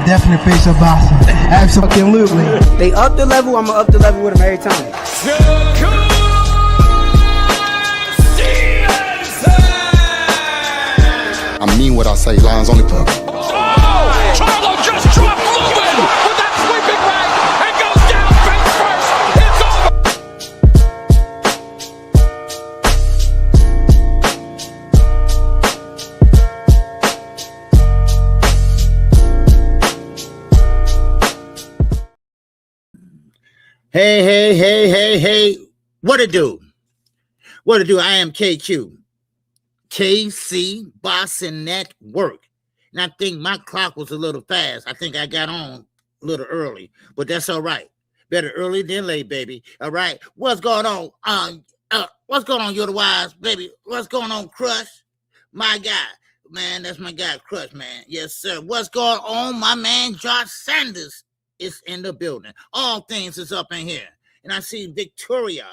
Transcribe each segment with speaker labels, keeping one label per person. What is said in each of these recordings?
Speaker 1: definite face of boxing. Absolutely.
Speaker 2: They up the level, I'ma up the level with them every time.
Speaker 3: Shakur!
Speaker 4: I mean what I say, lines only put.
Speaker 3: Oh! Charlo just dropped Lewin with that sweeping right and goes down face first. It's
Speaker 5: over. Hey. What it do? I am KQKC BOXING NETWORk. And I think my clock was a little fast. I think I got on a little early, but that's all right. Better early than late, baby. All right. What's going on? What's going on, You're the Wise, baby? What's going on, Crush? My guy. Man, that's my guy, Crush, man. Yes, sir. What's going on? My man, Josh Sanders is in the building. All things is up in here. And I see Victoria.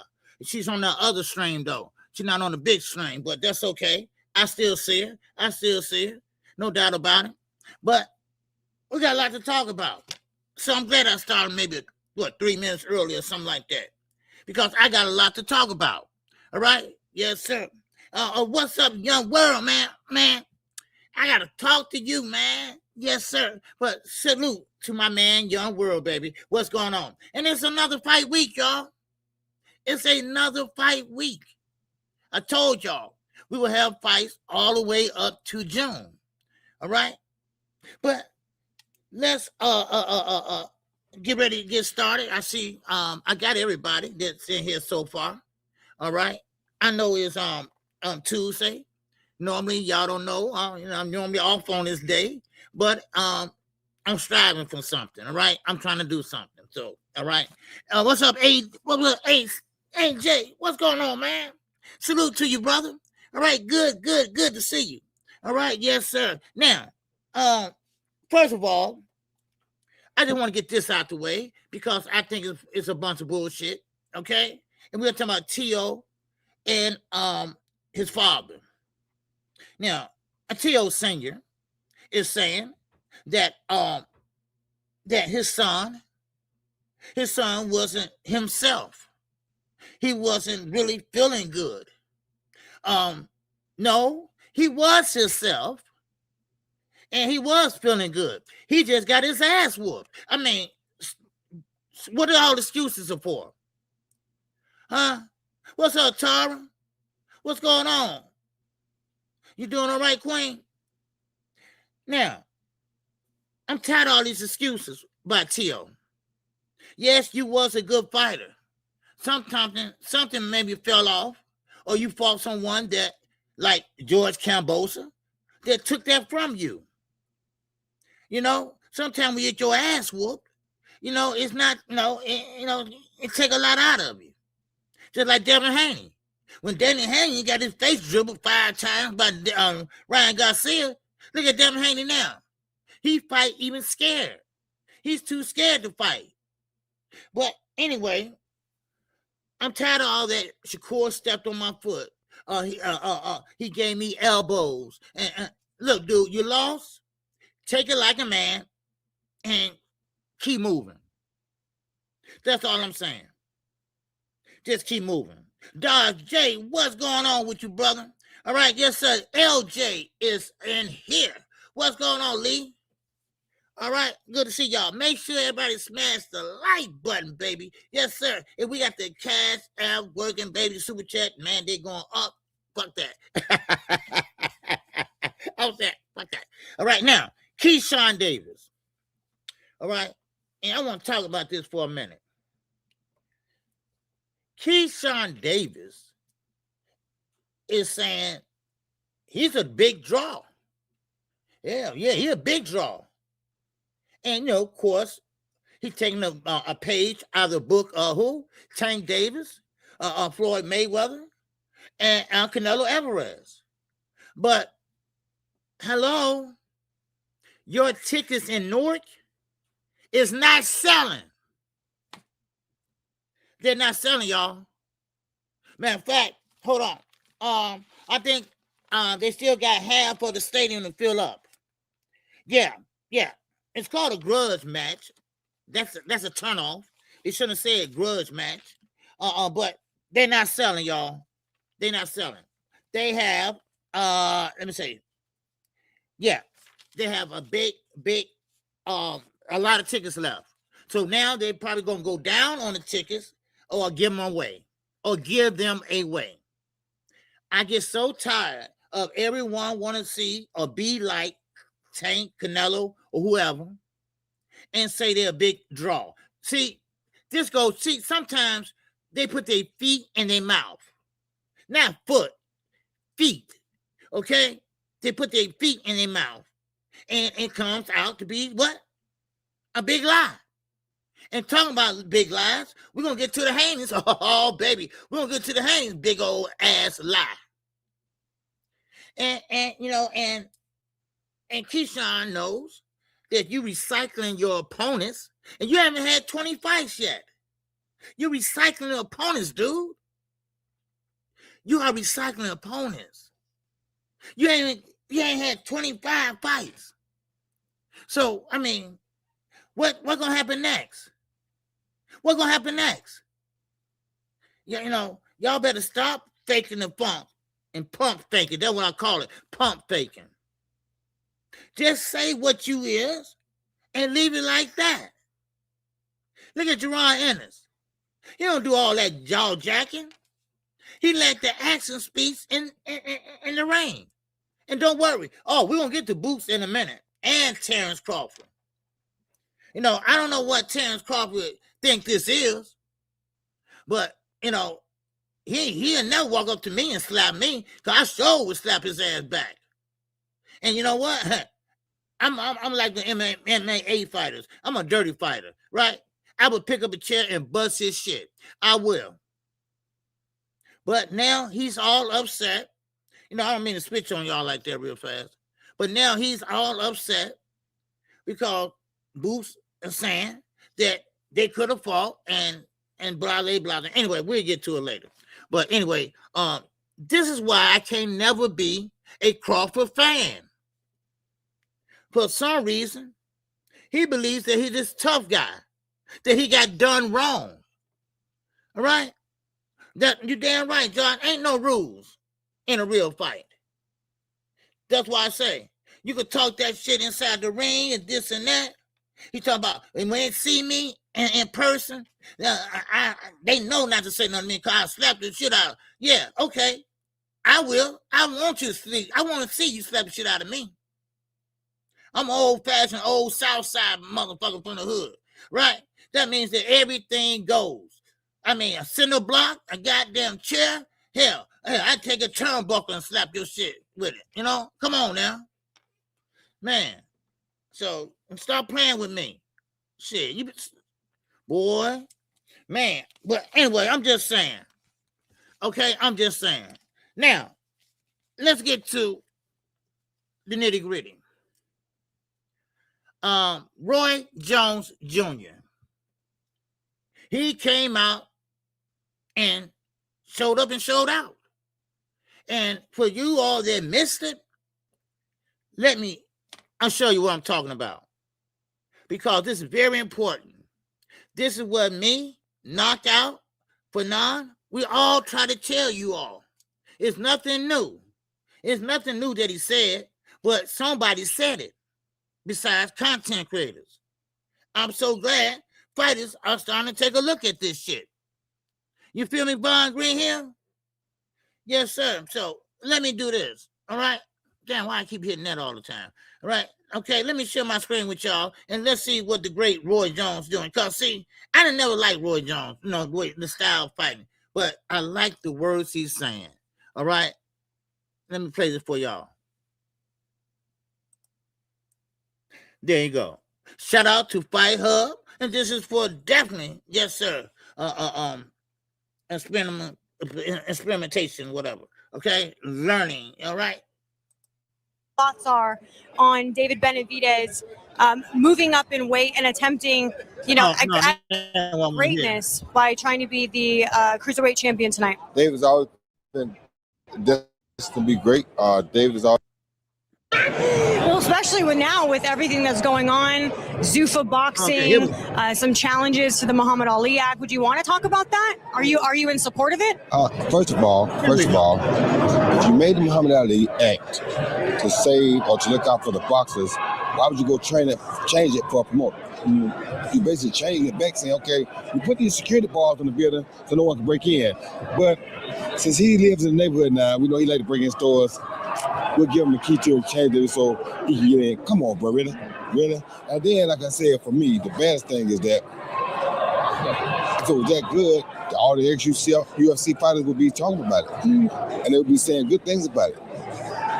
Speaker 5: She's on the other stream, though. She's not on the big stream, but that's okay. I still see her. No doubt about it. But we got a lot to talk about. So I'm glad I started maybe, 3 minutes early or something like that. Because I got a lot to talk about. All right? Yes, sir. What's up, young world, man? Man, I got to talk to you, man. Yes, sir. But salute to my man, young world, baby. What's going on? And it's another fight week, y'all. It's another fight week. I told y'all we will have fights all the way up to June. All right? But let's get ready to get started. I see I got everybody that's in here so far. All right. I know it's Tuesday. Normally y'all don't know. I'm normally off on this day, but I'm striving for something. All right. I'm trying to do something. So all right. What's up, AJ? What's going on, man? Salute to you, brother. All right, good to see you. All right, yes, sir. Now, first of all, I just want to get this out the way because I think it's a bunch of bullshit, okay? And we're talking about T.O. and his father. Now, T.O. Sr. is saying that that his son wasn't himself. He wasn't really feeling good. No, he was himself, and he was feeling good. He just got his ass whooped. I mean, what are all the excuses for? Huh? What's up, Tara? What's going on? You doing all right, Queen? Now, I'm tired of all these excuses by T.O. Yes, you was a good fighter. Something maybe fell off, or you fought someone that, like George Cambosa, that took that from you. You know, sometimes when you get your ass whooped, you know, it's not, it take a lot out of you. Just like Devin Haney. When Devin Haney got his face dribbled 5 times by Ryan Garcia, look at Devin Haney now. He fight even scared. He's too scared to fight. But anyway, I'm tired of all that. Shakur stepped on my foot. He gave me elbows. And look, dude, you lost. Take it like a man and keep moving. That's all I'm saying. Just keep moving. Dodge J, what's going on with you, brother? All right, yes, sir. LJ is in here. What's going on, Lee? All right, good to see y'all. Make sure everybody smash the like button, baby. Yes, sir. If we got the cash app working, baby, super chat, man, they going up. Fuck that. Fuck that. All right, now, Keyshawn Davis. All right, and I want to talk about this for a minute. Keyshawn Davis is saying he's a big draw. Yeah, he's a big draw. And, you know, of course, he's taking a page out of the book of who? Tank Davis, Floyd Mayweather, and Canelo Alvarez. But, hello, your tickets in Newark is not selling. They're not selling, y'all. Matter of fact, hold on. I think they still got half of the stadium to fill up. Yeah. it's called a grudge match. That's a turnoff. They shouldn't have said grudge match. But they're not selling, y'all. They're not selling. They have let me see. Yeah, they have a big a lot of tickets left. So now they're probably gonna go down on the tickets or give them away. I get so tired of everyone want to see or be like Tank, Canelo, or whoever, and say they're a big draw. See, sometimes they put their feet in their mouth. Not foot, feet. Okay? They put their feet in their mouth. And it comes out to be what? A big lie. And talking about big lies, we're going to get to the hangings. Oh, baby. We're going to get to the hangings, big old ass lie. And Keyshawn knows that you recycling your opponents, and you haven't had 20 fights yet. You're recycling opponents, dude. You are recycling opponents. You ain't had 25 fights. So, I mean, what's gonna happen next? What's gonna happen next? Yeah, y'all better stop faking the funk and pump faking. That's what I call it, pump faking. Just say what you is and leave it like that. Look at Jerron Ennis. He don't do all that jaw jacking. He let the action speak in the ring. And don't worry. Oh, we're going to get to Boots in a minute. And Terrence Crawford. I don't know what Terrence Crawford think this is. But, he'll never walk up to me and slap me. Because I sure would slap his ass back. And you know what? I'm like the MMA fighters. I'm a dirty fighter, right? I would pick up a chair and bust his shit. I will. But now he's all upset. I don't mean to switch on y'all like that real fast. But now he's all upset because Boots is saying that they could have fought and blah, blah, blah. Anyway, we'll get to it later. But anyway, this is why I can never be a Crawford fan. For some reason, he believes that he's this tough guy, that he got done wrong. All right? That you're damn right, John. Ain't no rules in a real fight. That's why I say you could talk that shit inside the ring and this and that. He talking about when they see me in person, they know not to say nothing to me because I slap the shit out. Yeah, okay. I will. I want you to sleep. I want to see you slap the shit out of me. I'm an old-fashioned, old Southside motherfucker from the hood, right? That means that everything goes. I mean, a cinder block, a goddamn chair. Hell, I'd take a turnbuckle and slap your shit with it. Come on now. Man. So, stop playing with me. Shit, boy. Man. But anyway, I'm just saying. Okay, I'm just saying. Now, let's get to the nitty-gritty. Roy Jones Jr. He came out and showed up and showed out. And for you all that missed it, I'll show you what I'm talking about. Because this is very important. This is what me, Knockout, Fanon, we all try to tell you all. It's nothing new. It's nothing new that he said, but somebody said it besides content creators. I'm so glad fighters are starting to take a look at this shit. You feel me, Von Greenhill? Yes, sir. So let me do this. All right. Damn, why I keep hitting that all the time? All right. Okay, let me share my screen with y'all and let's see what the great Roy Jones doing. Because, see, I didn't never like Roy Jones, the style of fighting. But I like the words he's saying. All right. Let me play this for y'all. There you go. Shout out to Fight Hub. And this is for definitely, yes, sir, experimentation, whatever. Okay? Learning. All right?
Speaker 6: Thoughts are on David Benavidez moving up in weight and attempting, greatness by trying to be the cruiserweight champion tonight.
Speaker 7: David's always been destined to be great. David's always.
Speaker 6: Will especially with everything that's going on, Zuffa boxing, some challenges to the Muhammad Ali Act. Would you want to talk about that? Are you in support of it?
Speaker 4: First of all, if you made the Muhammad Ali Act to save or to look out for the boxers, why would you go change it for a promoter? You basically change it back, saying, okay, we put these security bars on the building so no one can break in. But since he lives in the neighborhood now, we know he like to break in stores. We'll give him the key to change it so he can get in. Come on, bro, really? And then, like I said, for me, the baddest thing is that if it was that good, all the ex-UFC fighters would be talking about it. And they would be saying good things about it.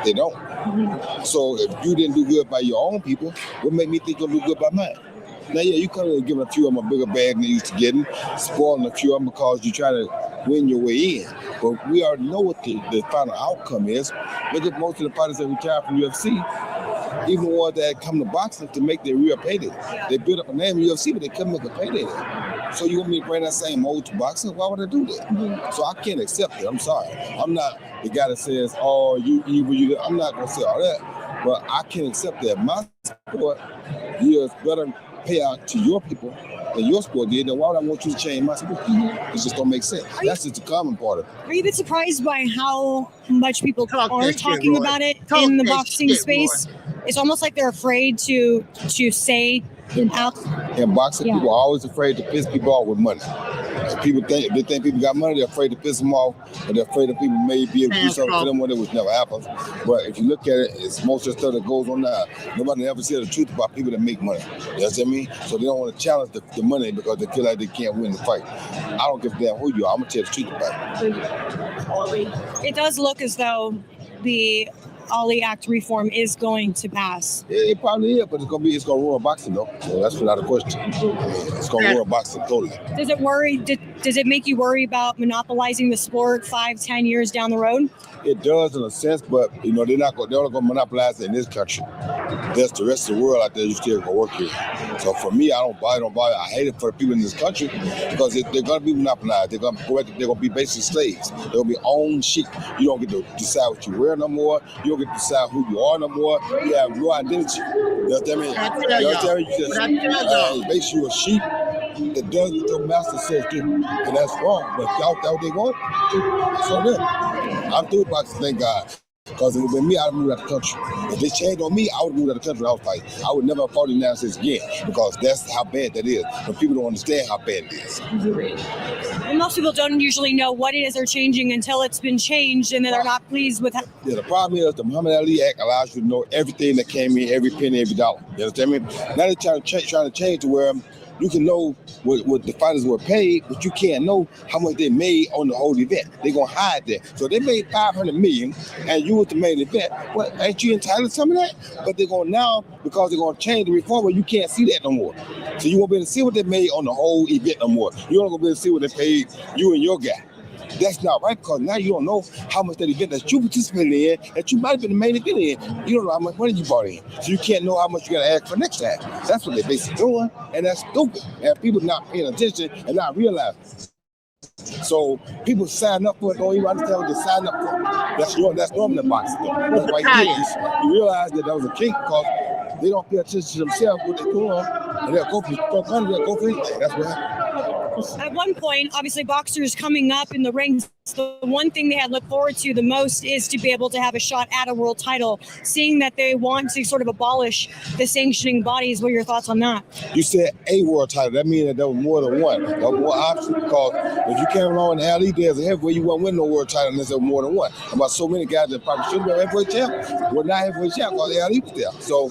Speaker 4: They don't. So if you didn't do good by your own people, what made me think you'll do good by mine? Now, yeah, you could have given a few of them a bigger bag than they used to getting, spoiling a few of them because you try to win your way in. But we already know what the final outcome is. Look at most of the fighters that retire from UFC, even the ones that come to boxing to make their real payday. They built up a name in UFC, but they couldn't make a payday there. So you want me to bring that same mold to boxing? Why would I do that? So I can't accept it. I'm sorry. I'm not the guy that says, oh, you evil. I'm not going to say all that. But I can't accept that. My sport is better payout to your people than your sport did, then why would I want you to change my sport? It just don't make sense. That's just the common part of it.
Speaker 6: Are you a bit surprised by how much people are talking about it in the boxing space? It's almost like they're afraid to say out.
Speaker 4: In boxing, people are always afraid to piss people off with money. If they think people got money, they're afraid to piss them off, and they're afraid that people may be able to do something to them when it was never happens. But if you look at it, it's most of the stuff that goes on now. Nobody ever said the truth about people that make money. You know what I mean? So they don't want to challenge the money because they feel like they can't win the fight. I don't give a damn who you are. I'm going to tell the truth about it.
Speaker 6: It does look as though the Ali Act reform is going to pass.
Speaker 4: It probably is, but it's gonna ruin boxing though. So that's not a question. It's gonna ruin boxing totally.
Speaker 6: Does it make you worry about monopolizing the sport 5-10 years down the road?
Speaker 4: It does in a sense, but they're only gonna monopolize it in this country. There's the rest of the world out there you still gonna work here. So for me, I don't buy it. I hate it for the people in this country because they're gonna be monopolized. They're gonna be basically slaves. They're gonna be own shit. You don't get to decide what you wear no more. You don't get to decide who you are no more. You have your identity. You know what I mean? You just basically a sheep that does what your master says to, and that's wrong. But y'all what they want, so then I'm through boxing, thank God. Because if it was me, I would move out of the country. If they changed on me, I would move out of the country. I was fighting. I would never have fought in the United States again because that's how bad that is. But people don't understand how bad it is.
Speaker 6: And most people don't usually know what it is they're changing until it's been changed and then they're not pleased with it.
Speaker 4: Yeah, the problem is the Muhammad Ali Act allows you to know everything that came in, every penny, every dollar. You understand me? Now they're trying to change to where you can know what the fighters were paid, but you can't know how much they made on the whole event. They're going to hide that. So they made $500 million, and you was the main event. Well, ain't you entitled to some of that? But they're going now, because they're going to change the reform, where you can't see that no more. So you won't be able to see what they made on the whole event no more. You're only going to be able to see what they paid you and your guy. That's not right, because now you don't know how much that event that you participated in, that you might have been the main event in. You don't know how much money you brought in. So you can't know how much you got to ask for next time. That's what they're basically doing, and that's stupid. And people not paying attention and not realizing. So people sign up for it, don't even understand what they sign up for. That's normal in boxing. That's why you realize that was a kink, because they don't pay attention to themselves, what they're doing, and they'll go for anything. That's what happened.
Speaker 6: At one point, obviously, boxers coming up in the rings, the one thing they had looked forward to the most is to be able to have a shot at a world title. Seeing that they want to sort of abolish the sanctioning bodies, what are your thoughts on that?
Speaker 4: You said a world title. That means that there was more than one. There was more options, because if you came along in the Ali days of heavyweight, you wouldn't win no world title unless there was more than one. About so many guys that probably should have been heavyweight champ were not heavyweight champ because Ali was there. So,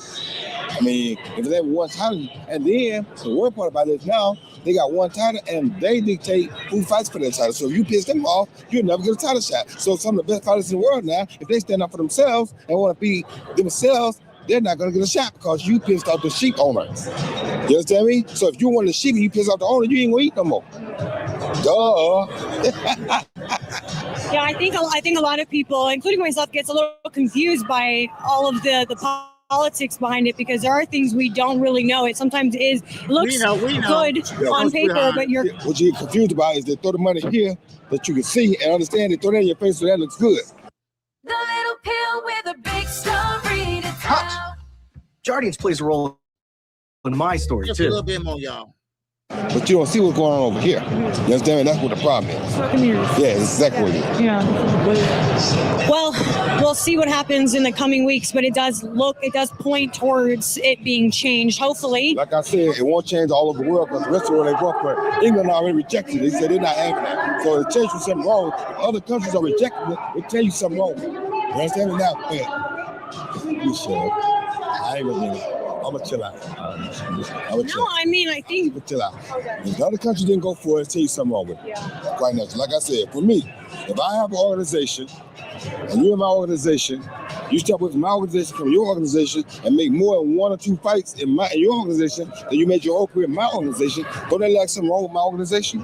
Speaker 4: I mean, if they have one title, and then the worst part about it is now, they got one title, and they dictate who fights for that title. So if you piss them off, you'll never get a title shot. So some of the best fighters in the world now, if they stand up for themselves and want to be themselves, they're not going to get a shot because you pissed off the sheep owner. You understand me? So if you want the sheep and you piss off the owner, you ain't going to eat no more. Duh.
Speaker 6: Yeah, I think a lot of people, including myself, gets a little confused by all of the politics behind it, because there are things we don't really know. It sometimes looks good on paper, but you're...
Speaker 4: What you get confused about is they throw the money here that you can see and understand. They throw that in your face, so that looks good.
Speaker 7: The little pill with a big story to tell. audience plays a role in my story
Speaker 5: Just
Speaker 7: too.
Speaker 5: a little bit more, y'all.
Speaker 4: But you don't see what's going on over here. You understand me? That's what the problem is. Yeah, that's exactly what it is.
Speaker 6: Well, we'll see what happens in the coming weeks, but it does point towards it being changed, hopefully.
Speaker 4: Like I said, it won't change all over the world because the rest of the world they work for. England already rejected it. They said they're not having that. So it tells you something wrong. If other countries are rejecting it, it tells you something wrong. You understand me now? You shut up. I ain't gonna do it. I'm gonna chill out.
Speaker 6: No, I mean, I think.
Speaker 4: But chill out. If the other country didn't go for it, tell you something wrong with it. Quite natural. Like I said, for me, if I have an organization and you're in my organization, you step with my organization from your organization and make more than 1 or 2 fights in your organization than you made your whole career in my organization, don't that like something wrong with my organization?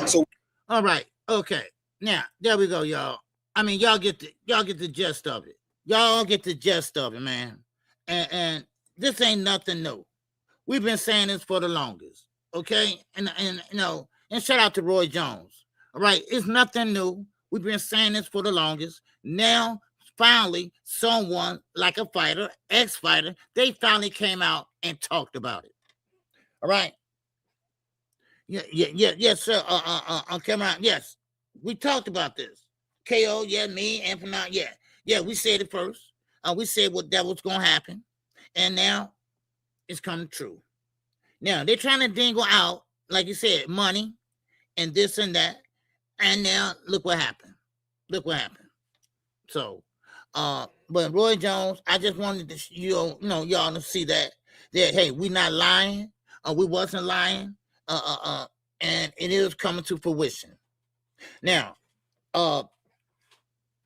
Speaker 4: So,
Speaker 5: all right, okay. Now there we go, y'all. I mean, y'all get the gist of it. Y'all get the gist of it, man. And this ain't nothing new. We've been saying this for the longest, okay? And you know, and shout out to Roy Jones. All right, it's nothing new. We've been saying this for the longest. Now, finally, someone like a fighter, ex-fighter, they finally came out and talked about it. All right. Yes, sir. On camera, yes. We talked about this. KO, yeah, me, and Fanat, yeah. We said it first. We said that was gonna happen. And now it's coming true. Now they're trying to dangle out, like you said, money and this and that. And now look what happened. So, but Roy Jones, I just wanted to, y'all to see that hey, we not lying. We wasn't lying. And it is coming to fruition. Now, Zuffa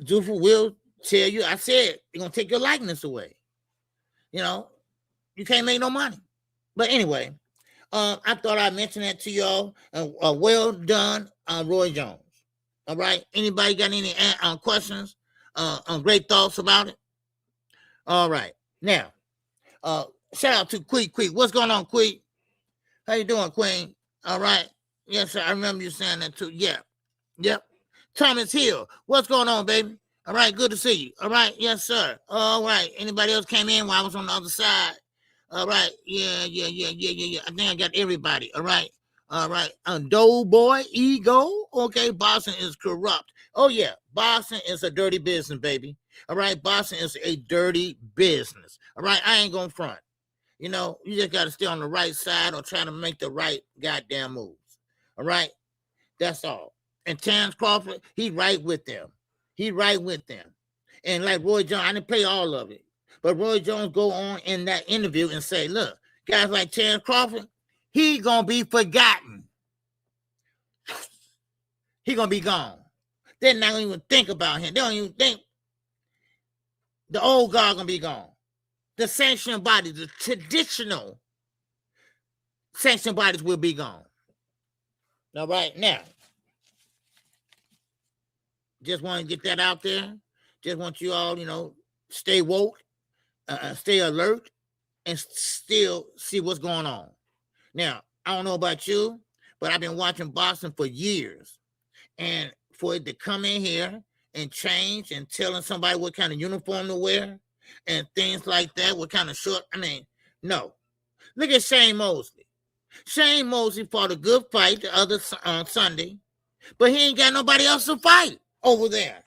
Speaker 5: will tell you, I said, they're gonna take your likeness away. You know, you can't make no money. But anyway, I thought I'd mention that to y'all. Well done, Roy Jones. All right. Anybody got any questions? Great thoughts about it? All right. Now, shout out to Queen. What's going on, Queen? How you doing, Queen? All right. Yes, sir. I remember you saying that too. Yeah. Yep. Thomas Hill. What's going on, baby? All right, good to see you. All right, yes, sir. All right. Anybody else came in while I was on the other side? All right. Yeah. I think I got everybody. All right. Dubois, ego. Okay, boxing is corrupt. Oh, yeah. Boxing is a dirty business, baby. All right. Boxing is a dirty business. All right. I ain't going to front. You know, you just got to stay on the right side or try to make the right goddamn moves. All right. That's all. And Terrence Crawford, he right with them. And like Roy Jones, I didn't play all of it. But Roy Jones go on in that interview and say, look, guys like Terrence Crawford, he going to be forgotten. He going to be gone. They're not going to even think about him. They don't even think. The old guard going to be gone. The sanctioned bodies, the traditional sanctioned bodies will be gone. All right, now. Just want to get that out there. Just want you all, stay woke, stay alert, and still see what's going on. Now, I don't know about you, but I've been watching boxing for years. And for it to come in here and change and telling somebody what kind of uniform to wear and things like that, what kind of short, no. Look at Shane Mosley. Shane Mosley fought a good fight the other Sunday, but he ain't got nobody else to fight over there.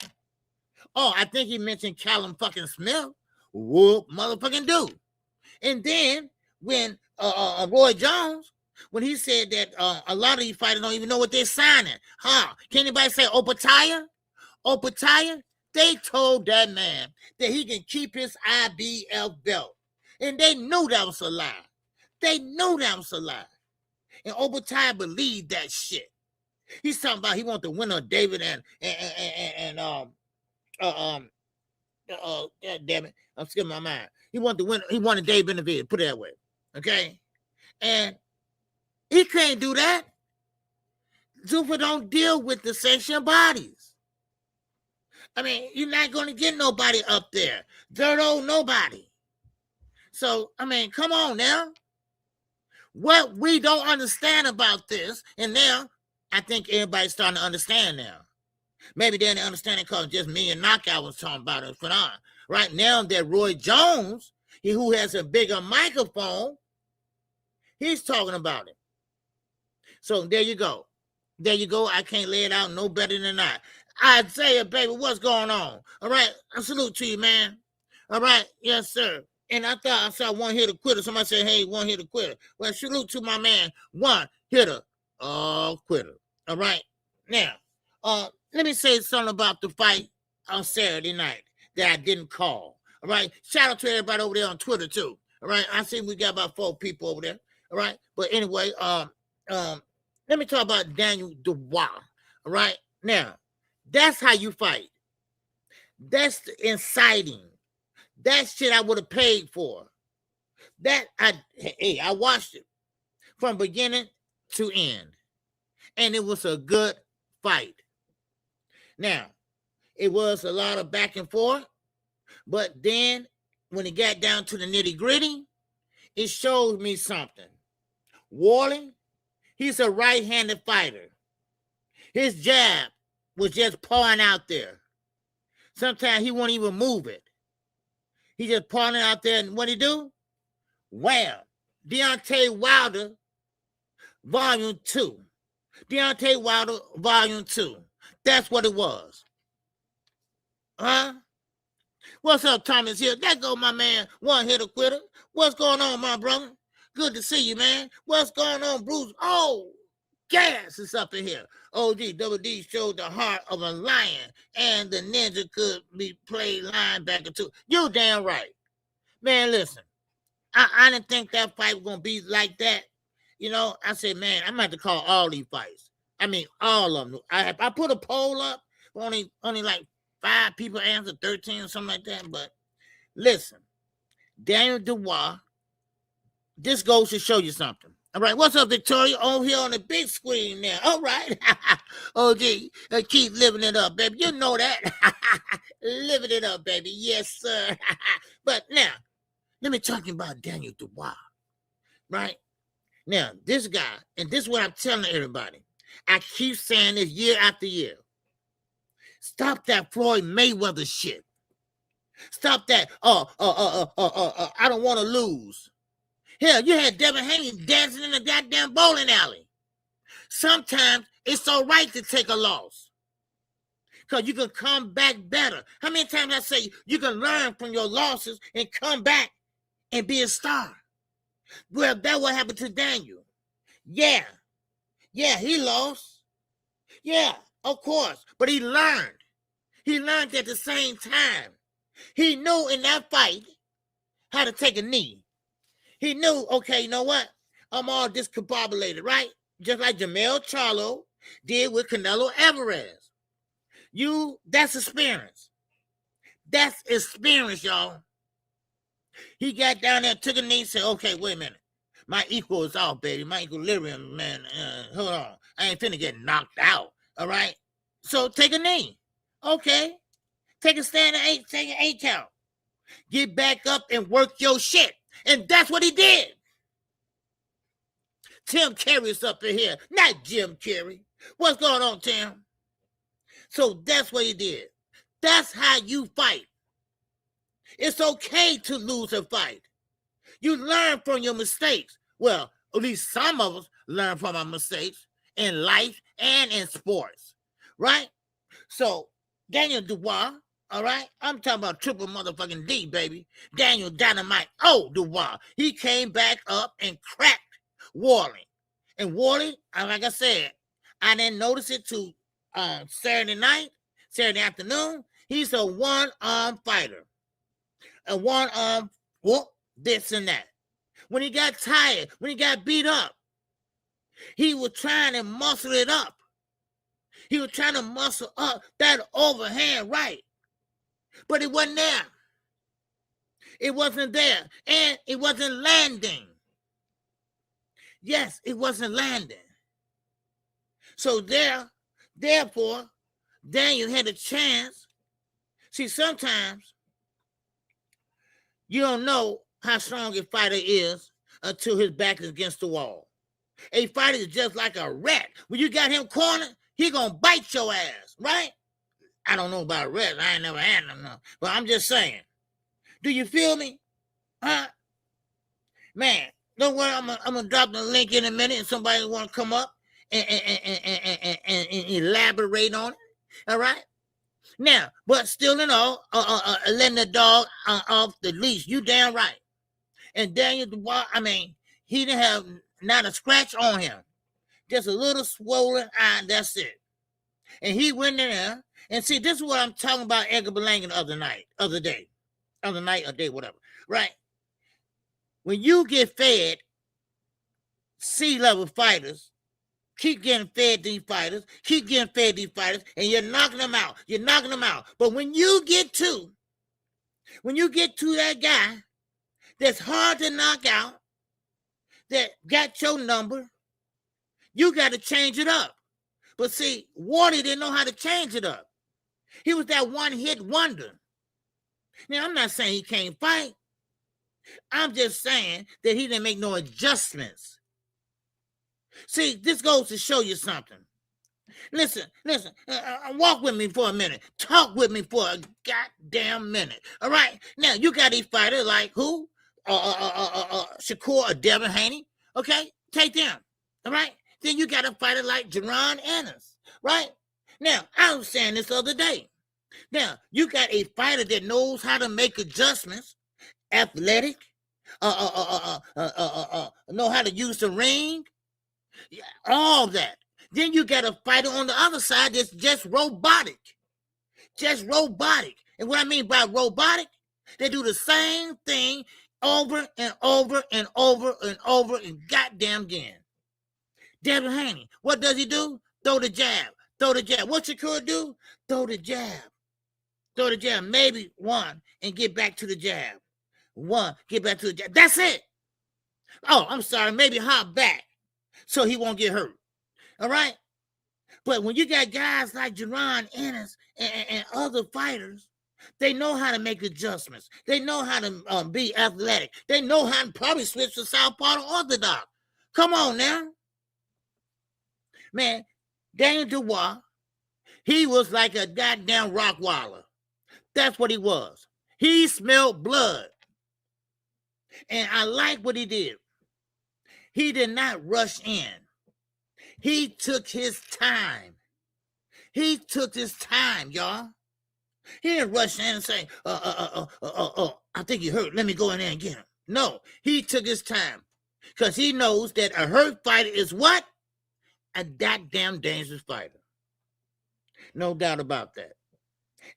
Speaker 5: Oh, I think he mentioned Callum fucking Smith. Whoop, motherfucking dude. And then when Roy Jones, when he said that a lot of these fighters don't even know what they're signing. Can anybody say Opataya? They told that man that he can keep his IBF belt. And they knew that was a lie. And Opataya believed that shit. He's talking about he want the winner of David and God damn it, I'm skipping my mind. He wanted David Benavidez, put it that way. Okay? And he can't do that. Zuffa don't deal with the sanctioned bodies. You're not going to get nobody up there. Dirt old nobody. So, come on now. What we don't understand about this, and now I think everybody's starting to understand now. Maybe they didn't understand it because just me and Knockout was talking about it. But right now that Roy Jones, who has a bigger microphone, he's talking about it. So there you go. There you go. I can't lay it out no better than that. Isaiah, baby, what's going on? All right. I salute to you, man. All right. Yes, sir. And I thought I saw one hitter quitter. Somebody said, hey, one hitter quitter. Well, salute to my man, one hitter quitter. All right. Now, let me say something about the fight on Saturday night that I didn't call. All right. Shout out to everybody over there on Twitter, too. All right. I see we got about 4 people over there. All right. But anyway, let me talk about Daniel Dubois. All right. Now, that's how you fight. That's the inciting. That shit I would have paid for. I watched it from beginning to end. And it was a good fight. Now, it was a lot of back and forth. But then, when it got down to the nitty-gritty, it showed me something. Wardley, he's a right-handed fighter. His jab was just pouring out there. Sometimes he won't even move it. He just pouring it out there, and what he do? Wham! Deontay Wilder, Volume 2. Deontay Wilder, Volume 2. That's what it was. Huh? What's up, Thomas here? There go my man, one hitter quitter. What's going on, my brother? Good to see you, man. What's going on, Bruce? Oh, gas is up in here. OG Double D showed the heart of a lion, and the ninja could be played linebacker too. You damn right. Man, listen. I didn't think that fight was going to be like that. You know, I said, man, I'm going to have to call all these fights. I mean, all of them. I put a poll up. Only like 5 people answered, 13 or something like that. But listen, Daniel Dubois, this goes to show you something. All right, what's up, Victoria? On here on the big screen now. All right. OG, keep living it up, baby. You know that. Living it up, baby. Yes, sir. But now, let me talk to you about Daniel Dubois. Right? Now, this guy, and this is what I'm telling everybody. I keep saying this year after year. Stop that Floyd Mayweather shit. Stop that, I don't want to lose. Hell, you had Devin Haney dancing in the goddamn bowling alley. Sometimes it's all right to take a loss. Because you can come back better. How many times I say you can learn from your losses and come back and be a star? Well, that's what happened to Daniel. Yeah, he lost. Yeah, of course. But he learned. He learned at the same time. He knew in that fight how to take a knee. He knew, okay, you know what? I'm all discombobulated, right? Just like Jamel Charlo did with Canelo Alvarez. That's experience. That's experience, y'all. He got down there, took a knee, said, okay, wait a minute. My equal is off, baby. My equilibrium, man. Hold on. I ain't finna get knocked out, all right? So take a knee. Okay. Take a stand and take an 8 count. Get back up and work your shit. And that's what he did. Tim Carey's up in here, not Jim Carrey. What's going on, Tim? So that's what he did. That's how you fight. It's okay to lose a fight. You learn from your mistakes. Well, at least some of us learn from our mistakes in life and in sports, right? So Daniel Dubois, all right? I'm talking about triple motherfucking D, baby. Daniel Dynamite Dubois. He came back up and cracked Wardley. And Wardley, like I said, I didn't notice it till Saturday afternoon. He's a one-arm fighter. A one-arm, this and that. When he got tired, when he got beat up, he was trying to muscle it up. He was trying to muscle up that overhand right. But it wasn't there. It wasn't there. And it wasn't landing. Yes, it wasn't landing. So therefore, Daniel had a chance. See, sometimes you don't know how strong a fighter is until his back is against the wall. A fighter is just like a rat. When you got him cornered, he gonna bite your ass, right? I don't know about rats. I ain't never had them, no. But I'm just saying. Do you feel me? Man, don't worry, I'm gonna drop the link in a minute, and somebody want to come up and elaborate on it. All right. Now, but still in all, letting the dog off the leash. You damn right. And Daniel Dubois, I mean, he didn't have not a scratch on him, just a little swollen eye. That's it. And he went in there, and see, this is what I'm talking about. Edgar Berlanga the other day, whatever. Right? When you get fed C-level fighters, keep getting fed these fighters, and you're knocking them out. But when you get to that guy that's hard to knock out, that got your number, you got to change it up. But see, Wardley didn't know how to change it up. He was that one-hit wonder. Now, I'm not saying he can't fight. I'm just saying that he didn't make no adjustments. See, this goes to show you something. Listen, walk with me for a minute. Talk with me for a goddamn minute. All right? Now, you got these fighters like who? Shakur or Devin Haney. Okay? Take them. All right? Then you got a fighter like Jaron Ennis. Right? Now, I was saying this other day. Now, you got a fighter that knows how to make adjustments, athletic, know how to use the ring, all that. Then you got a fighter on the other side that's just robotic. And what I mean by robotic, they do the same thing over and over and over and over and goddamn again. Devin Haney, what does he do? Throw the jab. What Shakur do? Throw the jab. Maybe one and get back to the jab. That's it. Oh, I'm sorry. Maybe hop back so he won't get hurt. All right? But when you got guys like Jaron Ennis and other fighters, they know how to make adjustments. They know how to be athletic. They know how to probably switch to southpaw to orthodox. Come on now. Man, Daniel Dubois, he was like a goddamn rockwaller. That's what he was. He smelled blood. And I like what he did. He did not rush in. He took his time. Y'all. He didn't rush in and say, I think he hurt. Let me go in there and get him. No, he took his time. Because he knows that a hurt fighter is what? A goddamn dangerous fighter. No doubt about that.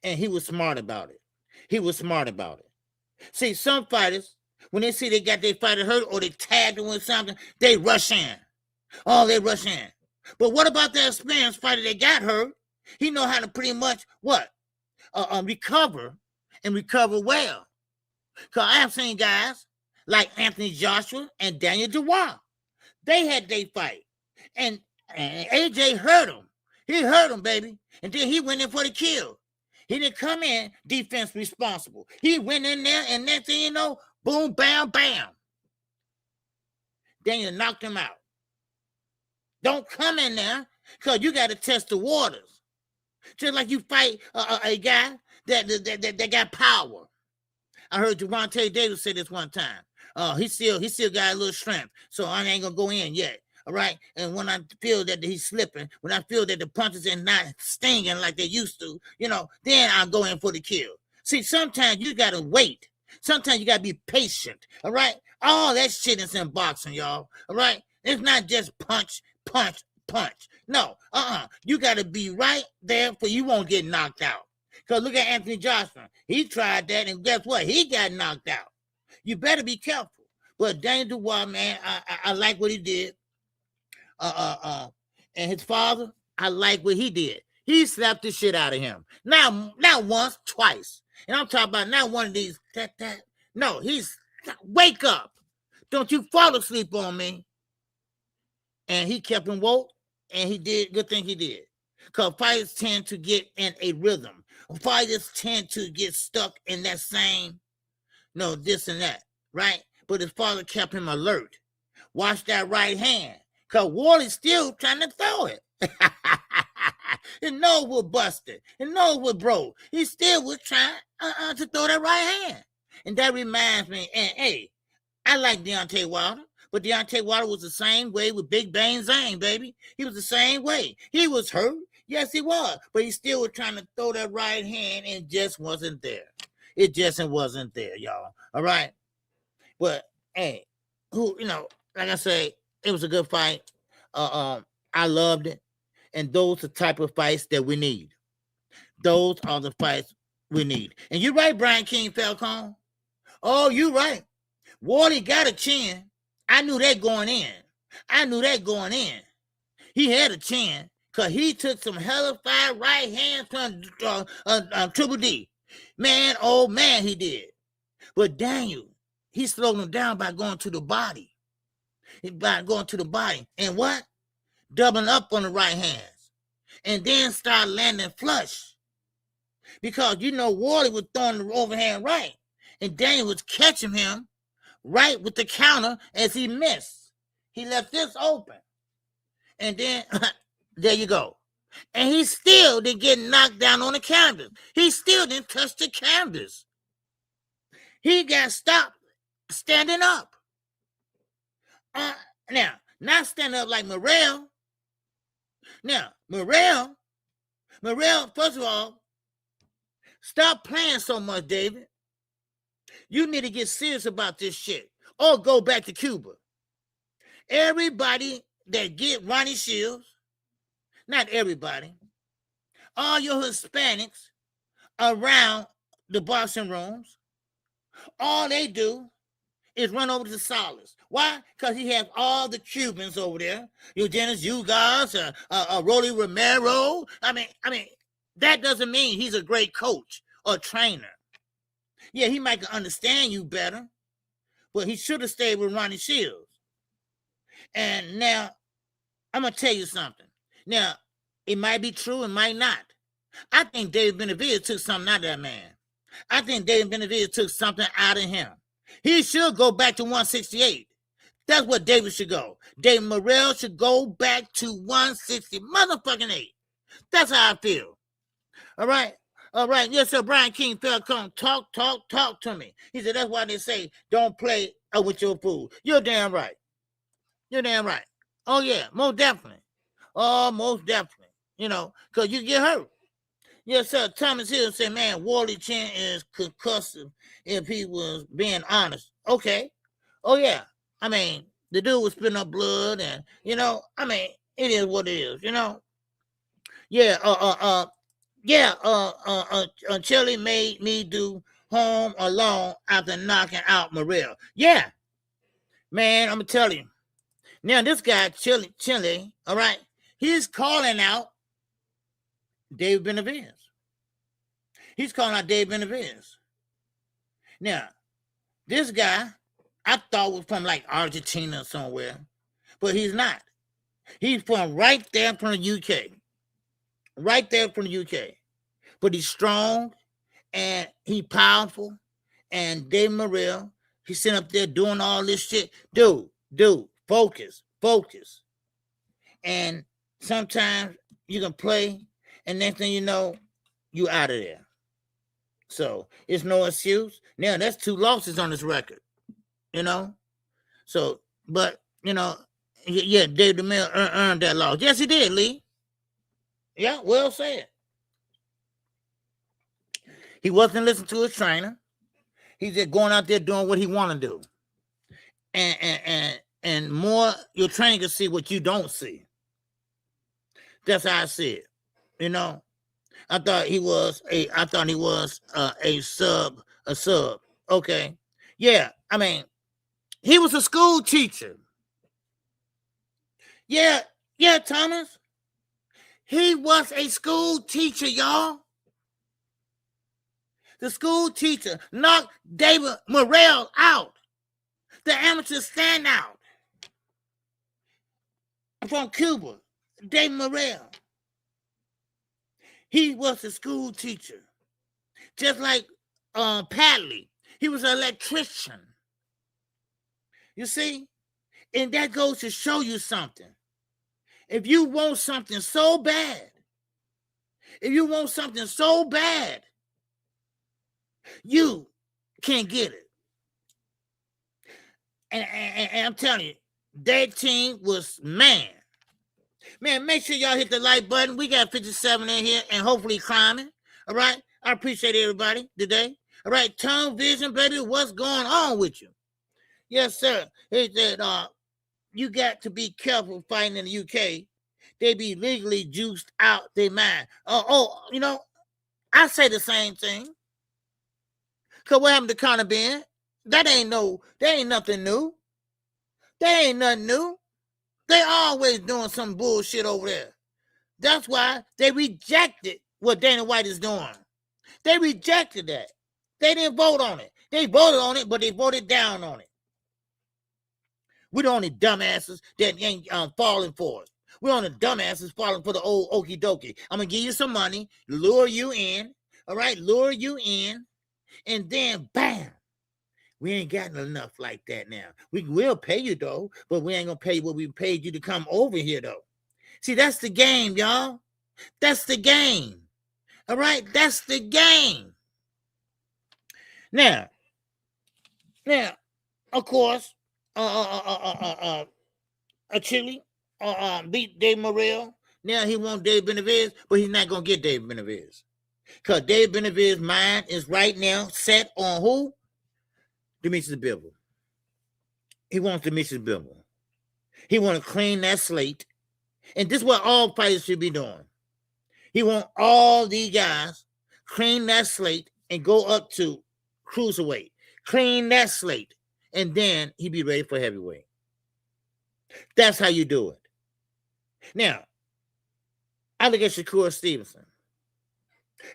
Speaker 5: And he was smart about it. See, some fighters, when they see they got their fighter hurt or they tagged him with something, they rush in. But what about that experienced fighter that got hurt? He know how to pretty much what? Recover and recover well. Because I've seen guys like Anthony Joshua and Daniel Dubois. They had their fight. And AJ hurt him. He hurt him, baby. And then he went in for the kill. He didn't come in defense responsible. He went in there, and next thing you know, boom, bam, bam. Daniel knocked him out. Don't come in there because you got to test the waters. Just like you fight a guy that got power. I heard Gervonta Davis say this one time. He still got a little strength, so I ain't gonna go in yet. All right. And when I feel that he's slipping, when I feel that the punches are not stinging like they used to, then I'll go in for the kill. See, sometimes you gotta wait. Sometimes you gotta be patient. All right. All that shit is in boxing, y'all. All right. It's not just punch. No, you gotta be right there for you won't get knocked out. Because look at Anthony Joshua. He tried that, and guess what? He got knocked out. You better be careful. But Daniel Dubois, man, I like what he did. And his father, I like what he did. He slapped the shit out of him. Now, not once, twice. And I'm talking about not one of these. No, he's wake up. Don't you fall asleep on me. And he kept him woke, and he did good thing he did. Because fighters tend to get in a rhythm. Fighters tend to get stuck in that same, this and that, right? But his father kept him alert. Watch that right hand. Because Wardley's still trying to throw it. His nose was busted. His nose was broke. He still was trying to throw that right hand. And that reminds me, and hey, I like Deontay Wilder, but Deontay Wilder was the same way with Big Bang Zane, baby. He was the same way. He was hurt. Yes, he was. But he still was trying to throw that right hand and just wasn't there. It just wasn't there, y'all. All right? But, hey, like I say, it was a good fight. I loved it. And those are the type of fights that we need. Those are the fights we need. And you're right, Brian King Falcon. Oh, you're right. Wardley got a chin. I knew that going in. He had a chin because he took some hellified right hands from Triple D. Man, oh man, he did. But Daniel, he slowed him down by going to the body. And what? Doubling up on the right hands. And then start landing flush. Because, Wardley was throwing the overhand right. And Daniel was catching him right with the counter as he missed. He left this open. And then, there you go. And he still didn't get knocked down on the canvas. He still didn't touch the canvas. He got stopped standing up. Now, not standing up like Morrell. Now, Morrell, first of all, stop playing so much, David. You need to get serious about this shit or go back to Cuba. Everybody that get Ronnie Shields, not everybody, all your Hispanics around the boxing rooms, all they do is run over to Salas. Why? Because he has all the Cubans over there. Eugenio Ugas, Rolly Romero. I mean, that doesn't mean he's a great coach or trainer. Yeah, he might understand you better, but he should have stayed with Ronnie Shields. And now, I'm going to tell you something. Now, it might be true, it might not. I think David Benavidez took something out of that man. I think David Benavidez took something out of him. He should go back to 168. That's what David should go. David Morrell should go back to 160 motherfucking 8. That's how I feel. All right? All right. Yes, sir. Brian King Falcon, talk to me. He said, that's why they say don't play with your food. You're damn right. Oh, yeah, most definitely. Oh, most definitely. Because you get hurt. Yes, sir. Thomas Hill said, man, Wardley chin is concussive if he was being honest. Okay. Oh, yeah. The dude was spitting up blood and, it is what it is, Yeah, Chelli made me do home alone after knocking out Morrell. Yeah. Man, I'm going to tell you. Now, this guy, Chelli, all right, he's calling out David Benavidez. He's calling out David Benavidez. Now, this guy, I thought was from like Argentina or somewhere, but he's not. He's from right there from the UK. Right there from the UK. But he's strong and he's powerful. And David Morrell, he's sitting up there doing all this shit. Dude, focus. And sometimes you can play, and next thing you know, you out of there. So it's no excuse. Now that's 2 losses on his record, So, but yeah, David Morrell earned that loss. Yes, he did, Lee. Yeah, well said. He wasn't listening to his trainer. He's just going out there doing what he want to do. And more, your trainer can see what you don't see. That's how I see it. I thought he was a sub. Okay. Yeah, he was a school teacher. Yeah, Thomas. He was a school teacher, y'all. The school teacher knocked David Morrell out. The amateur standout from Cuba, David Morrell. He was a school teacher. Just like Padley. He was an electrician. You see? And that goes to show you something. If you want something so bad, you can't get it. And I'm telling you, that team was, man, make sure y'all hit the like button. We got 57 in here and hopefully climbing. All right. I appreciate everybody today. All right. Tone Vision, baby, what's going on with you? Yes, sir. He said, you got to be careful fighting in the UK. They be legally juiced out their mind. You know, I say the same thing. Because what happened to Conor Ben? That ain't nothing new. That ain't nothing new. They always doing some bullshit over there. That's why they rejected what Dana White is doing. They rejected that. They didn't vote on it. They voted on it, but they voted down on it. We're the only dumbasses that ain't falling for it. We're on the dumbasses falling for the old okie dokie. I'm going to give you some money, lure you in, all right, lure you in, and then bam, we ain't got enough like that now. We will pay you, though, but we ain't going to pay you what we paid you to come over here, though. See, that's the game, y'all. That's the game. All right, that's the game. Now, of course, Chelli beat Dave Morrell. Now he wants Dave Benavidez, but he's not going to get Dave Benavidez. Because Dave Benavidez's mind is right now set on who? Demetrius Bivol. He wants Demetrius Bivol. He wants to clean that slate. And this is what all fighters should be doing. He wants all these guys clean that slate and go up to cruiserweight. Clean that slate. And then he be ready for heavyweight. That's how you do it. Now, I look at Shakur Stevenson.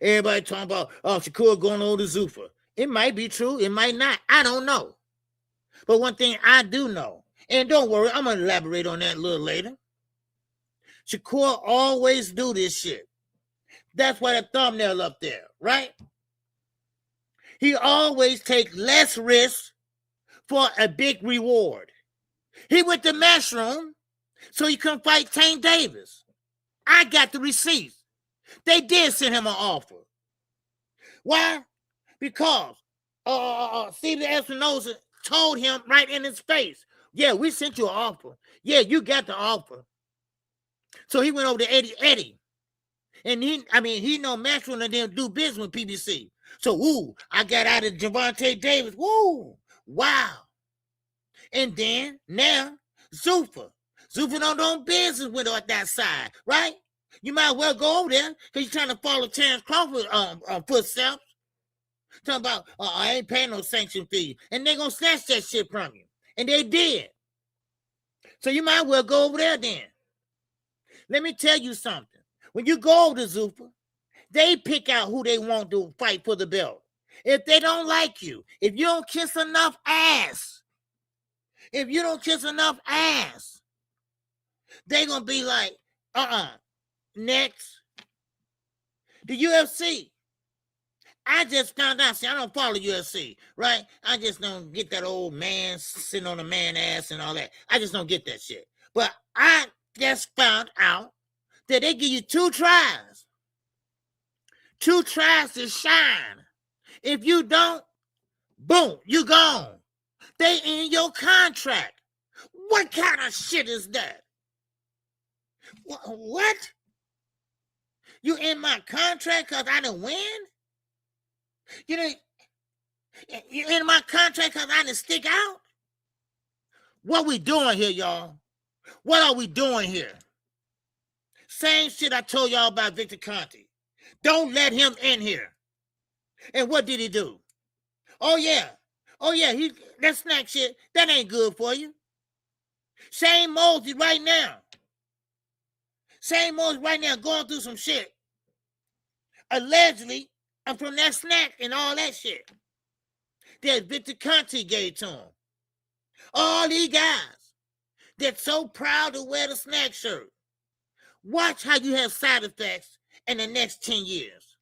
Speaker 5: Everybody talking about, Shakur going over to Zuffa. It might be true. It might not. I don't know. But one thing I do know, and don't worry, I'm going to elaborate on that a little later. Shakur always do this shit. That's why that thumbnail up there, right? He always take less risk for a big reward. He went to Mushroom so he couldn't fight Tank Davis. I got the receipts. They did send him an offer. Why? Because Steven Espinosa told him right in his face, yeah, we sent you an offer. Yeah, you got the offer. So he went over to Eddie. And he know Mushroom and them do business with PBC. So, I got out of Gervonta Davis. Woo, wow. And then, now, Zuffa. Zuffa don't do business with her at that side, right? You might well go over there because you're trying to follow Terrence Crawford footsteps. Talking about, I ain't paying no sanction fee. And they're going to snatch that shit from you. And they did. So you might well go over there then. Let me tell you something. When you go over to Zuffa, they pick out who they want to fight for the belt. If they don't like you, if you don't kiss enough ass, they're going to be like, next. The UFC. I just found out, see, I don't follow UFC, right? I just don't get that old man sitting on a man ass and all that. I just don't get that shit. But I just found out that they give you 2 tries. 2 tries to shine. If you don't, boom, you gone. They in your contract. What kind of shit is that? What? You in my contract because I didn't win? You in my contract because I didn't stick out? What we doing here, y'all? What are we doing here? Same shit I told y'all about Victor Conte. Don't let him in here. And what did he do? Oh, yeah, that snack shit, that ain't good for you. Shane Mosley right now. Going through some shit. Allegedly, I'm from that snack and all that shit that Victor Conte gave to him. All these guys that's so proud to wear the snack shirt. Watch how you have side effects in the next 10 years.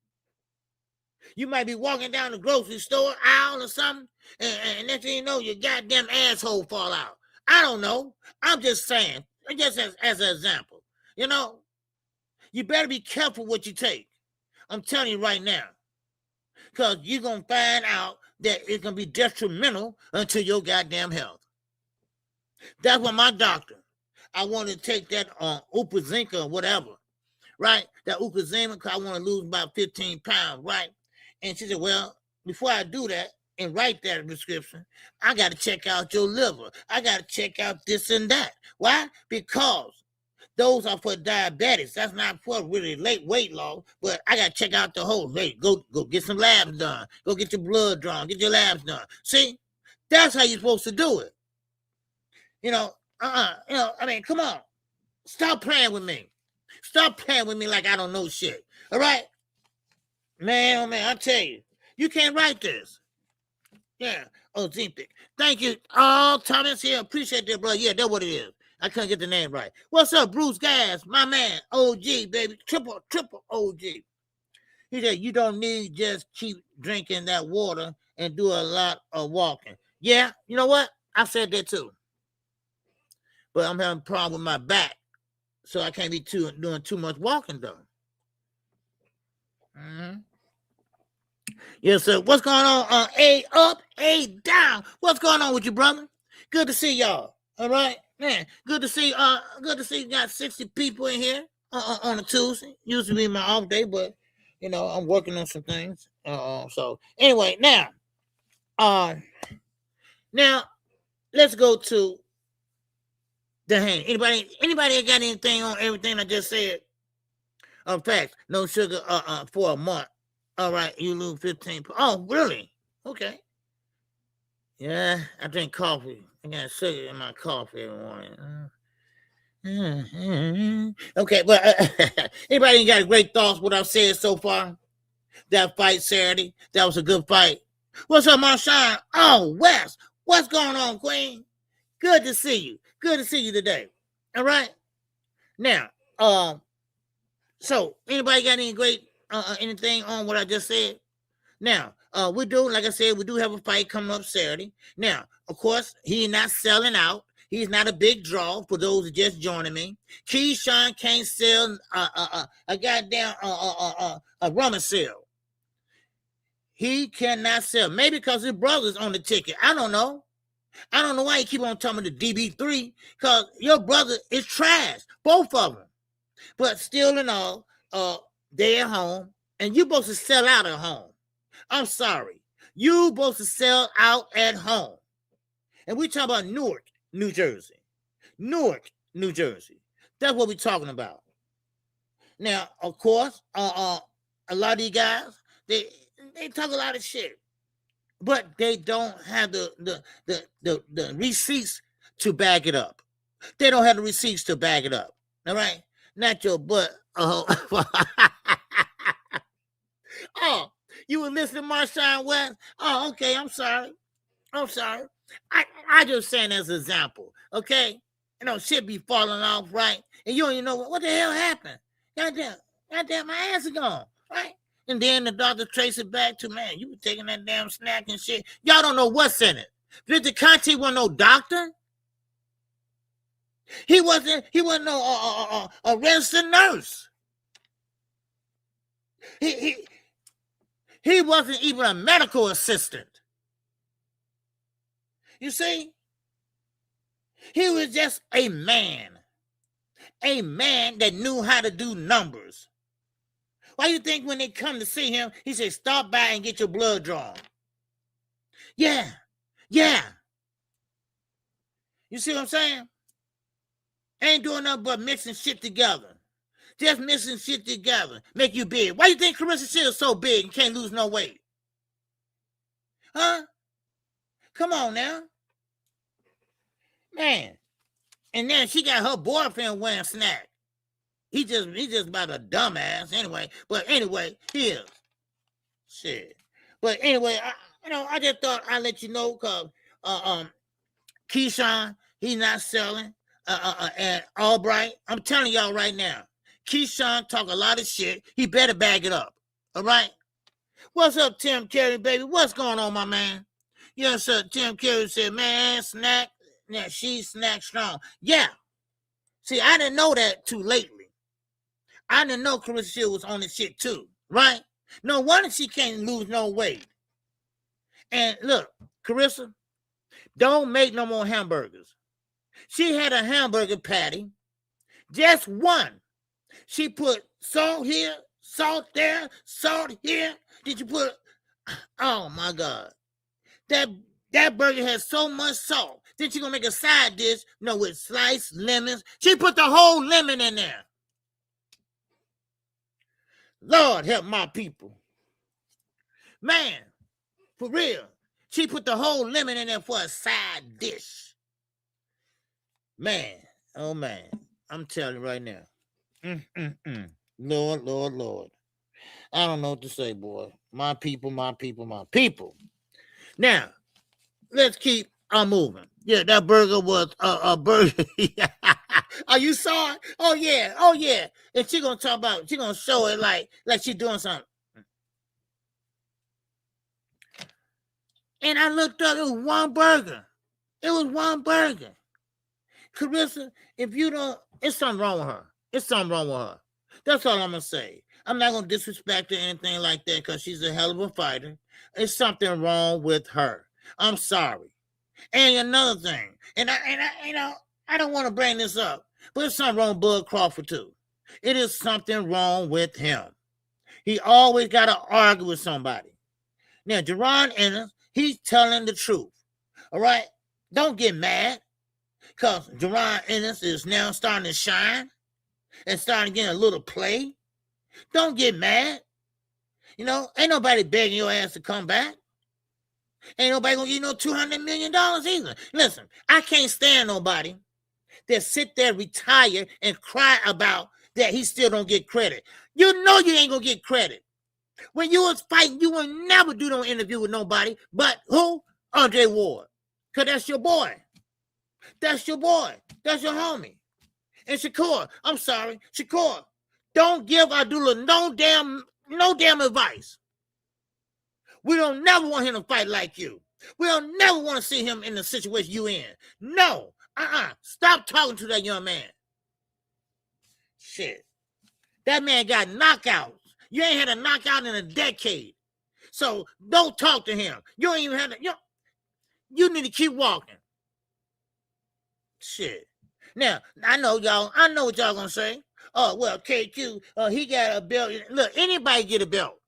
Speaker 5: You might be walking down the grocery store aisle or something, and next thing you know, your goddamn asshole fall out. I don't know. I'm just saying, just as an example. You know, you better be careful what you take. I'm telling you right now. Because you're going to find out that it can be detrimental unto your goddamn health. That's what my doctor. I want to take that Upazinka or whatever, right? That Upazinka, I want to lose about 15 pounds, right? And she said, well, before I do that and write that prescription, I got to check out your liver. I got to check out this and that. Why? Because those are for diabetics. That's not for really late weight loss, but I got to check out the whole, hey, go get some labs done. Go get your blood drawn. Get your labs done. See? That's how you're supposed to do it. I mean, come on. Stop playing with me. Stop playing with me like I don't know shit. All right? Man, oh man, I tell you, you can't write this. Yeah. Oh, Zempic. Thank you. Oh, Thomas here. Appreciate that, bro. Yeah, that's what it is. I couldn't get the name right. What's up, Bruce Gas? My man. OG, baby. Triple OG. He said, you don't need just keep drinking that water and do a lot of walking. Yeah, you know what? I said that too. But I'm having a problem with my back, so I can't be doing too much walking, though. Mm-hmm. Yes, sir. What's going on? A up, A down. What's going on with you, brother? Good to see y'all. All right, man. Good to see. You got 60 people in here on a Tuesday. Usually be my off day, but I'm working on some things. So anyway, now let's go to the hand. Anybody got anything on everything I just said? Facts. No sugar for a month. All right, you lose 15. Oh, really? Okay. Yeah, I drink coffee. I got sugar in my coffee every morning. Okay, but anybody got great thoughts what I've said so far? That fight Saturday, that was a good fight. What's up, Marshawn? Oh, Wes, what's going on, Queen? Good to see you. Good to see you today. All right. Now, so anybody got any great anything on what I just said? Now, we do, like I said, we do have a fight coming up Saturday. Now, of course, he's not selling out. He's not a big draw for those who just joining me. Keyshawn can't sell a goddamn a rummer sale. He cannot sell. Maybe because his brother's on the ticket. I don't know. I don't know why you keep on talking about the DB3, because your brother is trash, both of them. But still in all, they're at home, and you're supposed to sell out at home. I'm sorry. You're supposed to sell out at home. And we talk about Newark, New Jersey. Newark, New Jersey. That's what we're talking about. Now, of course, a lot of these guys, they talk a lot of shit, but they don't have the receipts to back it up. They don't have the receipts to back it up. All right? Not your butt. Oh, you were listening to Marshawn West? Oh, okay. I'm sorry. I just saying as an example, okay? Shit be falling off, right? And you don't even know what the hell happened. Goddamn, my ass is gone, right? And then the doctor traced it back to, man, you were taking that damn snack and shit. Y'all don't know what's in it. Victor Conte wasn't no doctor. He wasn't no a registered nurse. He wasn't even a medical assistant. You see? He was just a man that knew how to do numbers. Why you think when they come to see him, he said, stop by and get your blood drawn? Yeah. You see what I'm saying? Ain't doing nothing but mixing shit together. Just mixing shit together. Make you big. Why you think Clarissa Shields so big and can't lose no weight? Huh? Come on now. Man. And then she got her boyfriend wearing snack. He just about a dumbass anyway. But anyway, he is. Shit. But anyway, I just thought I'd let you know because Keyshawn, he's not selling. And Albright, I'm telling y'all right now, Keyshawn talk a lot of shit. He better bag it up. All right? What's up, Tim Carey, baby? What's going on, my man? Yes, sir. Tim Carey said, man, snack. Yeah, she's snack strong. Yeah. See, I didn't know that too lately. I didn't know Clarissa Shields was on this shit too, right? No wonder she can't lose no weight. And look, Carissa, don't make no more hamburgers. She had a hamburger patty, just one. She put salt here, salt there, salt here. Did you put, oh my God. That burger has so much salt. Then she gonna make a side dish, with sliced lemons. She put the whole lemon in there. Lord help my people. Man, for real. She put the whole lemon in there for a side dish. Man, oh man. I'm telling you right now. Lord, Lord, Lord. I don't know what to say, boy. My people, my people, my people. Now, let's keep on moving. Yeah, that burger was a burger. Oh, you saw it? Oh, yeah. Oh, yeah. And she gonna talk about, she gonna show it like she doing something. And I looked up, it was one burger. It was one burger. Carissa, if you don't, it's something wrong with her. It's something wrong with her. That's all I'm going to say. I'm not going to disrespect her or anything like that because she's a hell of a fighter. It's something wrong with her. I'm sorry. And another thing, and I don't want to bring this up, but it's something wrong with Bud Crawford too. It is something wrong with him. He always got to argue with somebody. Now, Jerron Ennis, he's telling the truth. All right? Don't get mad because Jerron Ennis is now starting to shine and starting to get a little play. Don't get mad. Ain't nobody begging your ass to come back. Ain't nobody gonna give you no $200 million either. Listen, I can't stand nobody that sit there, retire, and cry about that he still don't get credit. You know you ain't gonna get credit. When you was fighting, you will never do no interview with nobody but who? Andre Ward. Because that's your boy. That's your boy. That's your homie. And Shakur, I'm sorry, Shakur, don't give Abdullah no damn advice. We don't never want him to fight like you. We don't never want to see him in the situation you in. No. Stop talking to that young man. Shit. That man got knockouts. You ain't had a knockout in a decade. So don't talk to him. You don't even have to. You need to keep walking. Shit. Now, I know what y'all gonna say. Oh, well, KQ, he got a belt. Look, anybody get a belt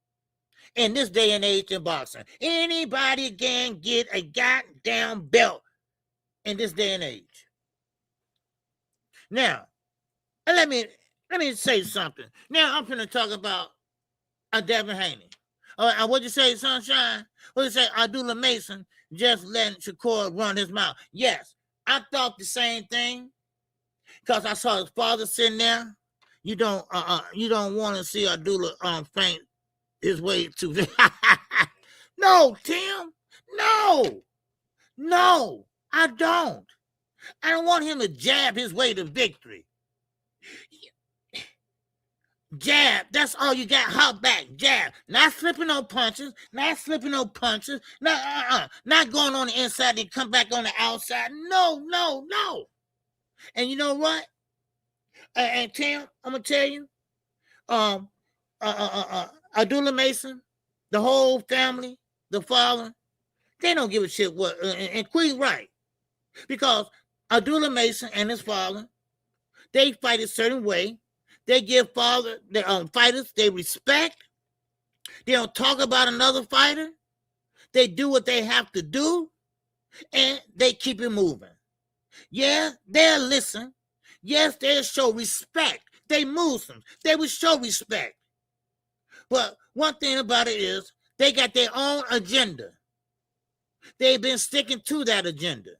Speaker 5: in this day and age in boxing. Anybody can get a goddamn belt in this day and age. Now, let me say something. Now, I'm finna talk about Devin Haney. What'd you say, Sunshine? What'd you say? Abdullah Mason just letting Shakur run his mouth. Yes, I thought the same thing because I saw his father sitting there. You don't want to see Abdullah faint his way to. No, Tim. No, I don't. I don't want him to jab his way to victory. Jab, that's all you got. Hop back, jab. Not slipping no punches. Not going on the inside and come back on the outside. No. And you know what? And Tim, I'm gonna tell you, Abdullah Mason, the whole family, the father, they don't give a shit what. And Queen's right, because Abdullah Mason and his father, they fight a certain way. They give fighters they respect. They don't talk about another fighter. They do what they have to do, and they keep it moving. Yeah, they'll listen. Yes, they'll show respect. They Muslims. They will show respect. But one thing about it is they got their own agenda. They've been sticking to that agenda.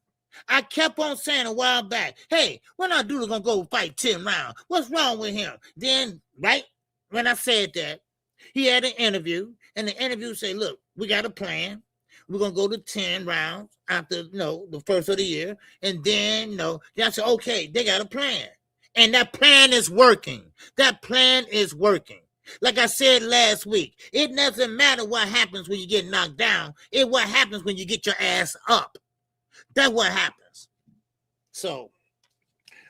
Speaker 5: I kept on saying a while back, hey, when Abdullah gonna go fight 10 rounds? What's wrong with him? Then, right when I said that, he had an interview, and the interview said, look, we got a plan. We're gonna go to 10 rounds after the first of the year. And then I said, okay, they got a plan. And that plan is working. Like I said last week, it doesn't matter what happens when you get knocked down. It's what happens when you get your ass up. That's what happens. So,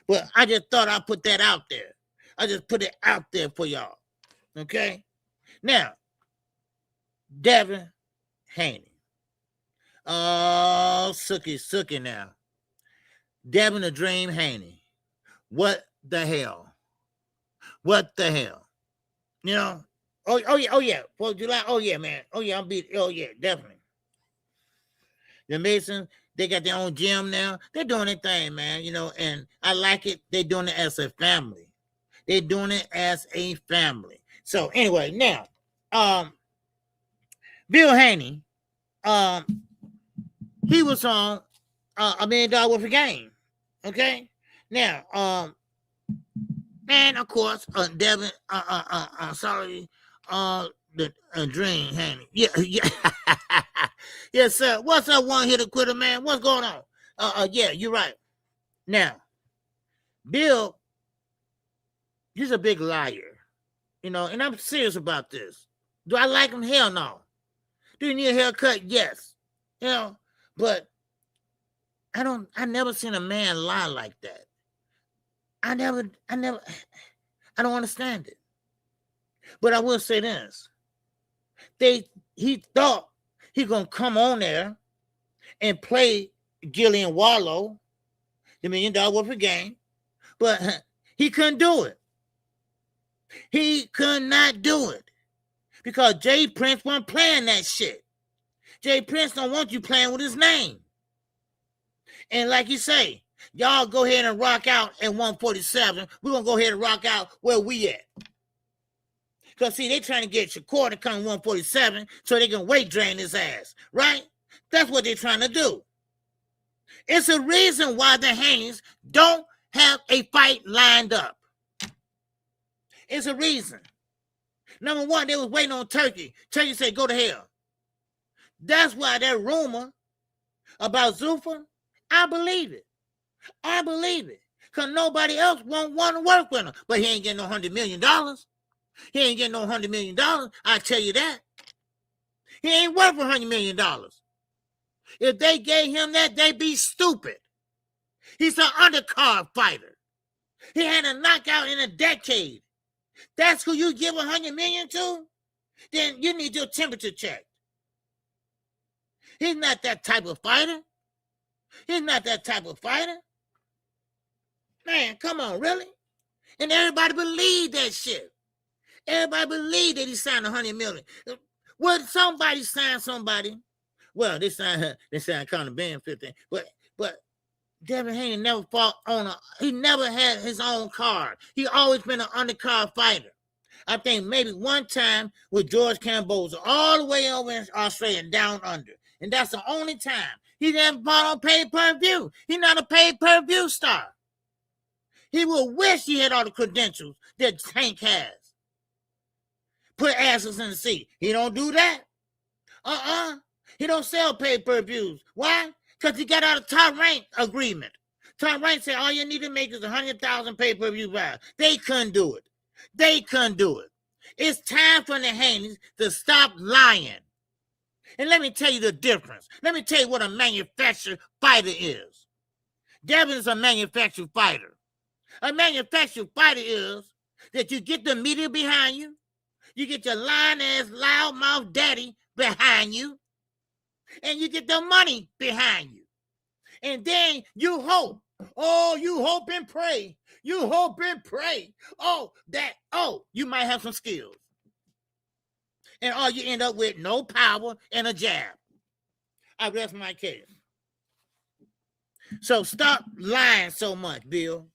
Speaker 5: but I just thought I'd put that out there. I just put it out there for y'all. Okay? Now, Devin Haney. Oh, Sookie now. Devin the Dream Haney. What the hell? What the hell? You know? Oh yeah. 4th of July. Oh yeah, man. Oh yeah, I'm beat. Oh yeah, definitely. The Masons, they got their own gym now. They're doing their thing, man. You know, and I like it. They're doing it as a family. They're doing it as a family. So anyway, now, Bill Haney, he was on $1 million worth of game. Okay, now, and of course, Devin, sorry, the Dream Haney, yeah, yes, sir. What's up, one hitter quitter, man? What's going on? Yeah, you're right. Now, Bill, he's a big liar, you know, and I'm serious about this. Do I like him? Hell no. Do you need a haircut? Yes. You know, but I never seen a man lie like that. I don't understand it. But I will say this. He thought he gonna come on there and play Gillian Wallow, $1 million worth of game, but he couldn't do it. He could not do it because Jay Prince wasn't playing that shit. Jay Prince don't want you playing with his name. And like you say, y'all go ahead and rock out at 147. We're going to go ahead and rock out where we at. Because, see, they trying to get Shakur to come 147 so they can weight drain his ass, right? That's what they're trying to do. It's a reason why the Hanes don't have a fight lined up. It's a reason. Number one, they was waiting on Turkey. Turkey said, go to hell. That's why that rumor about Zuffa, I believe it. I believe it. Because nobody else won't want to work with him. But he ain't getting no $100 million. He ain't getting no $100 million. I tell you that. He ain't worth $100 million. If they gave him that, they'd be stupid. He's an undercard fighter. He had a knockout in a decade. That's who you give $100 million to? Then you need your temperature checked. He's not that type of fighter. He's not that type of fighter. Man, come on, really? And everybody believed that shit. Everybody believed that he signed $100 million. Would somebody sign somebody? Well, they signed Conor Ben 15. But Devin Haney never fought he never had his own card. He always been an undercard fighter. I think maybe one time with George Camboza all the way over in Australia and down under. And that's the only time. He never fought on pay-per-view. He's not a pay-per-view star. He will wish he had all the credentials that Tank has. Put asses in the seat. He don't do that. He don't sell pay-per-views. Why? Because he got out of Top Rank agreement. Top Rank said all you need to make is 100,000 pay-per-view buys. They couldn't do it. They couldn't do it. It's time for the Haneys to stop lying. And let me tell you the difference. Let me tell you what a manufactured fighter is. Devin's a manufactured fighter. A manufactured fighter is that you get the media behind you. You get your lying-ass, loudmouth daddy behind you. And you get the money behind you. And then you hope. Oh, you hope and pray. You hope and pray. You might have some skills. And all you end up with no power and a jab. I rest my case. So stop lying so much, Bill.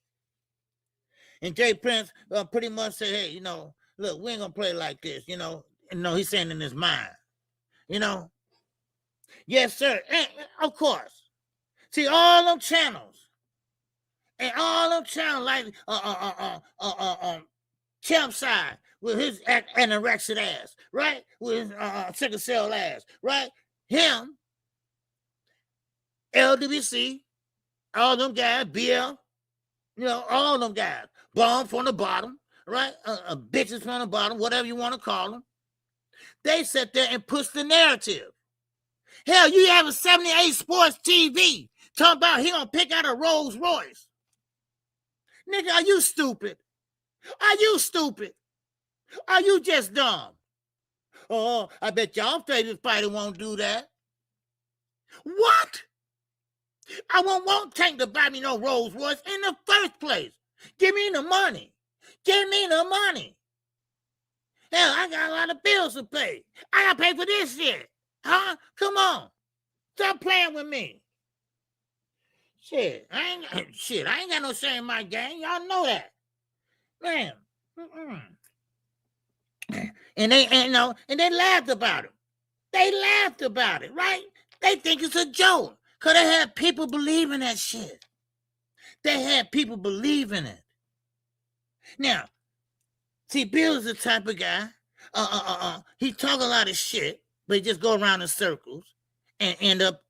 Speaker 5: And Jay Prince pretty much said, hey, look, we ain't going to play like this, No, he's saying in his mind, Yes, sir. And, of course. See, all them channels. And all them channels like Champ Side with his anorexic ass, right? With his sickle cell ass, right? Him, LWC, all them guys, BL, all them guys. Bomb from the bottom, right? Bitches from the bottom, whatever you want to call them. They sit there and push the narrative. Hell, you have a 78 Sports TV talking about he gonna pick out a Rolls Royce. Nigga, are you stupid? Are you stupid? Are you just dumb? Oh, I bet y'all favorite fighter won't do that. What? I won't Tank to buy me no Rolls Royce in the first place. Give me the money. Give me the money. Hell, I got a lot of bills to pay. I gotta pay for this shit. Huh? Come on. Stop playing with me. Shit, I ain't got no shame in my game. Y'all know that. Man. And they laughed about it. They laughed about it, right? They think it's a joke. Because they had people believing that shit. They had people believing it. Now, see, Bill is the type of guy, he talk a lot of shit, but he just go around in circles and end up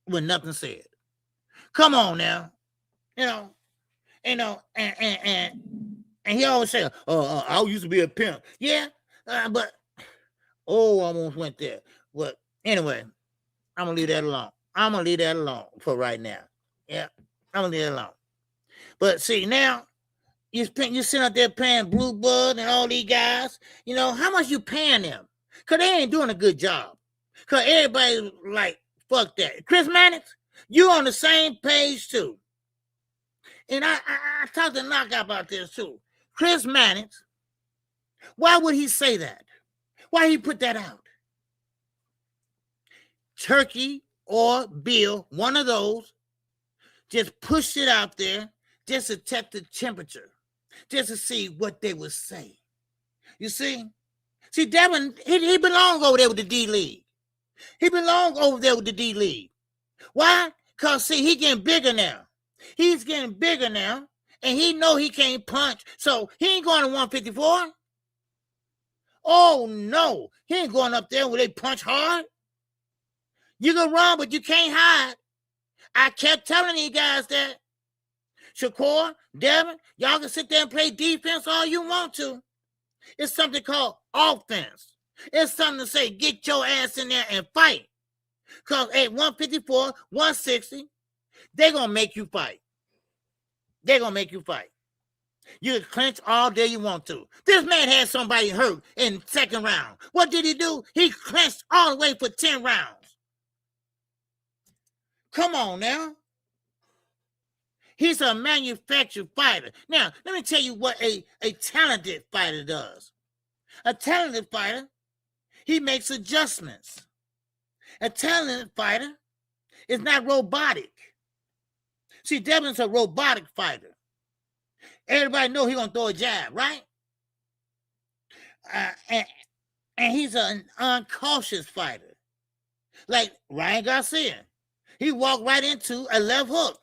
Speaker 5: with nothing said. Come on now. And he always say, I used to be a pimp. Yeah, but, I almost went there. But anyway, I'm going to leave that alone. I'm going to leave that alone for right now. Yeah, I'm going to leave it alone. But see, now, you sitting out there paying Blue Bud and all these guys, how much you paying them? Because they ain't doing a good job. Because everybody like, fuck that. Chris Mannix, you on the same page too. And I talked to Knockout about this too. Chris Mannix, why would he say that? Why he put that out? Turkey or Bill, one of those, just pushed it out there just to check the temperature, just to see what they would say. You see? See, Devin, he belongs over there with the D-League. He belongs over there with the D-League. Why? Because, see, he getting bigger now. He's getting bigger now, and he know he can't punch, so he ain't going to 154. Oh, no. He ain't going up there where they punch hard. You can run, but you can't hide. I kept telling these guys that. Shakur, Devin, y'all can sit there and play defense all you want to. It's something called offense. It's something to say, get your ass in there and fight. Because at 154, 160, they're going to make you fight. They're going to make you fight. You can clinch all day you want to. This man had somebody hurt in the second round. What did he do? He clinched all the way for 10 rounds. Come on now. He's a manufactured fighter. Now, let me tell you what a talented fighter does. A talented fighter, he makes adjustments. A talented fighter is not robotic. See, Devin's a robotic fighter. Everybody know he's going to throw a jab, right? And he's an uncautious fighter. Like Ryan Garcia. He walked right into a left hook.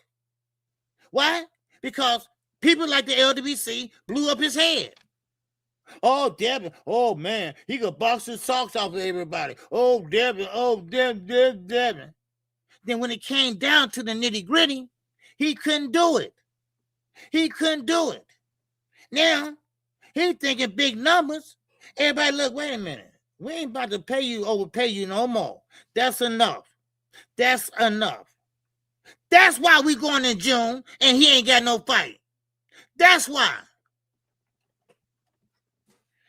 Speaker 5: Why? Because people like the LWC blew up his head. Oh, Devin. Oh, man. He could box his socks off of everybody. Oh, Devin. Oh, Devin. Then when it came down to the nitty-gritty, he couldn't do it. He couldn't do it. Now, he's thinking big numbers. Everybody, look, wait a minute. We ain't about to overpay you no more. That's enough. That's enough. That's why we going in June and he ain't got no fight. That's why.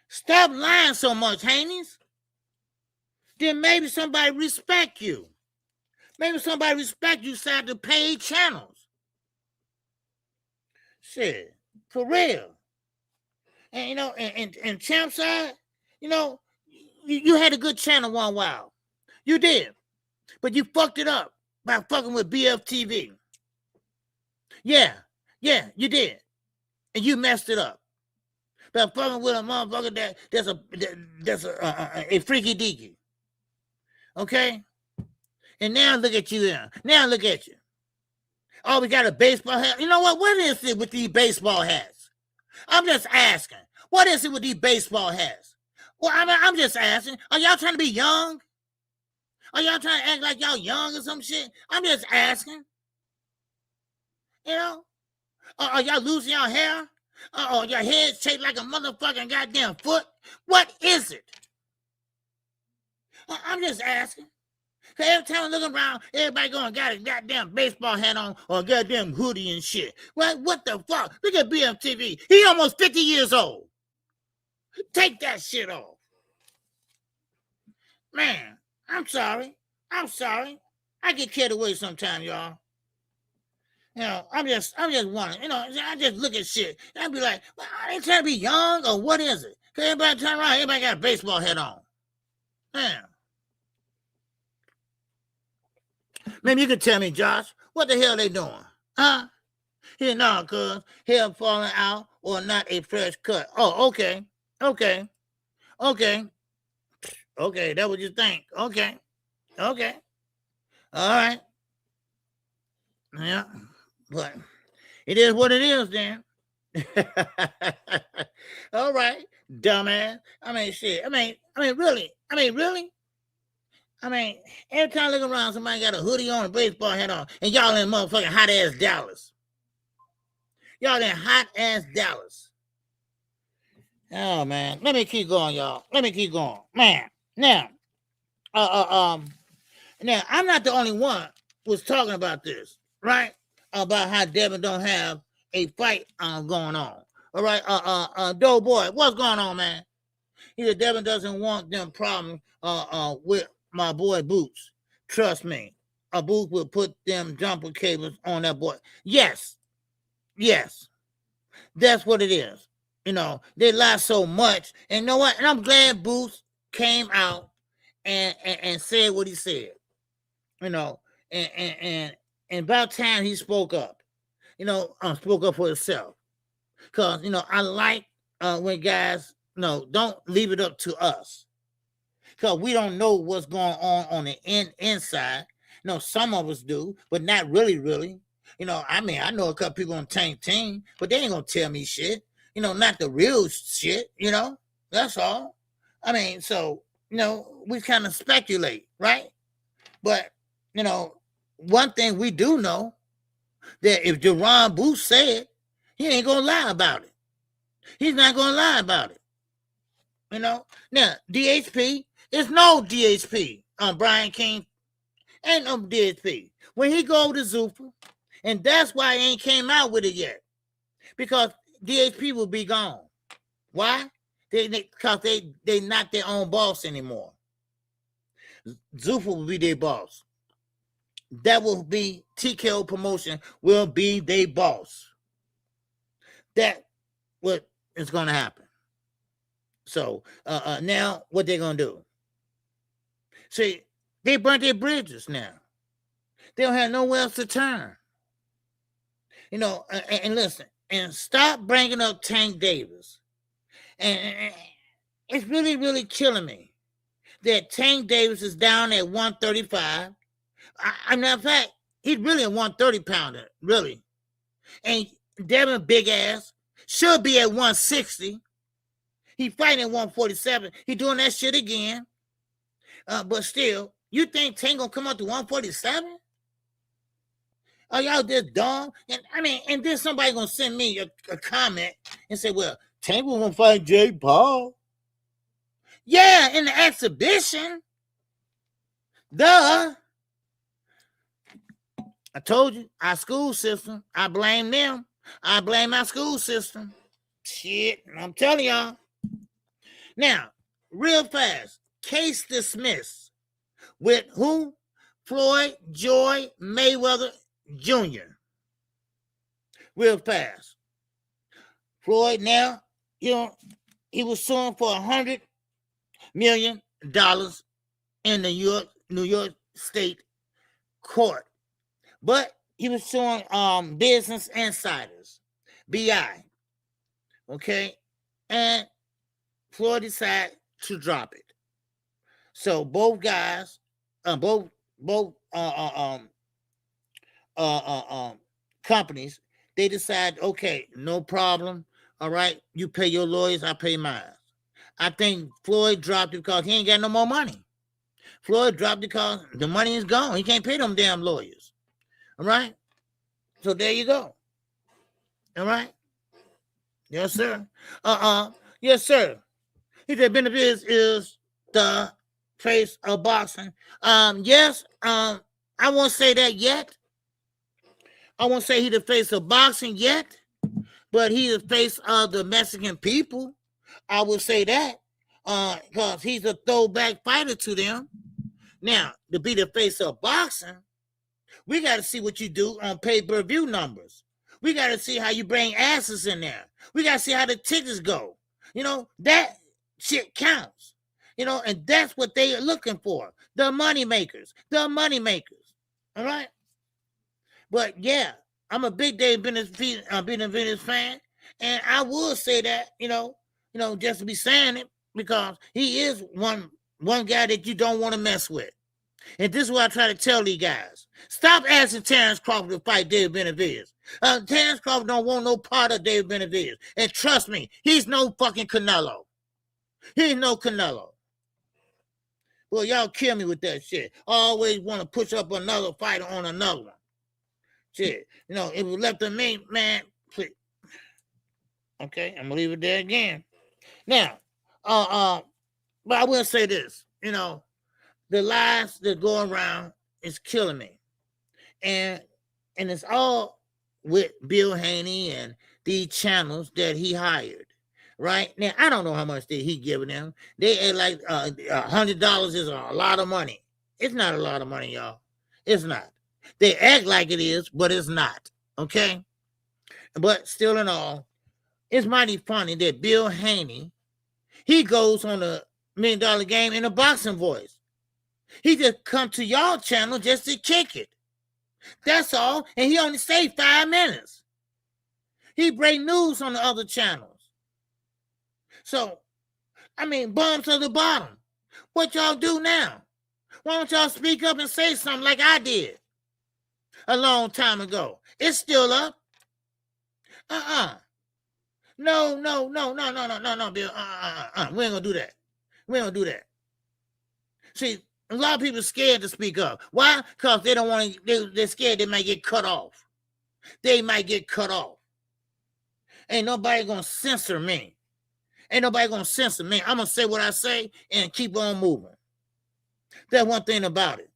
Speaker 5: Stop lying so much, Haney's. Then maybe somebody respect you. Maybe somebody respect you side the paid channels. Shit, for real. And, and Champ side, you had a good channel one while. You did. But you fucked it up by fucking with BFTV. Yeah, you did. And you messed it up. By fucking with a motherfucker that's a freaky deaky. Okay? And now look at you there. Now look at you. Oh, we got a baseball hat. You know what? What is it with these baseball hats? I'm just asking. What is it with these baseball hats? Well, I'm just asking. Are y'all trying to be young? Are y'all trying to act like y'all young or some shit? I'm just asking. Are y'all losing your hair? Or your head shaped like a motherfucking goddamn foot? What is it? I'm just asking. Cause every time I look around, everybody got a goddamn baseball hat on or a goddamn hoodie and shit. What the fuck? Look at BMTV. He almost 50 years old. Take that shit off. Man, I'm sorry. I get carried away sometimes, y'all. You know, I'm just wondering, you know, I just look at shit. And I be like, well, are they trying to be young or what is it? Because everybody turn around, everybody got a baseball hat on. Man. Maybe you could tell me, Josh, what the hell they doing? Huh? Here, no, cuz hair falling out or not a fresh cut. Oh, okay. Okay. Okay. Okay, that's what you think. Okay. Okay. All right. Yeah. But it is what it is then. All right, dumbass. I mean, shit. I mean, really. Every time I look around, somebody got a hoodie on, a baseball hat on, and y'all in motherfucking hot ass Dallas. Y'all in hot ass Dallas. Oh man, let me keep going, y'all. Let me keep going, man. Now, now I'm not the only one who's talking about this, right? About how Devin don't have a fight going on. All right, Dubois, what's going on, man? He said Devin doesn't want them problems with my boy Boots. Trust me, a Boots will put them jumper cables on that boy. Yes, that's what it is. You know, they lie so much, and you know what? And I'm glad Boots came out and said what he said. You know, and about time he spoke up. You know, spoke up for himself. Because, you know, I like when guys, you know, don't leave it up to us. Because we don't know what's going on the inside. You know, some of us do, but not really. You know, I mean, I know a couple people on Tank Team, but they ain't going to tell me shit. You know, not the real shit, you know. That's all. I mean, so, you know, we kind of speculate, right? But, you know, one thing we do know, that if Jerron Booth said, he ain't going to lie about it. He's not going to lie about it. You know? Now, DHP, it's no DHP on Brian King. Ain't no DHP. When he go to Zuffa, and that's why he ain't came out with it yet. Because DHP will be gone. Why? Because they not their own boss anymore. Zuffa will be their boss. That will be TKO Promotion will be their boss. That what is going to happen. So now what they're going to do? See, they burnt their bridges now. They don't have nowhere else to turn. You know, and listen, and stop bringing up Tank Davis. And it's really killing me that Tank Davis is down at 135. Matter of fact, he's really a 130 pounder, really. And Devin big ass should be at 160. He fighting at 147. He doing that shit again. But still, you think Tank gonna come up to 147? Are y'all just dumb? And I mean, and then somebody gonna send me a comment and say, well, Tank was gonna fight Jake Paul. Yeah, in the exhibition. Duh. I told you, our school system, I blame them. I blame our school system. Shit, I'm telling y'all. Now, real fast, case dismissed with who? Floyd Joy Mayweather Jr. Real fast. Floyd now, you know, he was suing for $100 million in the New York State court. But he was suing Business Insiders, BI. Okay? And Floyd decided to drop it. So both guys, both companies, they decide, okay, no problem. All right, you pay your lawyers, I pay mine. I think Floyd dropped it because he ain't got no more money. Floyd dropped it because the money is gone. He can't pay them damn lawyers. All right? So there you go. All right? Yes, sir. Yes, sir. He said Benavidez is the face of boxing. Yes, I won't say that yet. I won't say he's the face of boxing yet, but he's the face of the Mexican people. I will say that because he's a throwback fighter to them. Now, to be the face of boxing, We got to see what you do on pay-per-view numbers. We got to see how you bring asses in there. We got to see how the tickets go. You know, that shit counts. You know, and that's what they are looking for. The money makers. The money makers. All right? But, yeah, I'm a big Dave Benavidez fan. And I will say that, you know, just to be saying it, because he is one guy that you don't want to mess with. And this is what I try to tell these guys. Stop asking Terrence Crawford to fight David Benavidez. Terrence Crawford don't want no part of David Benavidez. And trust me, he's no fucking Canelo. He's no Canelo. Well, y'all kill me with that shit. Always want to push up another fighter on another one. Shit. You know, if we left to me, man, please. Okay, I'm gonna leave it there again. Now, but I will say this, you know, the lies that go around is killing me. And it's all with Bill Haney and these channels that he hired. Right? Now, I don't know how much he giving them. They act like $100 is a lot of money. It's not a lot of money, y'all. It's not. They act like it is, but it's not. Okay? But still in all, it's mighty funny that Bill Haney, he goes on a $1 Million Game in a boxing voice. He just come to y'all channel just to kick it. That's all. And he only stay 5 minutes. He break news on the other channels. So, I mean, bums to the bottom. What y'all do now? Why don't y'all speak up and say something like I did a long time ago? It's still up. No, Bill. We ain't gonna do that. We ain't gonna do that. See, a lot of people are scared to speak up. Why? Because they don't want to, they're scared they might get cut off. They might get cut off. Ain't nobody gonna censor me. Ain't nobody gonna censor me. I'm gonna say what I say and keep on moving. That's one thing about it.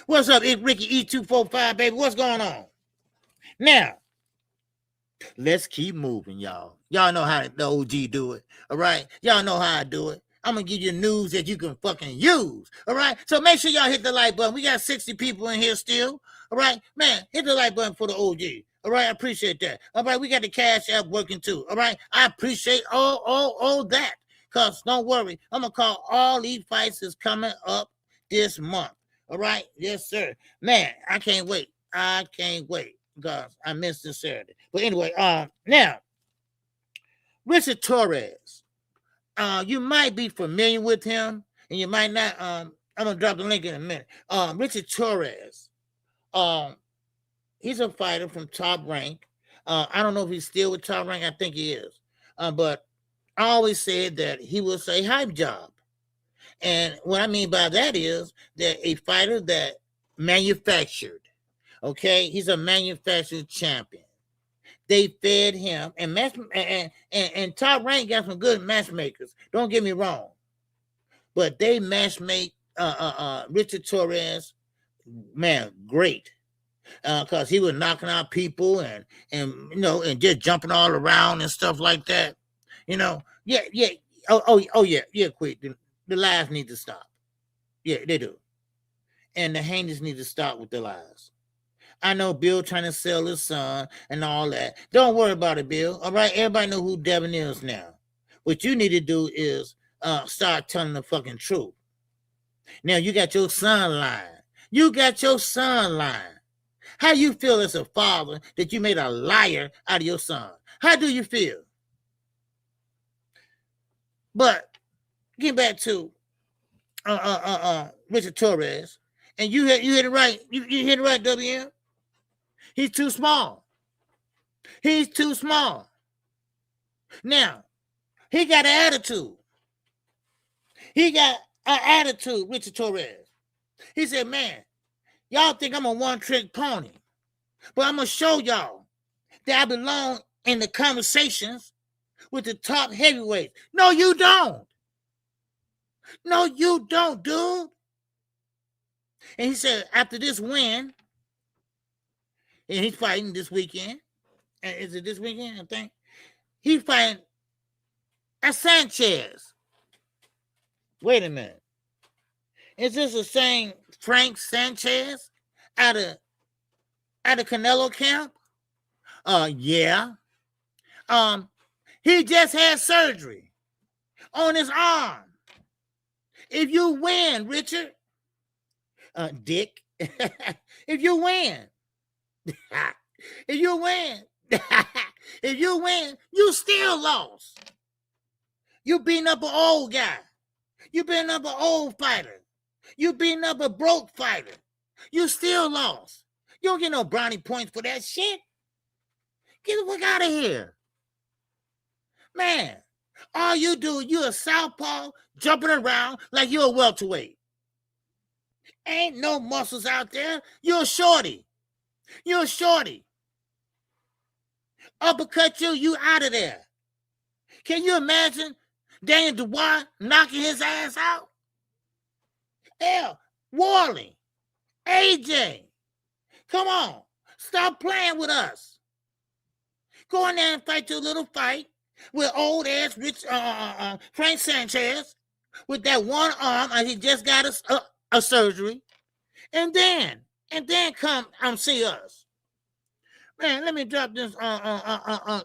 Speaker 5: What's up, Ricky E245, baby? What's going on? Now, let's keep moving, y'all. Y'all know how the OG do it, all right? Y'all know how I do it. I'm gonna give you news that you can fucking use, all right? So make sure y'all hit the like button. We got 60 people in here still, all right? Man, hit the like button for the OG. All right, I appreciate that. All right, we got the Cash App working too. All right, I appreciate all that. Because don't worry, I'm going to call all these fights is coming up this month. All right, yes, sir. Man, I can't wait. I can't wait because I missed this Saturday. But anyway, now, Richard Torres. You might be familiar with him, and you might not. I'm going to drop the link in a minute. Richard Torres. He's a fighter from Top Rank. I don't know if he's still with Top Rank. I think he is. But I always said that he was a hype job. And what I mean by that is that a fighter that manufactured, okay? He's a manufactured champion. They fed him. And Top Rank got some good matchmakers. Don't get me wrong. But they matchmake Richard Torres, man, great. Because he was knocking out people and you know, and just jumping all around and stuff like that. You know, yeah. Yeah, quick. The lies need to stop. Yeah, they do. And the Haneys need to stop with the lies. I know Bill trying to sell his son and all that. Don't worry about it, Bill. All right, everybody know who Devin is now. What you need to do is start telling the fucking truth. Now you got your son lying. You got your son lying. How you feel as a father that you made a liar out of your son? How do you feel? But get back to Richard Torres, and you hit it right. You hit it right, WM. He's too small. He's too small. Now, he got an attitude. He got an attitude, Richard Torres. He said, man, y'all think I'm a one-trick pony, but I'm going to show y'all that I belong in the conversations with the top heavyweights. No, you don't. No, you don't, dude. And he said, after this win, and he's fighting this weekend. Is it this weekend, I think? He's fighting a Sanchez. Wait a minute. Is this the same Frank Sanchez out of at the Canelo camp? Yeah. He just had surgery on his arm. If you win, Richard, Dick, if you win, if you win, if you win, you still lost. You beating up an old guy. You beating up an old fighter. You beating up a broke fighter. You still lost. You don't get no brownie points for that shit. Get the fuck out of here. Man, all you do, you a southpaw jumping around like you're a welterweight. Ain't no muscles out there. You're a shorty. You're a shorty. Uppercut you out of there. Can you imagine Daniel Dubois knocking his ass out? Hell, Wardley, AJ, come on. Stop playing with us. Go in there and fight your little fight with old ass Rich Frank Sanchez with that one arm and he just got a surgery. And then come see us. Man, let me drop this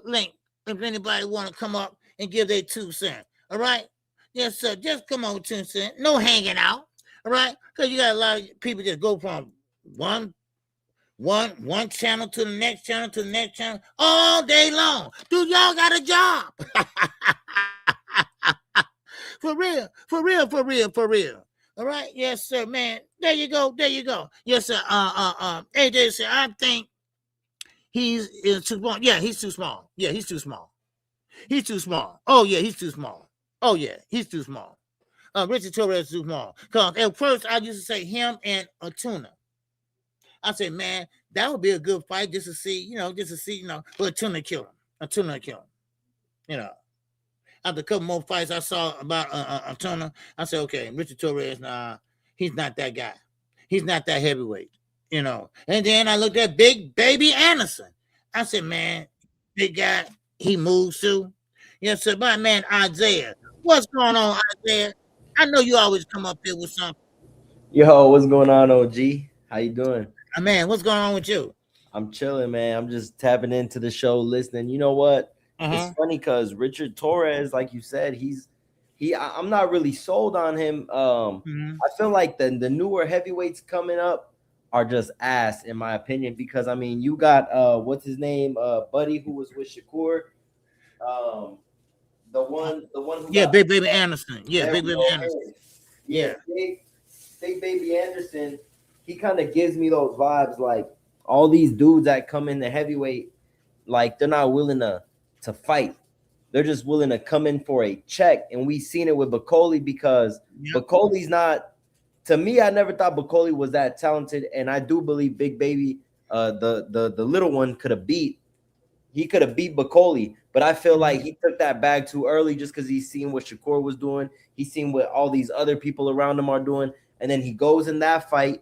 Speaker 5: link if anybody want to come up and give their 2 cents. All right? Yes, sir. Just come on with 2 cents. No hanging out. All right? Because you got a lot of people just go from one channel to the next channel to the next channel all day long. Dude, y'all got a job. For real. All right? Yes, sir, man. There you go. Yes, sir. AJ said, I think he's too small. Yeah, he's too small. He's too small. Oh, yeah, he's too small. Richard Torres is too small. Because at first, I used to say him and a tuna. I said, man, that would be a good fight just to see, but a tuna kill him. After a couple more fights I saw about a tuna, I said, okay, Richard Torres, he's not that guy. He's not that heavyweight, And then I looked at Big Baby Anderson. I said, man, big guy, he moves too. Yes, sir. My man, Isaiah. What's going on, Isaiah? I know you always come up here with something.
Speaker 8: Yo, what's going on, OG? How you doing?
Speaker 5: Man, what's going on with you?
Speaker 8: I'm chilling, man. I'm just tapping into the show, listening. You know what? It's funny because Richard Torres, like you said, I'm not really sold on him. I feel like the newer heavyweights coming up are just ass, in my opinion, because I mean, you got what's his name, Buddy, who was with Shakur, the one who
Speaker 5: Big Baby Anderson. Yeah, Big Baby Anderson.
Speaker 8: Yeah, Big Baby Anderson. He kind of gives me those vibes, like all these dudes that come in the heavyweight, like they're not willing to fight. They're just willing to come in for a check. And we've seen it with Bakoli because Bakoli's not, to me, I never thought Bakoli was that talented. And I do believe Big Baby, the little one, could have beat Bakoli. But I feel like he took that bag too early just because he's seen what Shakur was doing. He's seen what all these other people around him are doing. And then he goes in that fight.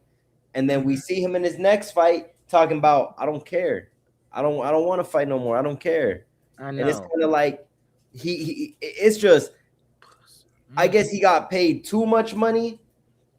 Speaker 8: And then we see him in his next fight talking about, I don't care. I don't want to fight no more. I don't care.
Speaker 5: I know.
Speaker 8: And it's kind of like it's just, I guess he got paid too much money.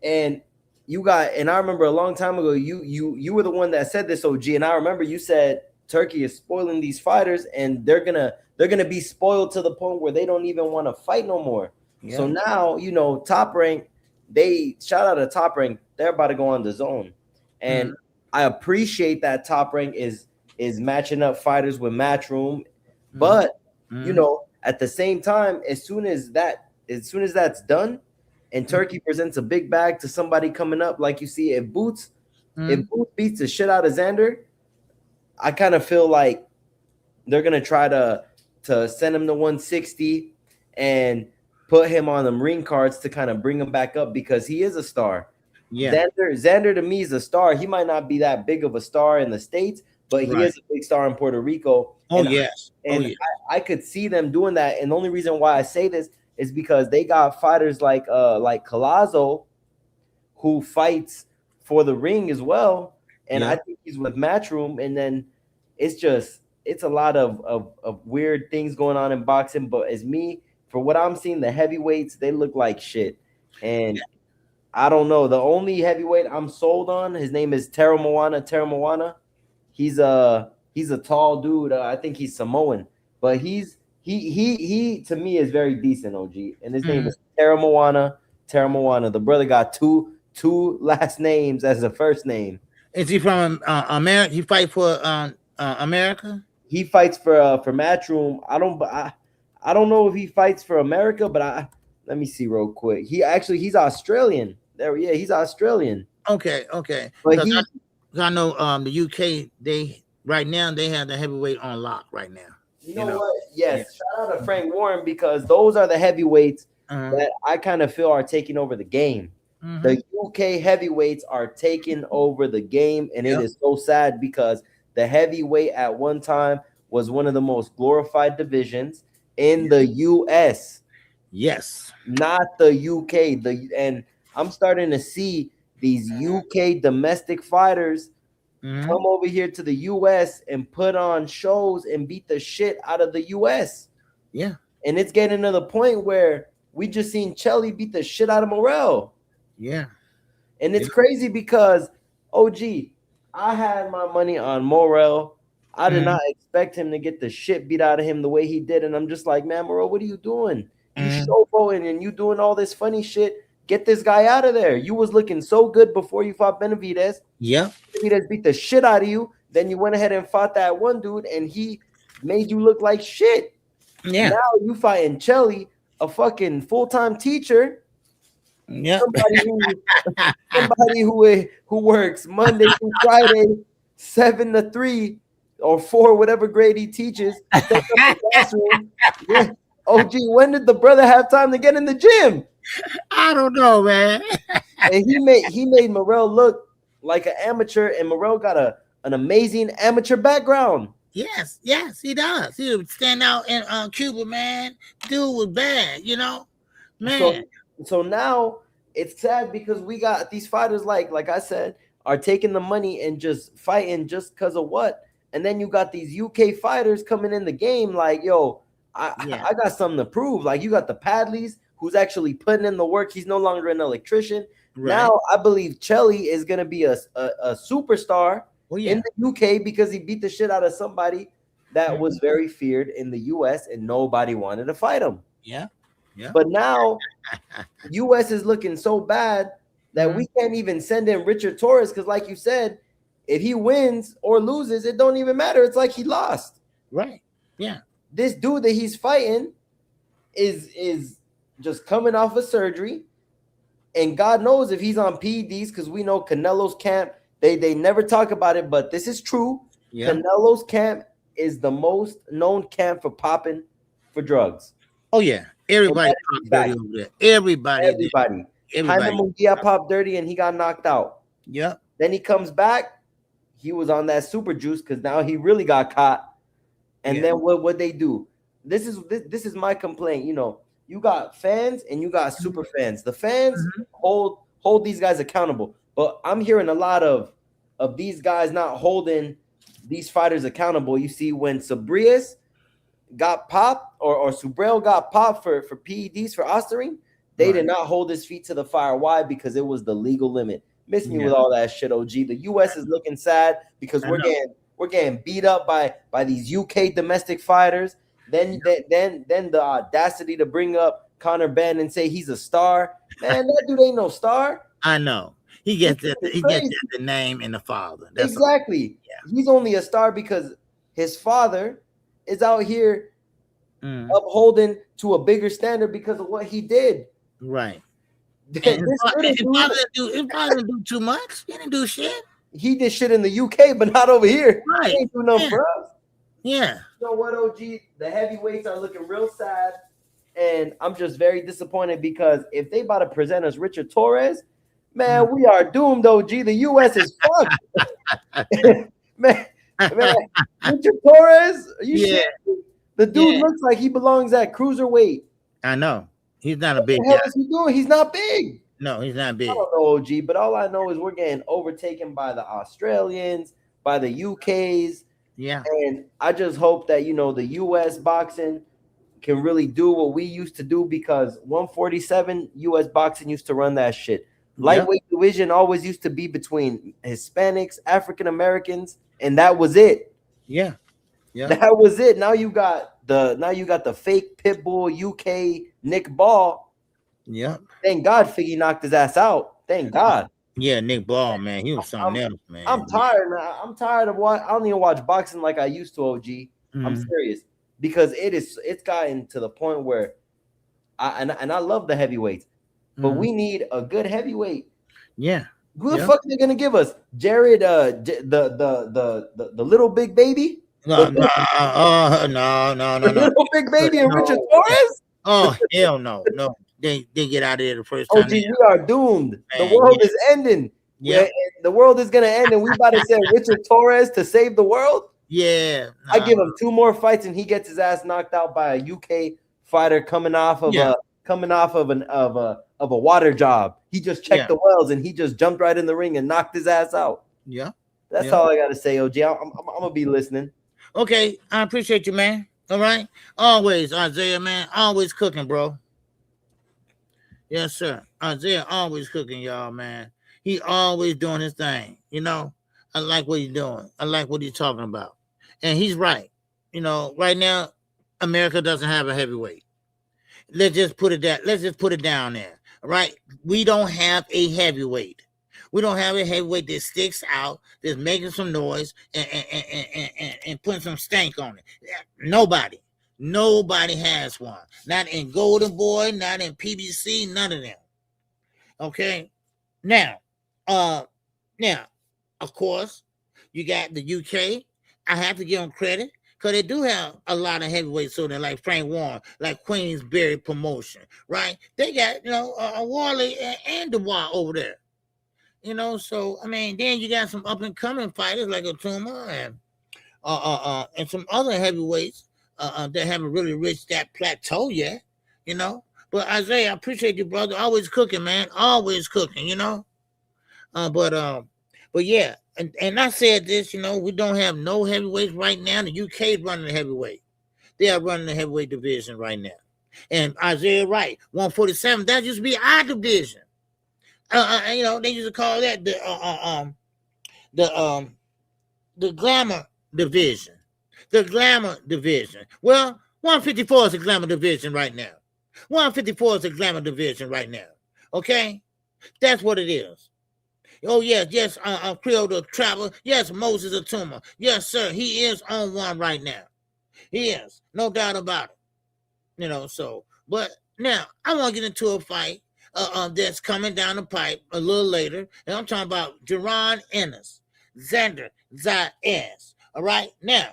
Speaker 8: And I remember a long time ago, you were the one that said this, OG. And I remember you said Turkey is spoiling these fighters and they're gonna be spoiled to the point where they don't even want to fight no more. Yeah. So now, Top Rank, they shout out to Top Rank. They're about to go on the zone. And I appreciate that Top Rank is matching up fighters with Matchroom. But, at the same time, as soon as that's done and Turkey presents a big bag to somebody coming up, like you see, if Boots beats the shit out of Xander, I kind of feel like they're going to try to send him to 160 and put him on them ring cards to kind of bring him back up because he is a star. Yeah, Xander to me is a star. He might not be that big of a star in the States, but he is a big star in Puerto Rico. I could see them doing that. And the only reason why I say this is because they got fighters like Collazo, who fights for the ring as well. And I think he's with Matchroom. And then it's a lot of weird things going on in boxing. But for what I'm seeing, the heavyweights, they look like shit. And I don't know. The only heavyweight I'm sold on, his name is Tero Moana. He's a tall dude. I think he's Samoan, but he to me is very decent, OG. And his name is Tara Moana. The brother got two last names as a first name.
Speaker 5: Is he from America? He fight for America?
Speaker 8: He fights for Matchroom. I don't know if he fights for America, but let me see real quick. He's Australian. He's Australian.
Speaker 5: Okay. But I know the UK, they right now they have the heavyweight on lock right now.
Speaker 8: You know what? Yes. Shout out to Frank Warren, because those are the heavyweights that I kind of feel are taking over the game. The UK heavyweights are taking over the game, and it is so sad because the heavyweight at one time was one of the most glorified divisions in the US.
Speaker 5: Yes.
Speaker 8: Not the UK. And I'm starting to see these UK domestic fighters come over here to the US and put on shows and beat the shit out of the US.
Speaker 5: Yeah.
Speaker 8: And it's getting to the point where we just seen Chelli beat the shit out of Morrell.
Speaker 5: Yeah.
Speaker 8: And it's crazy because, OG, I had my money on Morrell. I did not expect him to get the shit beat out of him the way he did. And I'm just like, man, Morrell, what are you doing? You showboating and you doing all this funny shit. Get this guy out of there. You was looking so good before you fought Benavidez.
Speaker 5: Yeah.
Speaker 8: Benavidez beat the shit out of you. Then you went ahead and fought that one dude, and he made you look like shit.
Speaker 5: Yeah.
Speaker 8: Now you fighting Chelli, a fucking full-time teacher.
Speaker 5: Yeah.
Speaker 8: Somebody who works Monday through Friday, 7 to 3 or 4, whatever grade he teaches. Yeah. OG, when did the brother have time to get in the gym?
Speaker 5: I don't know, man.
Speaker 8: And he made Morrell look like an amateur, and Morrell got an amazing amateur background.
Speaker 5: Yes, he does. He would stand out in Cuba, man. Dude was bad, man.
Speaker 8: So now it's sad because we got these fighters like I said are taking the money and just fighting just because of what, and then you got these UK fighters coming in the game like, yo, I got something to prove. Like you got the Padleys, who's actually putting in the work. He's no longer an electrician. Right. Now I believe Chelli is gonna be a superstar in the UK because he beat the shit out of somebody that was very feared in the US and nobody wanted to fight him.
Speaker 5: Yeah.
Speaker 8: But now US is looking so bad that we can't even send in Richard Torres because, like you said, if he wins or loses, it don't even matter. It's like he lost.
Speaker 5: Right. Yeah.
Speaker 8: This dude that he's fighting is just coming off of surgery, and God knows if he's on PEDs, because we know Canelo's camp, they never talk about it, but this is true. Yeah. Canelo's camp is the most known camp for popping for drugs.
Speaker 5: Oh yeah, everybody popped dirty over there. Everybody.
Speaker 8: Jaime Munguia popped dirty and he got knocked out.
Speaker 5: Yeah.
Speaker 8: Then he comes back. He was on that super juice because now he really got caught. And then what they do? This is my complaint. You got fans and you got super fans. The fans hold these guys accountable, but I'm hearing a lot of these guys not holding these fighters accountable. You see, when Sabrias got popped or Subrel got popped for PEDs for Osterring, they did not hold his feet to the fire. Why? Because it was the legal limit. Miss me with all that shit, OG. The US is looking sad because we're getting beat up by these UK domestic fighters. Then the audacity to bring up Conor Benn and say he's a star. Man, that dude ain't no star.
Speaker 5: I know. He gets the name and the father. That's
Speaker 8: exactly. Yeah. He's only a star because his father is out here upholding to a bigger standard because of what he did.
Speaker 5: Right. His father didn't do too much. He didn't do shit.
Speaker 8: He did shit in the UK, but not over here.
Speaker 5: Right.
Speaker 8: He ain't do nothing for us.
Speaker 5: Yeah.
Speaker 8: You know what, OG? The heavyweights are looking real sad, and I'm just very disappointed because if they about to present us Richard Torres, man, we are doomed, OG. The US is fucked. man, Richard Torres, are you sure? The dude looks like he belongs at cruiserweight.
Speaker 5: I know. He's not a big
Speaker 8: guy. What the hell is he doing? He's not big.
Speaker 5: No, he's not big.
Speaker 8: I don't know, OG, but all I know is we're getting overtaken by the Australians, by the UKs.
Speaker 5: Yeah.
Speaker 8: And I just hope that, the US boxing can really do what we used to do because 147 US boxing used to run that shit. Lightweight division always used to be between Hispanics, African Americans, and that was it.
Speaker 5: Yeah.
Speaker 8: That was it. Now you got the fake Pitbull UK Nick Ball.
Speaker 5: Yeah.
Speaker 8: Thank God Figgy knocked his ass out. Thank God.
Speaker 5: Yeah, Nick Ball, man. He was something else, man.
Speaker 8: I'm tired now. I'm tired of what I don't even watch boxing like I used to, OG. I'm serious. Because it's gotten to the point where I love the heavyweights, but we need a good heavyweight.
Speaker 5: Yeah.
Speaker 8: Who the fuck are they gonna give us? Jared, the little big baby?
Speaker 5: No.
Speaker 8: Little big baby and Richard Torres?
Speaker 5: Oh, hell no. They get out of there the first time.
Speaker 8: Oh, geez, we are doomed.
Speaker 5: Man,
Speaker 8: the world is ending.
Speaker 5: Yeah.
Speaker 8: The world is gonna end, and we about to send Richard Torres to save the world.
Speaker 5: Yeah.
Speaker 8: I give him 2 more fights, and he gets his ass knocked out by a UK fighter coming off of a water job. He just checked the wells, and he just jumped right in the ring and knocked his ass out.
Speaker 5: Yeah.
Speaker 8: That's all I gotta say, OG. I'm gonna be listening.
Speaker 5: Okay, I appreciate you, man. All right. Always, Isaiah, man. Always cooking, bro. Yes, sir. Isaiah always cooking, y'all, man. He always doing his thing. You know, I like what he's doing. I like what he's talking about. And he's right. You know, right now, America doesn't have a heavyweight. Let's just put it down there. All right. We don't have a heavyweight. We don't have a heavyweight that sticks out, that's making some noise and putting some stank on it. Nobody has one. Not in Golden Boy, not in PBC, none of them. Okay. Now, of course, you got the UK. I have to give them credit because they do have a lot of heavyweights so they're like Frank Warren, like Queensberry Promotion, right? They got, Wardley and Dubois over there. So I mean, then you got some up and coming fighters like Atuma and some other heavyweights that haven't really reached that plateau yet, But Isaiah, I appreciate you, brother. Always cooking, man. Always cooking, But yeah, and I said this, we don't have no heavyweights right now. The UK is running the heavyweight. They are running the heavyweight division right now. And Isaiah, right, 147. That used to be our division. They used to call that the glamour division. The glamour division. Well, 154 is the glamour division right now. 154 is the glamour division right now. Okay? That's what it is. Oh, yes, Creole the Traveler. Yes, Moses Atuma. Yes, sir. He is on one right now. He is. No doubt about it. But now I want to get into a fight that's coming down the pipe a little later. And I'm talking about Jaron Ennis, Xander Zayas. All right? Now,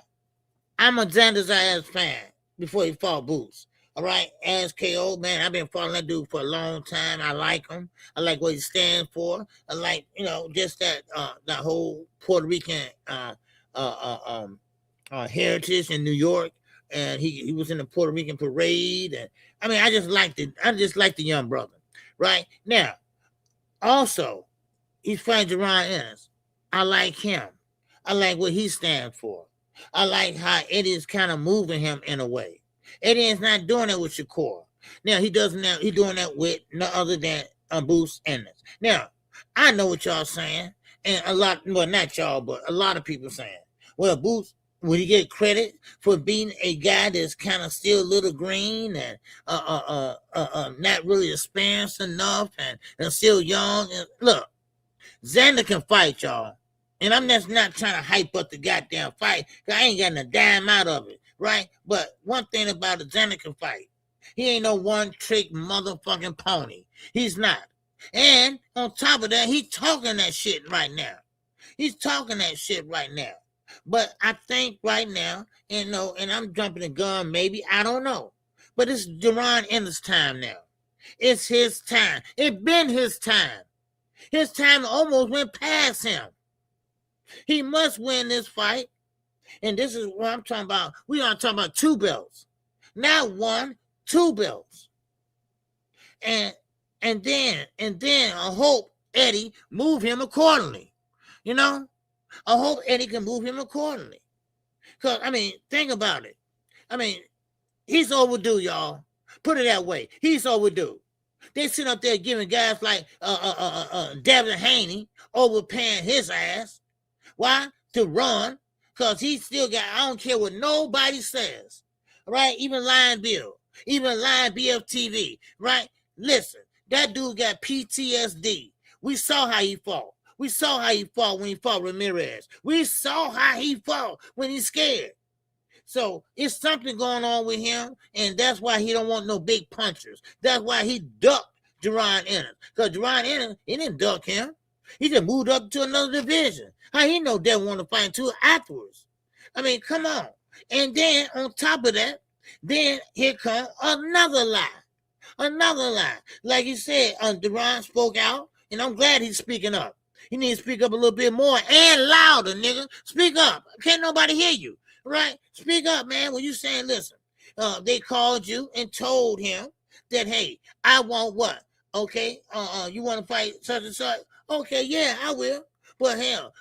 Speaker 5: I'm a Xander Zayas fan before he fought Boots. All right? As KO, man, I've been following that dude for a long time. I like him. I like what he stands for. I like, just that whole Puerto Rican heritage in New York. And he was in the Puerto Rican parade. And I mean, I just like the young brother. Right? Now, also, he's fighting Jaron Ennis. I like him. I like what he stands for. I like how Eddie's kind of moving him in a way. Eddie is not doing it with Shakur. Now, he's doing that with no other than Boots Ennis. Now, I know what y'all saying, and not y'all, but a lot of people saying, well, Boots, would he get credit for being a guy that's kind of still a little green and not really experienced enough and still young? And look, Xander can fight, y'all. And I'm just not trying to hype up the goddamn fight because I ain't getting a dime out of it, right? But one thing about it, Xander can fight. He ain't no one-trick motherfucking pony. He's not. And on top of that, he's talking that shit right now. But I think right now, and I'm jumping the gun, maybe, I don't know. But it's Jaron Ennis' time now. It's his time. It's been his time. His time almost went past him. He must win this fight. And this is what I'm talking about. We are talking about 2 belts. Not 1, 2 belts. And then I hope Eddie move him accordingly. I hope Eddie can move him accordingly. Because, think about it. He's overdue, y'all. Put it that way. He's overdue. They sit up there giving guys like Devin Haney overpaying his ass. Why? To run, because he still got, I don't care what nobody says, right? Even Lion Bill, even Lion BFTV, right? Listen, that dude got PTSD. We saw how he fought. We saw how he fought when he fought Ramirez. We saw how he fought when he's scared. So it's something going on with him, and that's why he don't want no big punchers. That's why he ducked Jerron Ennis. Because Jerron Ennis, he didn't duck him. He just moved up to another division. How he know Devin want to fight until afterwards? I mean, come on. And then on top of that, then here comes another lie. Another lie. Like you said, Jerron spoke out, and I'm glad he's speaking up. He needs to speak up a little bit more and louder, nigga. Speak up. Can't nobody hear you. Right? Speak up, man. When you saying, listen, they called you and told him that, hey, I want what? Okay, you want to fight such and such? Okay, yeah, I will. But hell,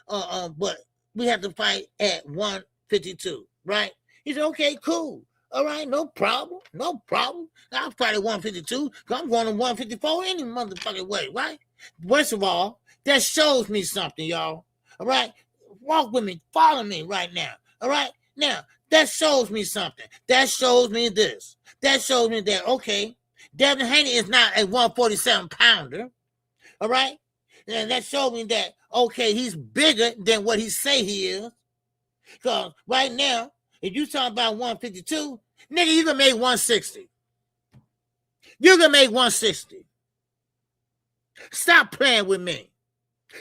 Speaker 5: but we have to fight at 152, right? He said, okay, cool. All right, no problem. No problem. I'll fight at 152 because I'm going to 154 any motherfucking way, right? First of all, that shows me something, y'all. All right? Walk with me. Follow me right now. All right? Now, that shows me something. That shows me this. That shows me that, okay, Devin Haney is not a 147-pounder, all right? And that shows me that, okay, he's bigger than what he say he is. Because right now, if you talk about 152, nigga, you can make 160. You can make 160. Stop playing with me.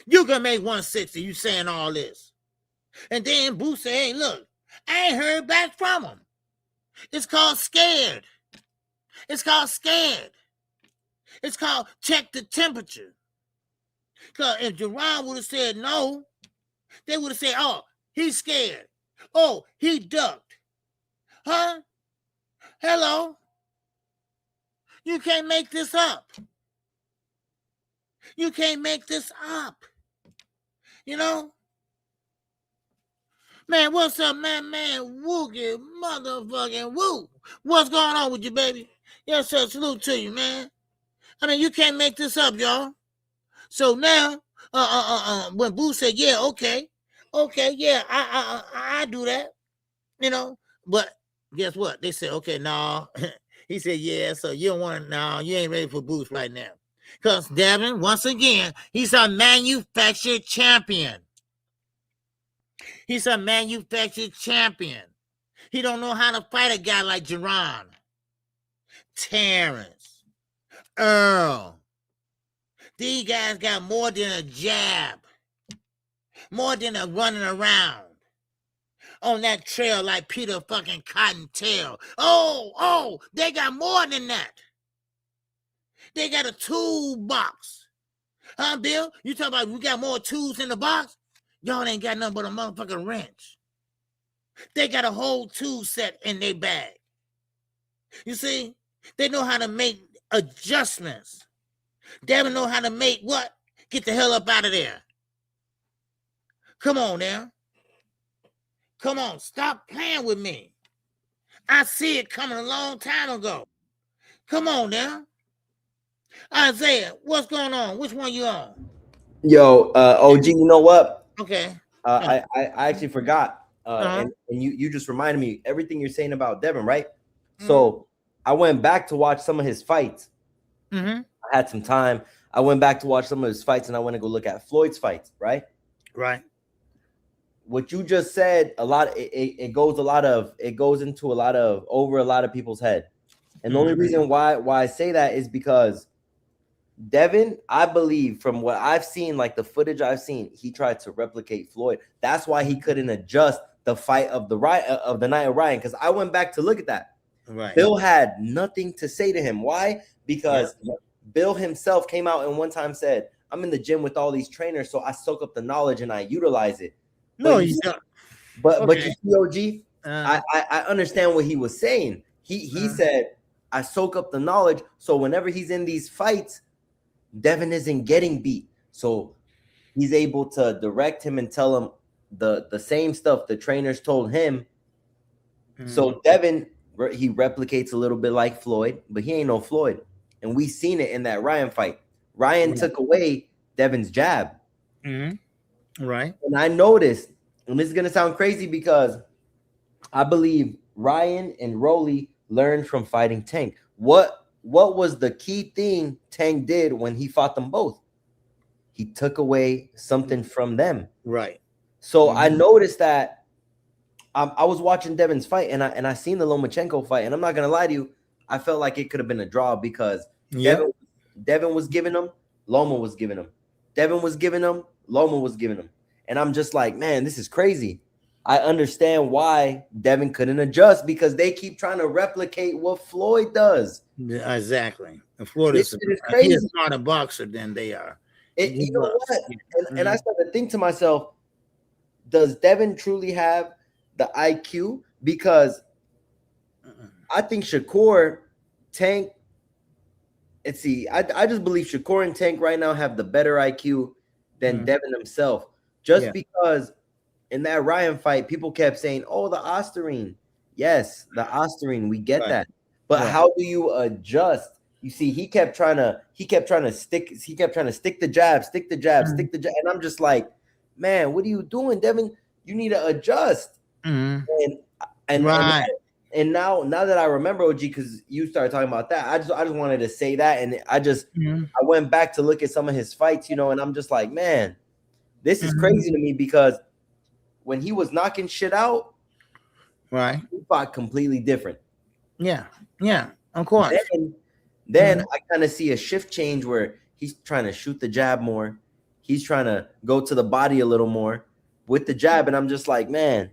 Speaker 5: You can make 160, you saying all this. And then Boo said, hey, look, I ain't heard back from him. It's called scared. It's called scared. It's called check the temperature. Because if Jerron would have said no, they would have said, oh, he's scared. Oh, he ducked. Huh? Hello? You can't make this up. You can't make this up. You know? Man, what's up, man? Woogie, motherfucking woo. What's going on with you, baby? Yes, sir, salute to you, man. I mean, you can't make this up, y'all. So now, when Boo said, yeah, okay, yeah, I do that, you know. But guess what? They said, okay, no. He said, yeah, so you don't want to, no, you ain't ready for Boost right now. Because Devin, once again, he's a manufactured champion. He's a manufactured champion. He don't know how to fight a guy like Jerron, Terrence, Earl. These guys got more than a jab, more than a running around on that trail like Peter fucking Cottontail. Oh, they got more than that. They got a toolbox. Huh, Bill? You talking about we got more tools in the box? Y'all ain't got nothing but a motherfucking wrench. They got a whole tool set in their bag. You see? They know how to make adjustments. They don't know how to make what? Get the hell up out of there. Come on now. Come on. Stop playing with me. I see it coming a long time ago. Come on now. Isaiah, what's going on? Which one you on?
Speaker 8: Yo, OG, you know what?
Speaker 5: Okay.
Speaker 8: I actually forgot. And you just reminded me everything you're saying about Devin, right? Mm-hmm. So I went back to watch some of his fights. Mm-hmm. I had some time. I went back to watch some of his fights, and I went to go look at Floyd's fights, right?
Speaker 5: Right.
Speaker 8: What you just said, it goes into a lot of over a lot of people's head. And the only reason why I say that is because Devin, I believe from what I've seen, like the footage I've seen, he tried to replicate Floyd. That's why he couldn't adjust the fight of the night of Ryan. Because I went back to look at that. Right. Bill had nothing to say to him. Why? Because Bill himself came out and one time said, I'm in the gym with all these trainers, so I soak up the knowledge and I utilize it.
Speaker 5: No, he's not.
Speaker 8: But you see, OG, I understand what he was saying. He said, I soak up the knowledge, so whenever he's in these fights, Devin isn't getting beat. So he's able to direct him and tell him the same stuff the trainers told him. So Devin, he replicates a little bit like Floyd, but he ain't no Floyd. and we seen it in that Ryan fight. Ryan took away Devin's jab.
Speaker 5: Right.
Speaker 8: And I noticed, and this is going to sound crazy because I believe Ryan and Rolly learned from fighting Tank. What was the key thing Tank did when he fought them both? He took away something from them.
Speaker 5: Right.
Speaker 8: So I noticed that I was watching Devin's fight, and I seen the Lomachenko fight, and I'm not gonna lie to you, I felt like it could have been a draw because Devin was giving him, Loma was giving him. Devin was giving him, Loma was giving him. And I'm just like, man, this is crazy. I understand why Devin couldn't adjust because they keep trying to replicate what Floyd does.
Speaker 5: Yeah, exactly. And Floyd is
Speaker 8: crazy.
Speaker 5: He's a smarter boxer than they are.
Speaker 8: You know what? And I started to think to myself, does Devin truly have the IQ? Because I think Shakur, Tank, let's see, I just believe Shakur and Tank right now have the better IQ than Devin himself. Just because in that Ryan fight, people kept saying, "Oh, the Osterine." Yes, the Osterine, we get that. But how do you adjust? You see, he kept trying to stick the jab, and I'm just like, man, what are you doing, Devin? You need to adjust. And now that I remember, OG, because you started talking about that, I just wanted to say that, and I went back to look at some of his fights, and I'm just like, man, this is crazy to me because when he was knocking shit out,
Speaker 5: right,
Speaker 8: he fought completely different.
Speaker 5: Yeah, of course.
Speaker 8: Then I kind of see a shift change where he's trying to shoot the jab more. He's trying to go to the body a little more with the jab, and I'm just like, man.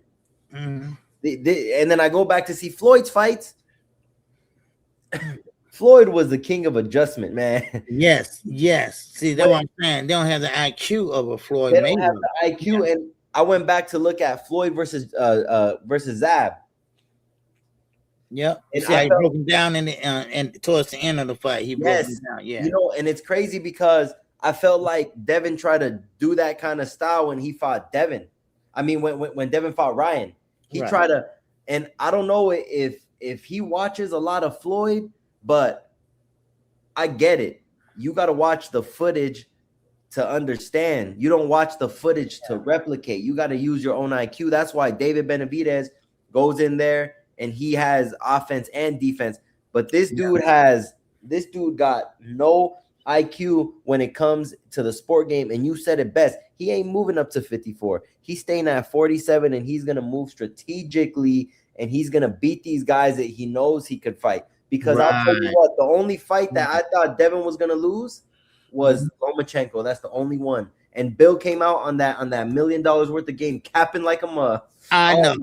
Speaker 8: And then I go back to see Floyd's fights. Floyd was the king of adjustment, man.
Speaker 5: Yes. See, that's what I'm saying. They don't have the IQ of a Floyd.
Speaker 8: They don't have the IQ, and I went back to look at Floyd versus Zab.
Speaker 5: Yep. And see how he broke him down and towards the end of the fight. He broke him down. Yeah.
Speaker 8: And it's crazy because I felt like Devin tried to do that kind of style when he fought Devin. I mean, when Devin fought Ryan, he tried to, and I don't know if he watches a lot of Floyd, but I get it. You got to watch the footage to understand. You don't watch the footage to replicate. You got to use your own IQ. That's why David Benavidez goes in there and he has offense and defense. But this dude got no IQ when it comes to the sport game. And you said it best. He ain't moving up to 54. He's staying at 47, and he's going to move strategically, and he's going to beat these guys that he knows he could fight. Because I'll tell you what, the only fight that I thought Devin was going to lose was Lomachenko. That's the only one. And Bill came out on that $1 million worth of game, capping like a mug.
Speaker 5: I know,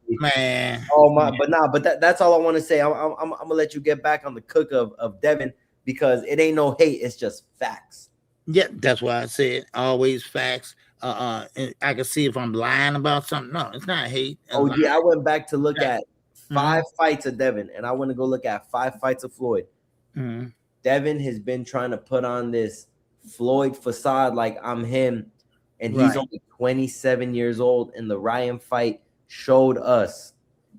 Speaker 5: man.
Speaker 8: Oh my, but that's all I want to say. I'm gonna let you get back on the cook of Devin because it ain't no hate, it's just facts.
Speaker 5: Yeah, that's why I said always facts. And I can see if I'm lying about something. No, it's not hate.
Speaker 8: I went back to look at 5 fights of Devin, and I want to go look at 5 fights of Floyd. Devin has been trying to put on this Floyd facade like I'm him, and he's only 27 years old. And the Ryan fight showed us,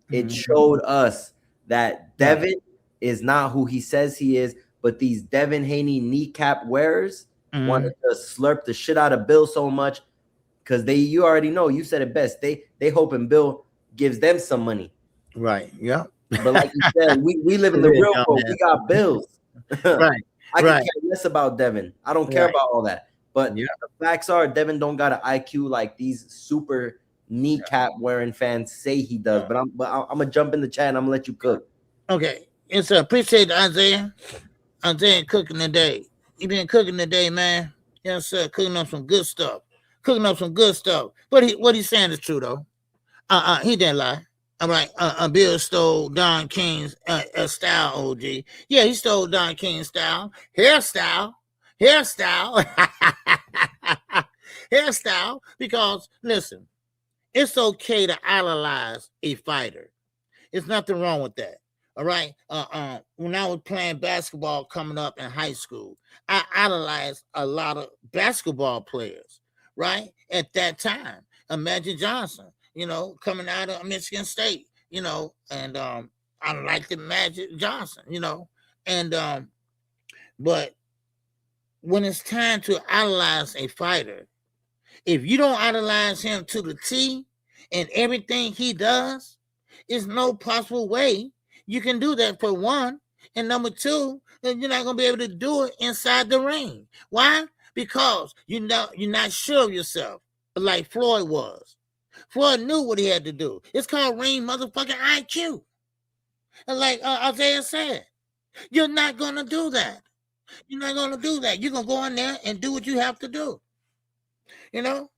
Speaker 8: it showed us that Devin is not who he says he is, but these Devin Haney kneecap wearers want to slurp the shit out of Bill so much because you already know, you said it best. They hoping Bill gives them some money.
Speaker 5: Right. Yeah.
Speaker 8: But like you said, we live in the real world. We got bills.
Speaker 5: Right.
Speaker 8: I can care less about Devin. I don't care about all that. But the facts are Devin don't got an IQ like these super kneecap wearing fans say he does. But I'm gonna jump in the chat and I'm gonna let you cook.
Speaker 5: Okay. Yes, appreciate Isaiah. Isaiah cooking today. He been cooking today, man. Yes, sir. Cooking up some good stuff. But what he's saying is true though. He didn't lie. All right, Bill stole Don King's style, OG. Yeah, he stole Don King's style. Hairstyle. Hairstyle, because, listen, it's okay to idolize a fighter. There's nothing wrong with that, all right? When I was playing basketball coming up in high school, I idolized a lot of basketball players, right, at that time. Magic Johnson. Coming out of Michigan State, and I liked the Magic Johnson, and But when it's time to idolize a fighter, if you don't idolize him to the T and everything he does, there's no possible way you can do that, for one. And number two, then you're not going to be able to do it inside the ring. Why? Because you're not sure of yourself like Floyd was. Floyd knew what he had to do. It's called ring motherfucking IQ. And like Isaiah said, you're not going to do that. You're not going to do that. You're going to go in there and do what you have to do. You know?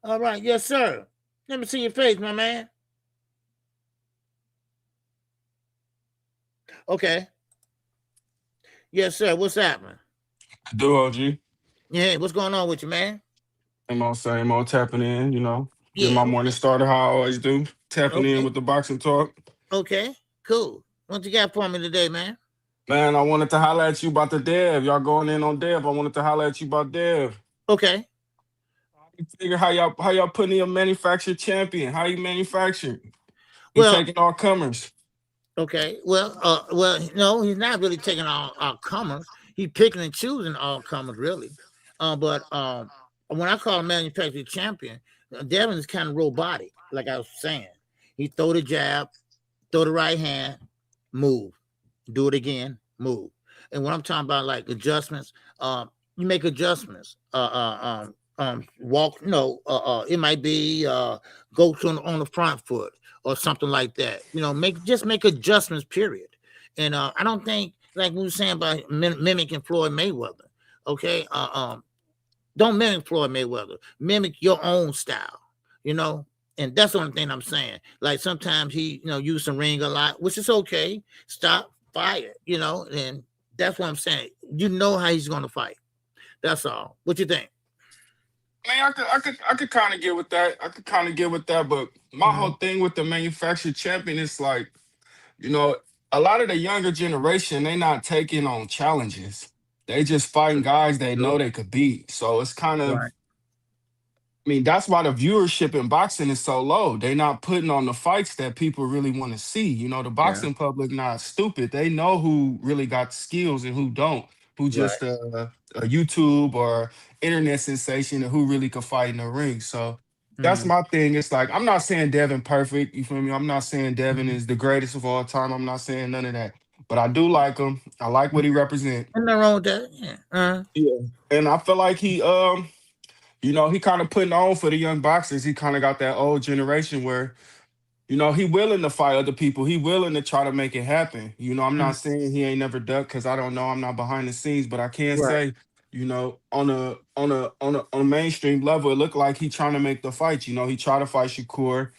Speaker 5: All right. Yes, sir. Let me see your face, my man. Okay. Yes, sir. What's happening?
Speaker 9: OG.
Speaker 5: Yeah, what's going on with you, man?
Speaker 9: Same old tapping in, you know.
Speaker 5: Yeah.
Speaker 9: Get my morning started how I always do. Tapping in with the boxing talk.
Speaker 5: Okay, cool. What you got for me today, man?
Speaker 9: Man, I wanted to holler at you about the Dev. Y'all going in on Dev. I wanted to holler at you about Dev.
Speaker 5: Okay.
Speaker 9: Figure how y'all putting in a manufactured champion. How you manufacturing?
Speaker 5: Well,
Speaker 9: taking all comers.
Speaker 5: Okay. Well, no, he's not really taking all comers. He's picking and choosing all comers, really. But when I call him manufactured champion, Devin is kind of robotic, like I was saying. He throw the jab, throw the right hand, move, do it again, move. And when I'm talking about like adjustments, you make adjustments. Walk. No, it might be go on the front foot or something like that. You know, make adjustments. Period. And I don't think, like we were saying about mimicking Floyd Mayweather. Okay, don't mimic Floyd Mayweather. Mimic your own style. You know. And that's the only thing I'm saying. Like sometimes he, use the ring a lot, which is okay. Stop, fire, and that's what I'm saying. You know how he's going to fight. That's all. What you think?
Speaker 9: Man, I could kind of get with that. But my whole thing with the manufactured champion is like, a lot of the younger generation, they not taking on challenges. They just fighting guys they know they could beat. So it's kind of,
Speaker 5: right.
Speaker 9: I mean, that's why the viewership in boxing is so low. They not putting on the fights that people really want to see. The boxing public not stupid. They know who really got skills and who don't. Who just a YouTube or internet sensation and who really could fight in the ring. So that's my thing. It's like, I'm not saying Devin perfect. You feel me? I'm not saying Devin is the greatest of all time. I'm not saying none of that. But I do like him. I like what he represents.
Speaker 5: Nothing wrong with that. Yeah.
Speaker 9: Yeah. And I feel like he he kind of putting on for the young boxers. He kind of got that old generation where, he willing to fight other people. He willing to try to make it happen. I'm not saying he ain't never ducked because I don't know. I'm not behind the scenes, but I can say, on a mainstream level, it looked like he trying to make the fight. He tried to fight Shakur,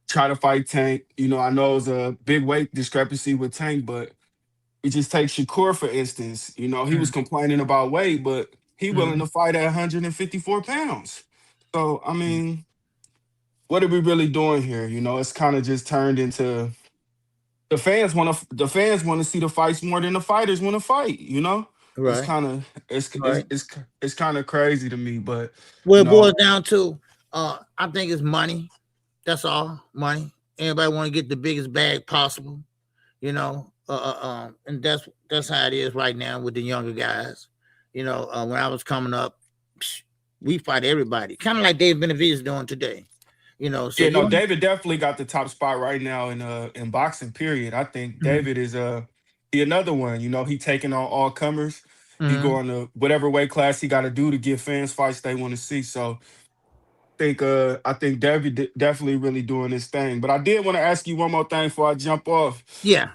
Speaker 9: try to fight Tank. I know it was a big weight discrepancy with Tank, but we just take Shakur, for instance. He was complaining about weight, but he willing to fight at 154 pounds. So, I mean, what are we really doing here? It's kind of just turned into the fans want to see the fights more than the fighters want to fight.
Speaker 5: Right.
Speaker 9: It's kind of crazy to me, but
Speaker 5: it boils down to I think it's money. That's all, money. Everybody want to get the biggest bag possible, and that's how it is right now with the younger guys. When I was coming up, we fight everybody, kind of like Dave Benavidez doing today. So
Speaker 9: David definitely got the top spot right now in boxing. Period. I think David is he another one. He taking on all comers. He going to whatever weight class he got to do to give fans fights they want to see. So I think David definitely really doing his thing. But I did want to ask you one more thing before I jump off.
Speaker 5: Yeah.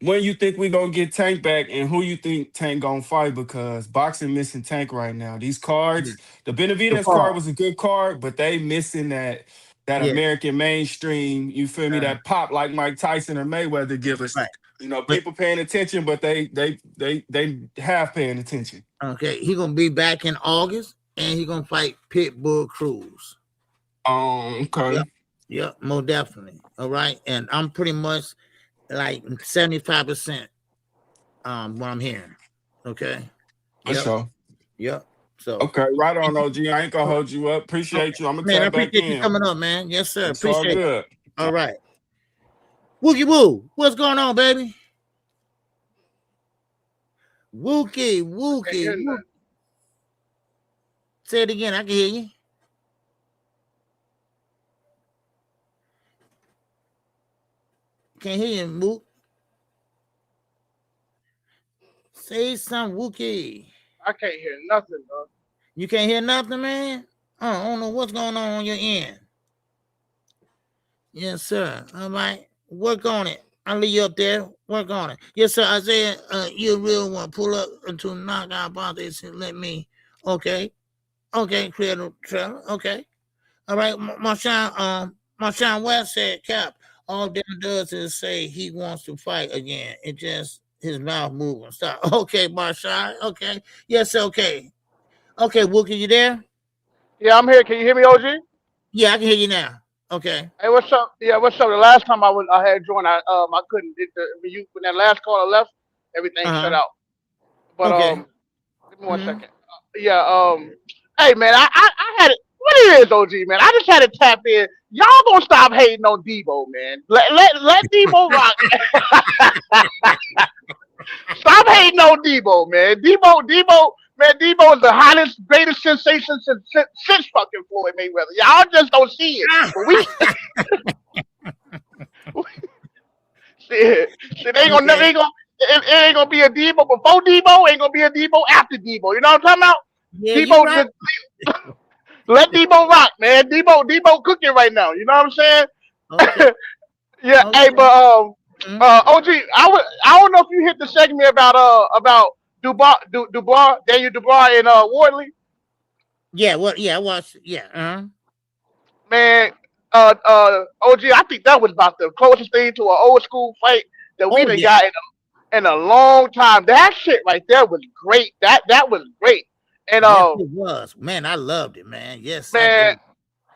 Speaker 9: When you think we gonna get Tank back, and who you think Tank gonna fight? Because boxing missing Tank right now. These cards, the Benavidez card was a good card, but they missing that American mainstream. You feel me? That pop like Mike Tyson or Mayweather give us.
Speaker 5: Right.
Speaker 9: People paying attention, but they half paying attention.
Speaker 5: Okay, he gonna be back in August, and he gonna fight Pitbull Cruz.
Speaker 9: Okay.
Speaker 5: Yep, most definitely. All right, and I'm pretty much like 75% what I'm hearing. Okay.
Speaker 9: Sure.
Speaker 5: Yep. So
Speaker 9: okay, right on, OG. I ain't gonna hold you up. Appreciate you. I'm gonna tap back in.
Speaker 5: You coming up, man. Yes, sir.
Speaker 9: It's
Speaker 5: appreciate
Speaker 9: all good.
Speaker 5: It. All right. Woogie Woo, what's going on, baby? Wookie. Say it again. I can hear you. Can't hear you, Mook. Say something, Wookie.
Speaker 10: I can't hear nothing, bro.
Speaker 5: You can't hear nothing, man? Oh, I don't know what's going on your end. Yes, sir. All right. Work on it. I'll leave you up there. Work on it. Yes, sir. Isaiah, you really want to pull up into knockout boxes and let me. Okay. Okay, create a trailer. Okay. All right. Marshawn West said, Cap, all Dan does is say he wants to fight again. It just his mouth moving. Stop. Okay, Marshawn. Okay. Yes, okay. Okay, Wookie, you there?
Speaker 10: Yeah, I'm here. Can you hear me, OG?
Speaker 5: Yeah, I can hear you now. Okay.
Speaker 10: Hey, what's up? Yeah, what's up? The last time I had joined, I couldn't. When that last caller left, everything shut out. But
Speaker 5: Okay.
Speaker 10: give me 1 second. Hey man, I had it. What it is, OG man? I just had to tap in. Y'all gonna stop hating on Debo, man. Let Debo rock. Stop hating on Debo, man. Debo is the hottest, greatest sensation since fucking Floyd Mayweather. Y'all just don't see it. But shit, it ain't gonna be a Debo before Debo. Ain't gonna be a Debo after Debo. You know what I'm talking about?
Speaker 5: Yeah,
Speaker 10: Debo
Speaker 5: right.
Speaker 10: let Debo rock, man. Debo cooking right now. You know what I'm saying?
Speaker 5: Okay.
Speaker 10: Yeah.
Speaker 5: Okay.
Speaker 10: Hey, but OG, I don't know if you hit the segment about Dubois, Daniel Dubois, and Wardley.
Speaker 5: Yeah. What? Yeah. I watched. Yeah.
Speaker 10: Man, OG, I think that was about the closest thing to an old school fight that we done got in a long time. That shit right there was great. That was great. And
Speaker 5: yes, it was. Man, I loved it, man. Yes,
Speaker 10: man,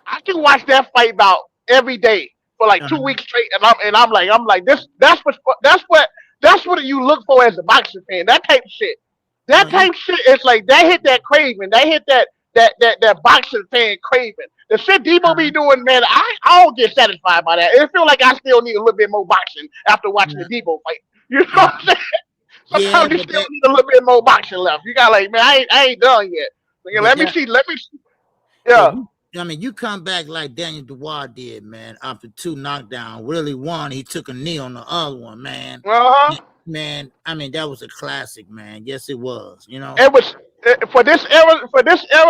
Speaker 10: I can watch that fight about every day for like 2 weeks straight, and I'm like this. That's what you look for as a boxing fan. That type of shit. That type of shit is like that hit that craving. That hit that boxing fan craving. The shit Debo be doing, man, I don't get satisfied by that. It feels like I still need a little bit more boxing after watching the Debo fight. You know what I'm saying? Sometimes you still need a little bit more boxing left. You got like, man, I ain't done yet. Let me see. Yeah.
Speaker 5: I mean, you come back like Daniel Dubois did, man, after 2 knockdowns. Really one, he took a knee on the other one, man. Man, I mean, that was a classic, man. Yes, it was. You know,
Speaker 10: it was for this era,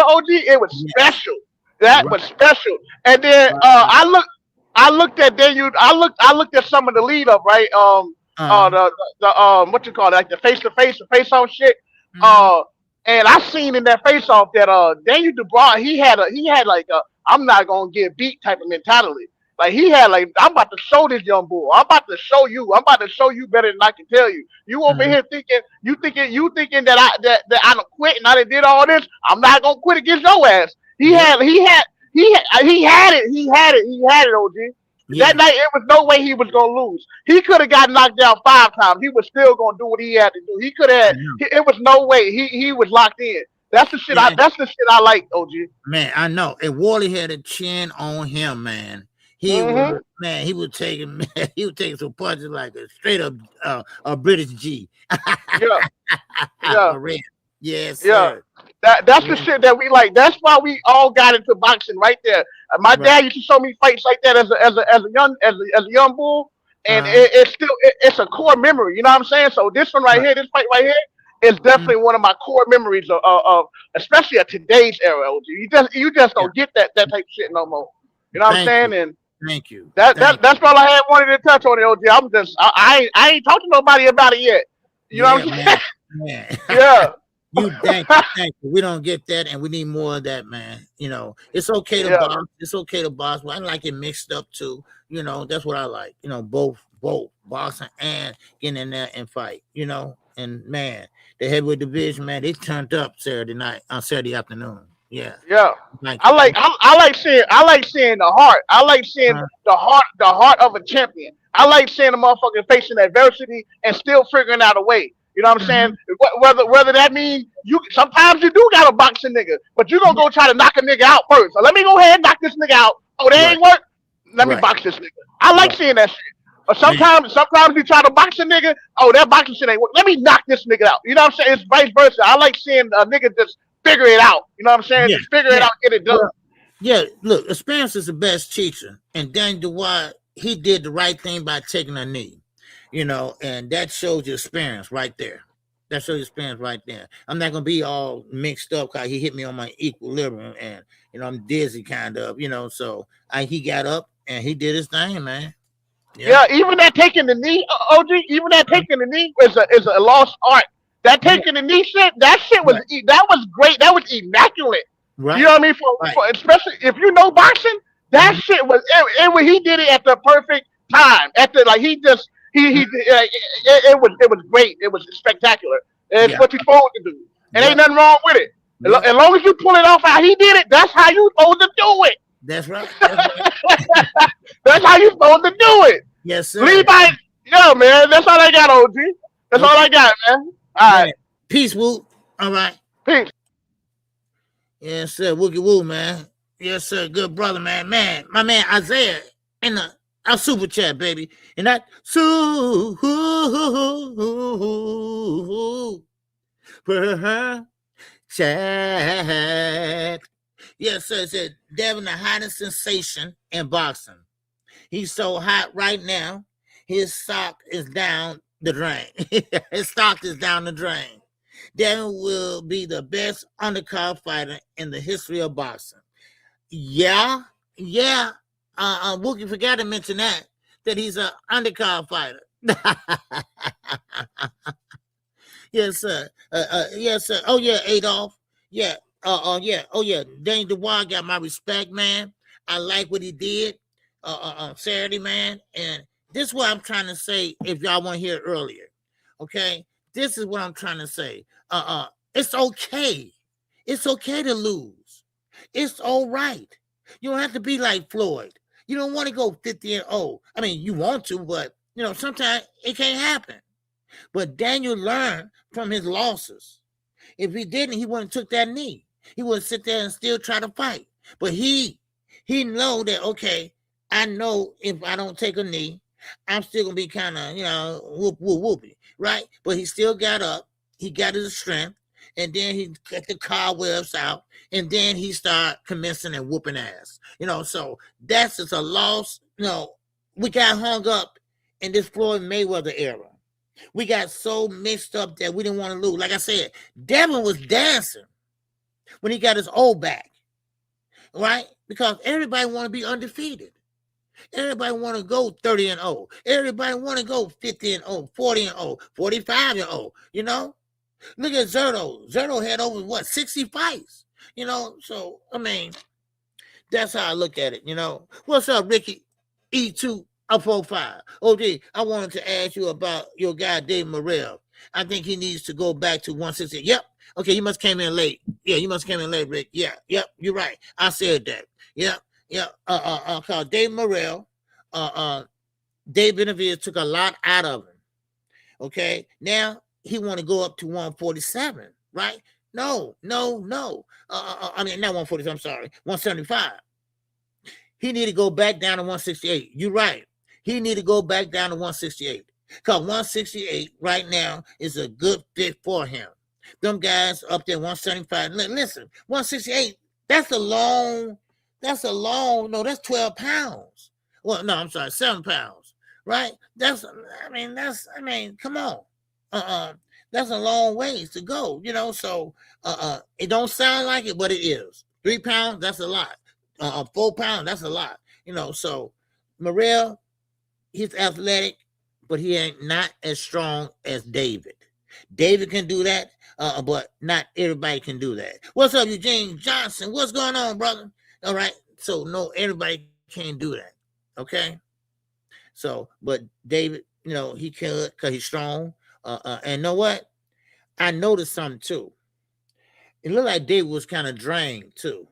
Speaker 10: OG. It was special. That was special. And then I looked at Daniel. I looked at some of the lead up, right? The what you call it, like the face off shit. And I seen in that face off that Daniel Dubois, he had like a I'm not gonna get beat type of mentality. Like he had like, I'm about to show this young boy. I'm about to show you. I'm about to show you better than I can tell you. You over here thinking that I done quit and I done did all this. I'm not gonna quit against your ass. He had it, OG. Yeah. That night, it was no way he was gonna lose. He could have got knocked down 5 times. He was still gonna do what he had to do. He could have. It was no way. He was locked in. That's the shit.
Speaker 5: Yeah.
Speaker 10: That's the shit I like, OG.
Speaker 5: Man, I know. And Wardley had a chin on him, man. He was taking some punches like a straight up a British G.
Speaker 10: Yeah.
Speaker 5: Yes.
Speaker 10: Yeah.
Speaker 5: Sir.
Speaker 10: That's the shit that we like. That's why we all got into boxing right there. My dad used to show me fights like that as a young bull, and it's a core memory. You know what I'm saying? So this one right here, this fight right here, is definitely one of my core memories of especially at today's era. OG. You just don't get that type of shit no more. You know what I'm saying? And
Speaker 5: thank you.
Speaker 10: That's all I had wanted to touch on it, OG. I ain't talked to nobody about it yet. You know what I'm saying?
Speaker 5: Man.
Speaker 10: Yeah.
Speaker 5: Thank you. We don't get that, and we need more of that, man. You know, it's okay to box. It's okay to box. But I like it mixed up too. You know, that's what I like. You know, both boxing and getting in there and fight. You know, and man, the heavyweight division, man, they turned up Saturday afternoon. Yeah. I like seeing the heart. I like seeing the heart of a champion. I like seeing a motherfucker facing adversity and still figuring out a way. You know what I'm saying? Whether that means sometimes you do got a boxing nigga, but you gonna go try to knock a nigga out first. So let me go ahead and knock this nigga out. Oh, they ain't work. Let me box this nigga. I like seeing that shit.
Speaker 10: Sometimes you try to box a nigga. Oh, that boxing shit ain't work. Let me knock this nigga out. You know what I'm saying? It's vice versa. I like seeing a nigga just figure it out. You know what I'm saying?
Speaker 5: Yeah,
Speaker 10: Just figure it out, get it done.
Speaker 5: Well, yeah, look, experience is the best teacher. And Daniel Dubois, he did the right thing by taking a knee, you know, and that shows your experience right there. That shows your experience right there. I'm not going to be all mixed up because he hit me on my equilibrium and, you know, I'm dizzy kind of, you know, so he got up and he did his thing, man.
Speaker 10: Yeah, even that taking the knee, OG, even that taking the knee is a lost art. That taking the knee shit, that shit was that was great. That was immaculate. Right. You know what I mean? For especially if you know boxing, that shit was it. He did it at the perfect time. At the like it was great. It was spectacular. It's what you're supposed to do. And ain't nothing wrong with it. As long as you pull it off how he did it, that's how you supposed to do it.
Speaker 5: That's right.
Speaker 10: That's how you supposed to do it.
Speaker 5: Yes, sir.
Speaker 10: Levi, yo, man, that's all I got, OG. That's all I got, man. All right.
Speaker 5: Peace, Woo. All right.
Speaker 10: Peace.
Speaker 5: Yes, sir. Woogie Woo, man. Yes, sir. Good brother, man. Man, my man Isaiah in our super chat, baby. And that super chat. Yes, sir. It said Devin, the hottest sensation in boxing. He's so hot right now. His stock is down the drain. His stock is down the drain. Devin will be the best undercard fighter in the history of boxing. Yeah. Wookie forgot to mention that he's an undercard fighter. Yes, sir. Yes, sir. Oh, yeah, Adolf. Yeah. Oh, yeah. Daniel Dubois got my respect, man. I like what he did on Saturday, man. And this is what I'm trying to say if y'all want to hear it earlier. Okay? This is what I'm trying to say. It's okay. It's okay to lose. It's all right. You don't have to be like Floyd. You don't want to go 50-0. I mean, you want to, but, you know, sometimes it can't happen. But Daniel learned from his losses. If he didn't, he wouldn't have took that knee. He would sit there and still try to fight. But he know that, okay, I know if I don't take a knee, I'm still going to be kind of, you know, whoopy, right? But he still got up. He got his strength. And then he got the cobwebs out. And then he started commencing and whooping ass. You know, so that's just a loss. You know, we got hung up in this Floyd Mayweather era. We got so mixed up that we didn't want to lose. Like I said, Devin was dancing when he got his old back, right? Because everybody want to be undefeated. Everybody want to go 30-0. Everybody want to go 50-0, 40-0, 45-0, you know? Look at Zerto. Zerto had over, 60 fights, you know? So, I mean, that's how I look at it, you know? What's up, Ricky? E2. Up 4-5. OG, I wanted to ask you about your guy, Dave Morrell. I think he needs to go back to 160. Yep. Okay, you must came in late. Yeah, you must came in late, Rick. Yeah, yep, you're right. I said that. Yeah. Called Dave Morrell. Dave Benavidez took a lot out of him. Okay, now he want to go up to 147, right? No. I mean, not 147, I'm sorry, 175. He need to go back down to 168. You're right. He need to go back down to 168. Because 168 right now is a good fit for him. Them guys up there 175. Listen, 168, that's 12 pounds. Well, no, I'm sorry, 7 pounds. Right? Come on. That's a long ways to go, you know. So it don't sound like it, but it is. 3 pounds, that's a lot. 4 pounds, that's a lot, you know. So Morrell, he's athletic, but he ain't not as strong as David. David can do that, but not everybody can do that. What's up, Eugene Johnson? What's going on, brother? All right. So no, everybody can't do that. Okay. So, but David, you know, he could because he's strong. And you know what? I noticed something too. It looked like David was kind of drained too.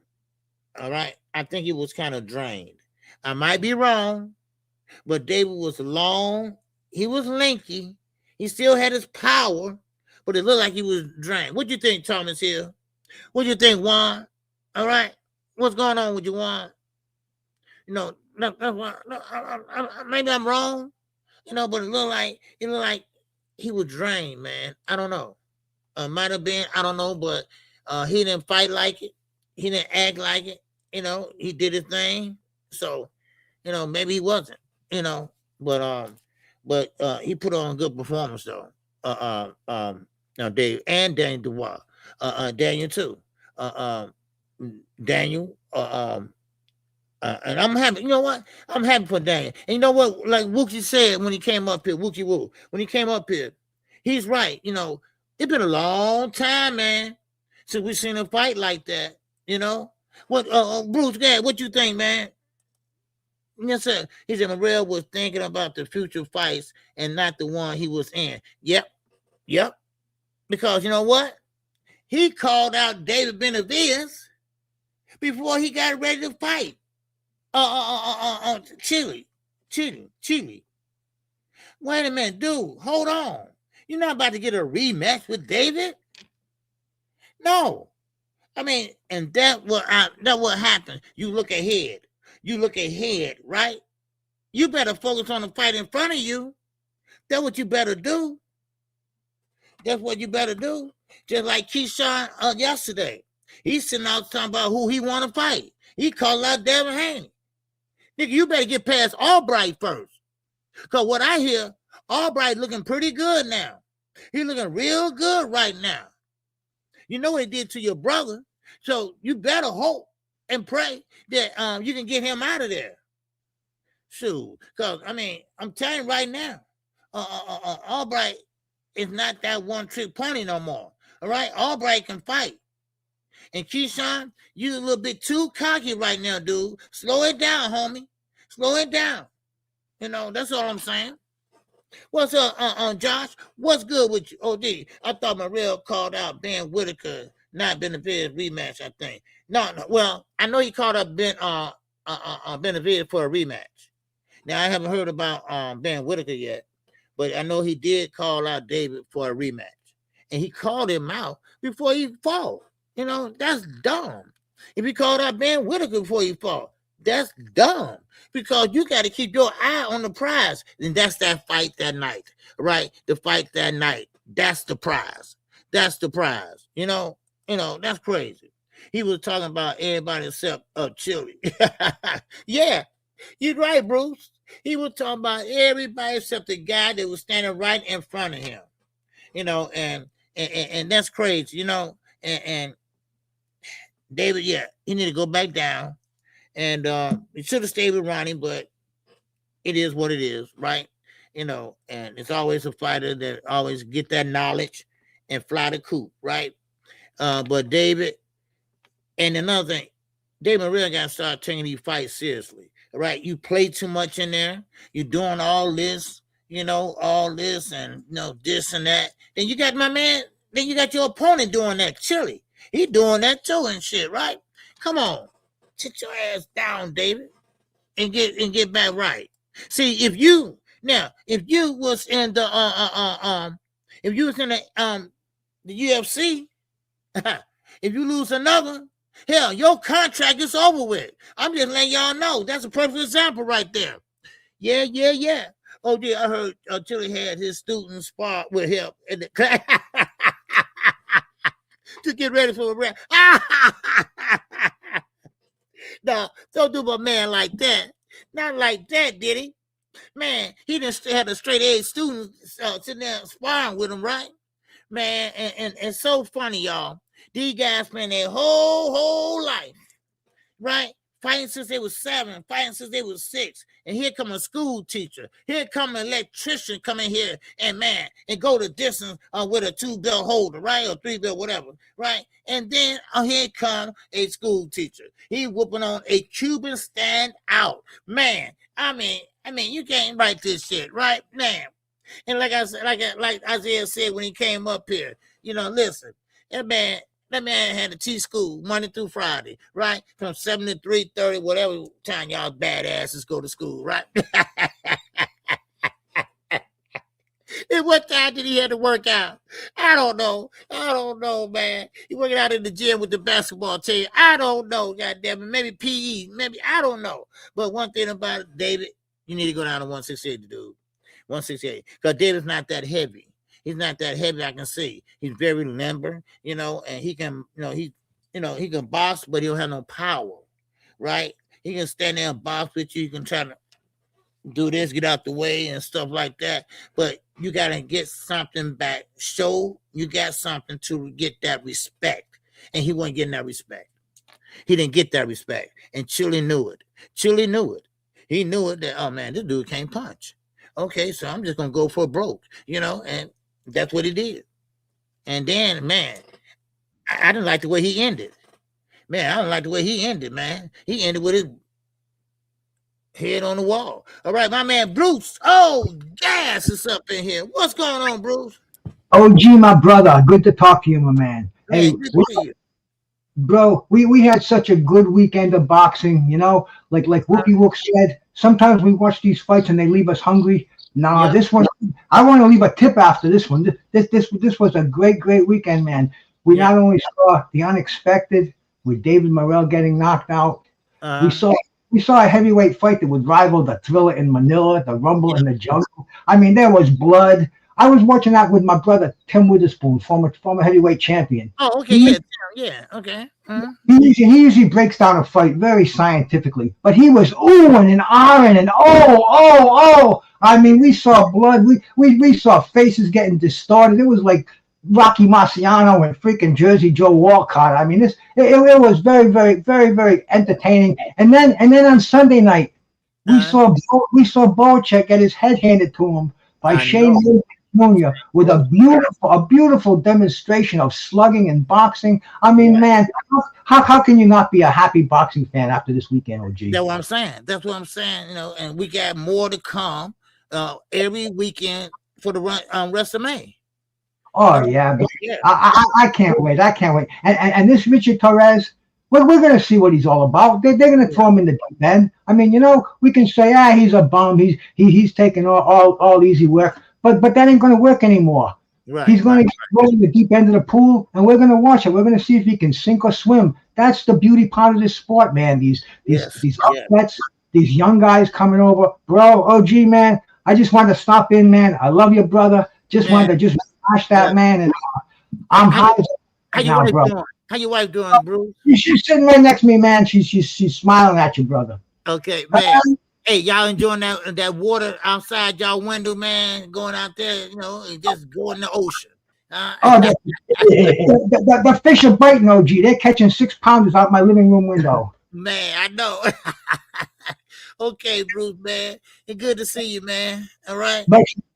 Speaker 5: All right. I think he was kind of drained. I might be wrong, but David was long. He was lanky. He still had his power, but it looked like he was drained. What do you think, Thomas Hill? What do you think, Juan? All right. What's going on with you, Juan? You know, maybe I'm wrong, but it looked like he was drained, man. I don't know. Might have been, I don't know, but he didn't fight like it. He didn't act like it. He did his thing. So, maybe he wasn't. But he put on a good performance though. Now Dave and Daniel Dubois, Daniel too. Daniel. And I'm happy. You know what? I'm happy for Daniel. And you know what? Like Wookie said when he came up here, Wookie Woo, when he came up here, he's right. It's been a long time, man, since we seen a fight like that. What, Bruce, what you think, man? Yes, sir. He said Morrell was thinking about the future fights and not the one he was in. Yep. Because you know what? He called out David Benavidez before he got ready to fight. Chelli. Wait a minute, dude. Hold on. You're not about to get a rematch with David? No. I mean, and that what happened. You look ahead, right? You better focus on the fight in front of you. That's what you better do. That's what you better do. Just like Keyshawn yesterday. He's sitting out talking about who he want to fight. He called out Devin Haney. Nigga, you better get past Albright first. Because what I hear, Albright looking pretty good now. He looking real good right now. You know what he did to your brother. So you better hope and pray that you can get him out of there. Shoot. Because, I mean, I'm telling you right now, Albright is not that one-trick pony no more. All right? Albright can fight. And Keyshawn, you a little bit too cocky right now, dude. Slow it down, homie. Slow it down. That's all I'm saying. What's up, Josh? What's good with you? OD, I thought Morrell called out Ben Whitaker, not Benavidez rematch, I think. No. Well, I know he called up Benavidez for a rematch. Now, I haven't heard about Ben Whitaker yet, but I know he did call out David for a rematch. And he called him out before he fought. That's dumb. If he called out Ben Whitaker before he fought, that's dumb. Because you got to keep your eye on the prize. And that's that fight that night, right? The fight that night. That's the prize. That's the prize. That's crazy. He was talking about everybody except Chelli. Yeah, you're right, Bruce. He was talking about everybody except the guy that was standing right in front of him. And that's crazy, and David, yeah, he need to go back down. And he should have stayed with Ronnie, but it is what it is, right? And it's always a fighter that always get that knowledge and fly the coop, right? But David, and another thing, David Morrell got to start taking these fights seriously, right? You play too much in there. You're doing all this, all this and, this and that. Then you got my man, then you got your opponent doing that, Chelli. He doing that too and shit, right? Come on. Sit your ass down, David, and get back right. See, if you was in the UFC, if you lose another, hell, your contract is over with. I'm just letting y'all know. That's a perfect example right there. Yeah. Oh, yeah, I heard Chelli had his students spar with him in the class to get ready for a round. No, don't do my man like that. Not like that, did he? Man, he didn't had a straight A student sitting there sparring with him, right? Man, and it's so funny, y'all. These guys spend their whole life, right? Fighting since they was 7, fighting since they was 6. And here come a school teacher. Here come an electrician come in here and go the distance with a 2-belt holder, right? Or 3-belt, whatever, right? And then here come a school teacher. He whooping on a Cuban stand out. Man, I mean, you can't write this shit, right? Man. And like I said, like Isaiah said when he came up here, listen, that man had to teach school Monday through Friday, right? From 7 to 3:30, whatever time y'all badasses go to school, right? And what time did he have to work out? I don't know, man. He working out in the gym with the basketball team. I don't know, goddamn it. Maybe PE, maybe, I don't know. But one thing about it, David, you need to go down to 168, dude. 168. Because David's not that heavy. He's not that heavy. I can see. He's very limber, and he can, he can box, but he don't have no power, right? He can stand there and box with you. You can try to do this, get out the way and stuff like that. But you got to get something back. Show you got something to get that respect. And he wasn't getting that respect. He didn't get that respect. And Chelli knew it. Chelli knew it. He knew it that, oh, man, this dude can't punch. Okay, so I'm just going to go for broke, and that's what he did. And then, man, I didn't like the way he ended. Man, I don't like the way he ended, man. He ended with his head on the wall. All right, my man Bruce. Oh, Gas is up in here. What's going on, Bruce?
Speaker 1: OG, my brother. Good to talk to you, my man. Hey, bro, we had such a good weekend of boxing, like Wookie Wook said. Sometimes we watch these fights and they leave us hungry. Nah, This one, I want to leave a tip after this one. This was a great weekend, man. We not only saw the unexpected with David Morrell getting knocked out, we saw a heavyweight fight that would rival the Thriller in Manila, the Rumble in the Jungle. I mean, there was blood. I was watching that with my brother Tim Witherspoon, former heavyweight champion.
Speaker 5: Oh, okay, okay.
Speaker 1: He usually breaks down a fight very scientifically, but he was oohing and ahhing and oh. I mean, we saw blood. We saw faces getting distorted. It was like Rocky Marciano and freaking Jersey Joe Walcott. I mean, it was very, very, very, very entertaining. And then on Sunday night, we saw Bocek get his head handed to him by Shane Jr. with a beautiful demonstration of slugging and boxing. I mean, man, how can you not be a happy boxing fan after this weekend, OG?
Speaker 5: That's what I'm saying. And we got more to come every weekend for the rest of May.
Speaker 1: Oh yeah, I can't wait. And this Richard Torres, we're going to see what he's all about. They're going to throw him in the deep end. I mean, we can say, he's a bum. He's taking all easy work, but that ain't going to work anymore. Right, he's going to go in the deep end of the pool, and we're going to watch it. We're going to see if he can sink or swim. That's the beauty part of this sport, man. These upsets, these young guys coming over, bro. OG, man. I just wanted to stop in, man. I love you, brother. Just wanted to smash that, man. And I'm high now, bro.
Speaker 5: How your wife doing, Bruce?
Speaker 1: She's sitting right next to me, man. She's smiling at you, brother.
Speaker 5: Okay, man. Hey, y'all enjoying that water outside y'all window, man? Going out there, just go in the ocean.
Speaker 1: The fish are biting, OG. They're catching 6-pounders out my living room window.
Speaker 5: Man, I know. Okay, Bruce, man. It's good to see you, man. All right.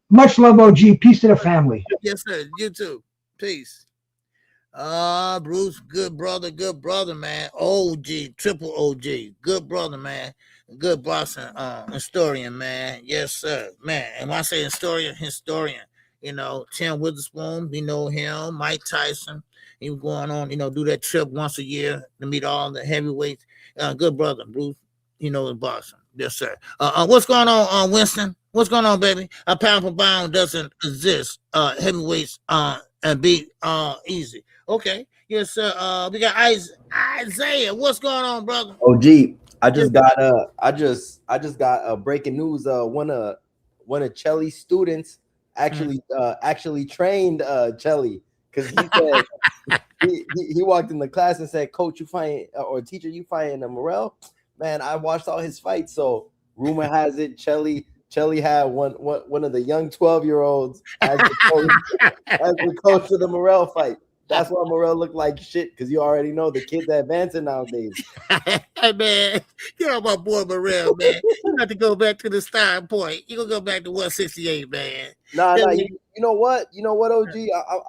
Speaker 1: Much love, OG. Peace to the family.
Speaker 5: Yes, sir. You too. Peace. Bruce, good brother, man. OG, triple OG. Good brother, man. Good boxing historian, man. Yes, sir. Man. And when I say historian, Tim Witherspoon, we know him, Mike Tyson. He was going on, do that trip once a year to meet all the heavyweights. Good brother, Bruce. In boxing. Yes, sir. What's going on, Winston? What's going on, baby? A pound for pound doesn't exist. Heavyweights and be easy. Okay. Yes, sir. We got Isaiah. What's going on, brother?
Speaker 8: OG, I just got breaking news. One of Chelli's students actually trained Chelli, because he said he walked in the class and said, "Coach, you find or teacher, you find Morrell." Man, I watched all his fights. So rumor has it, Chelli had one of the young 12-year-olds as the coach of the Morrell fight. That's why Morrell looked like shit, because you already know the kids are advancing nowadays.
Speaker 5: Hey, man, get on my boy Morrell, man. You have to go back to the starting point. You gonna go back to 168, man.
Speaker 8: Nah. You know what, OG?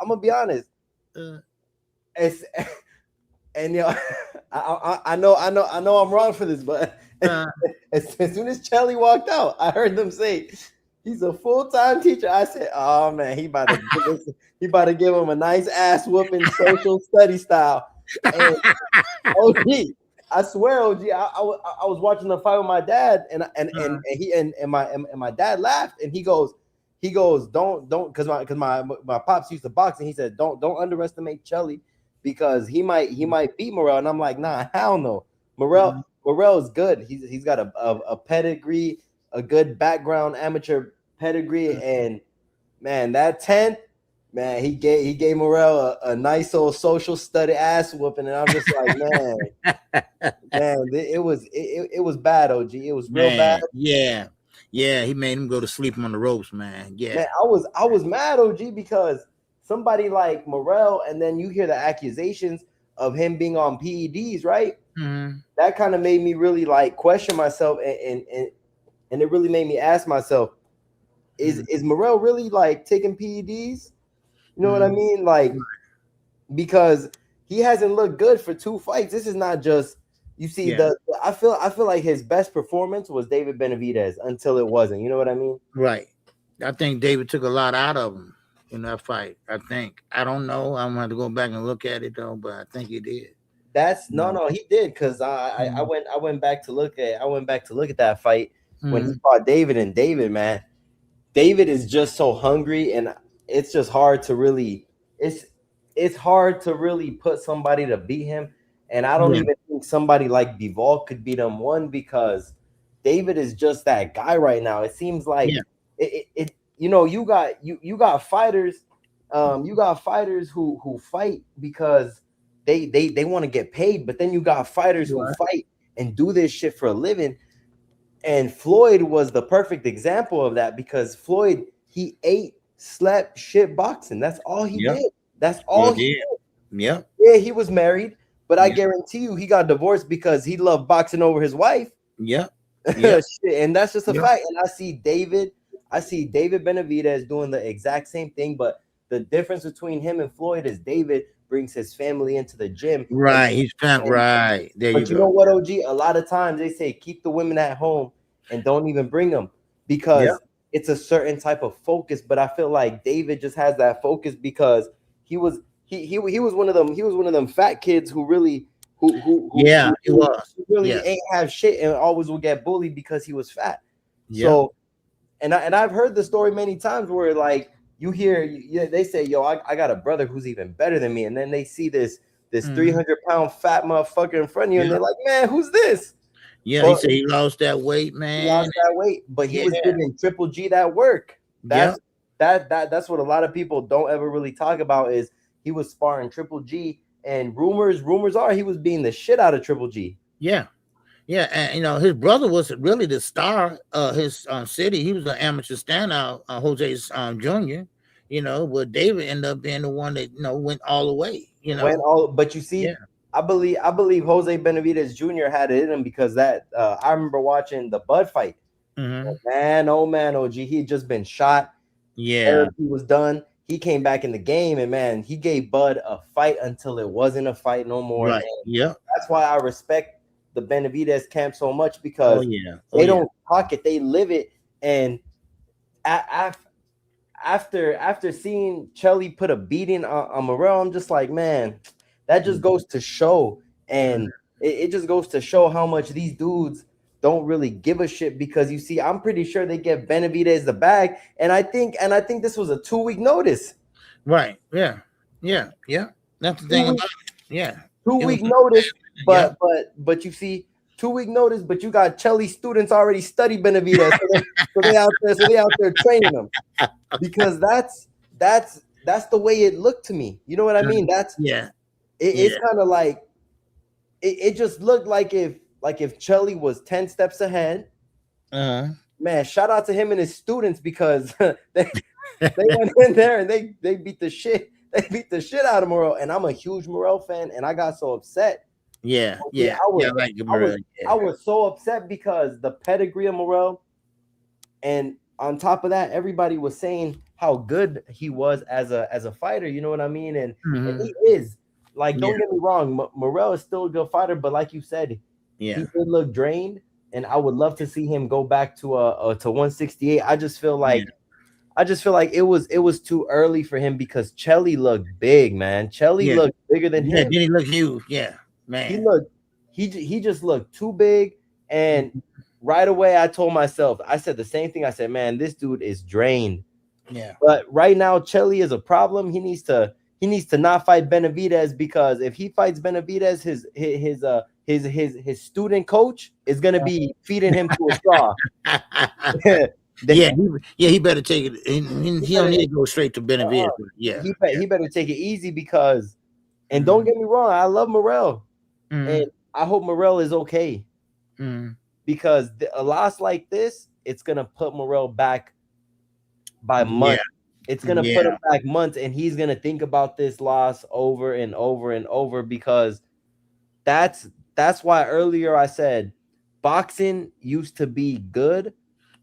Speaker 8: I'm gonna be honest. And I know I'm wrong for this, but as soon as Chelli walked out, I heard them say he's a full-time teacher. I said, "Oh man, he about to give him a nice ass whooping, social study style." And OG, I swear, OG, I was watching the fight with my dad, and my dad laughed, and he goes, don't, because my pops used to box, and he said, don't underestimate Chelli, because he might beat Morrell. And I'm like, nah, hell no. Morrell is good. He's got a pedigree, a good background, amateur pedigree, and man, that 10th, man, he gave Morrell a nice old social study ass whooping, and I'm just like, man, it was bad, OG. It was real bad.
Speaker 5: Yeah, he made him go to sleep on the ropes, man. Yeah,
Speaker 8: man, I was mad, OG, because somebody like Morrell, and then you hear the accusations of him being on PEDs, right?
Speaker 5: Mm-hmm.
Speaker 8: That kind of made me really like question myself, and it really made me ask myself, is Morrell really like taking PEDs? You know what I mean? Like, because he hasn't looked good for 2 fights. This is not just, you see, I feel like his best performance was David Benavidez until it wasn't. You know what I mean?
Speaker 5: Right. I think David took a lot out of him in that fight. I don't know. I'm gonna have to go back and look at it though, but I think he did.
Speaker 8: That's no, he did, because I went back to look at that fight when he fought David, and David, man, David is just so hungry, and it's just hard to really it's hard to really put somebody to beat him. And I don't even think somebody like Bivol could beat him, one, because David is just that guy right now. It seems like you got fighters who fight because they want to get paid, but then you got fighters who fight and do this shit for a living. And Floyd was the perfect example of that, because Floyd, he ate, slept, shit boxing. That's all he did. That's all he did.
Speaker 5: Yeah,
Speaker 8: he was married, but I guarantee you he got divorced because he loved boxing over his wife.
Speaker 5: Yeah.
Speaker 8: And that's just a fact. And I see David Benavidez doing the exact same thing, but the difference between him and Floyd is David brings his family into the gym.
Speaker 5: Right. He's right. There
Speaker 8: but you know what, OG? A lot of times they say keep the women at home and don't even bring them, because it's a certain type of focus. But I feel like David just has that focus because he was one of them fat kids who really ain't have shit and always would get bullied because he was fat. So and I've heard the story many times where, like, you hear they say, yo, I got a brother who's even better than me, and then they see this 300-pound fat motherfucker in front of you, and they're like, man, who's this?
Speaker 5: Yeah, he said he lost that weight, man.
Speaker 8: He lost that weight, but he was giving Triple G that work. That's what a lot of people don't ever really talk about, is he was sparring Triple G, and rumors are he was beating the shit out of Triple G.
Speaker 5: Yeah, and his brother was really the star of his city. He was an amateur standout, Jose's junior. But David ended up being the one that went all the way.
Speaker 8: But you see, I believe Jose Benavidez Jr. had it in him, because that I remember watching the Bud fight. Man, OG, he had just been shot.
Speaker 5: Yeah,
Speaker 8: he was done. He came back in the game, and man, he gave Bud a fight until it wasn't a fight no more.
Speaker 5: Right.
Speaker 8: That's why I respect the Benavidez camp so much, because they don't talk it, they live it. And after seeing Chelli put a beating on Morrell, I'm just like, man, that just goes to show, and it just goes to show how much these dudes don't really give a shit, because you see, I'm pretty sure they get Benavidez the bag, and I think this was a 2-week notice.
Speaker 5: Right. Yeah. That's the thing about it. Yeah.
Speaker 8: 2-week notice, but you see, 2-week notice, but you got Chelli students already study Benavidez, so they out there training them, because that's the way it looked to me. You know what I mean? It's kind of like it just looked like if Chelli was 10 steps ahead. Man, shout out to him and his students, because they went in there and they beat the shit out of Morrell. And I'm a huge Morrell fan, and I got so upset. I was so upset because the pedigree of Morrell, and on top of that, everybody was saying how good he was as a fighter. You know what I mean? And he is. Like, don't get me wrong, Morrell is still a good fighter, but like you said, he did look drained, and I would love to see him go back to 168. I just feel like it was too early for him, because Chelli looked big, man. Chelli looked bigger than him.
Speaker 5: Did he look huge? Yeah, man.
Speaker 8: He just looked too big, and right away I told myself, I said the same thing. I said, man, this dude is drained.
Speaker 5: Yeah.
Speaker 8: But right now, Chelli is a problem. He needs to not fight Benavidez, because if he fights Benavidez, his student coach is gonna be feeding him to a straw.
Speaker 5: He better take it. He don't need to go straight to Benavidez.
Speaker 8: He better take it easy because, and don't get me wrong, I love Morrell, and I hope Morrell is okay, because a loss like this, it's gonna put Morrell back by months. It's gonna put him back months, and he's gonna think about this loss over and over and over, because that's why earlier I said boxing used to be good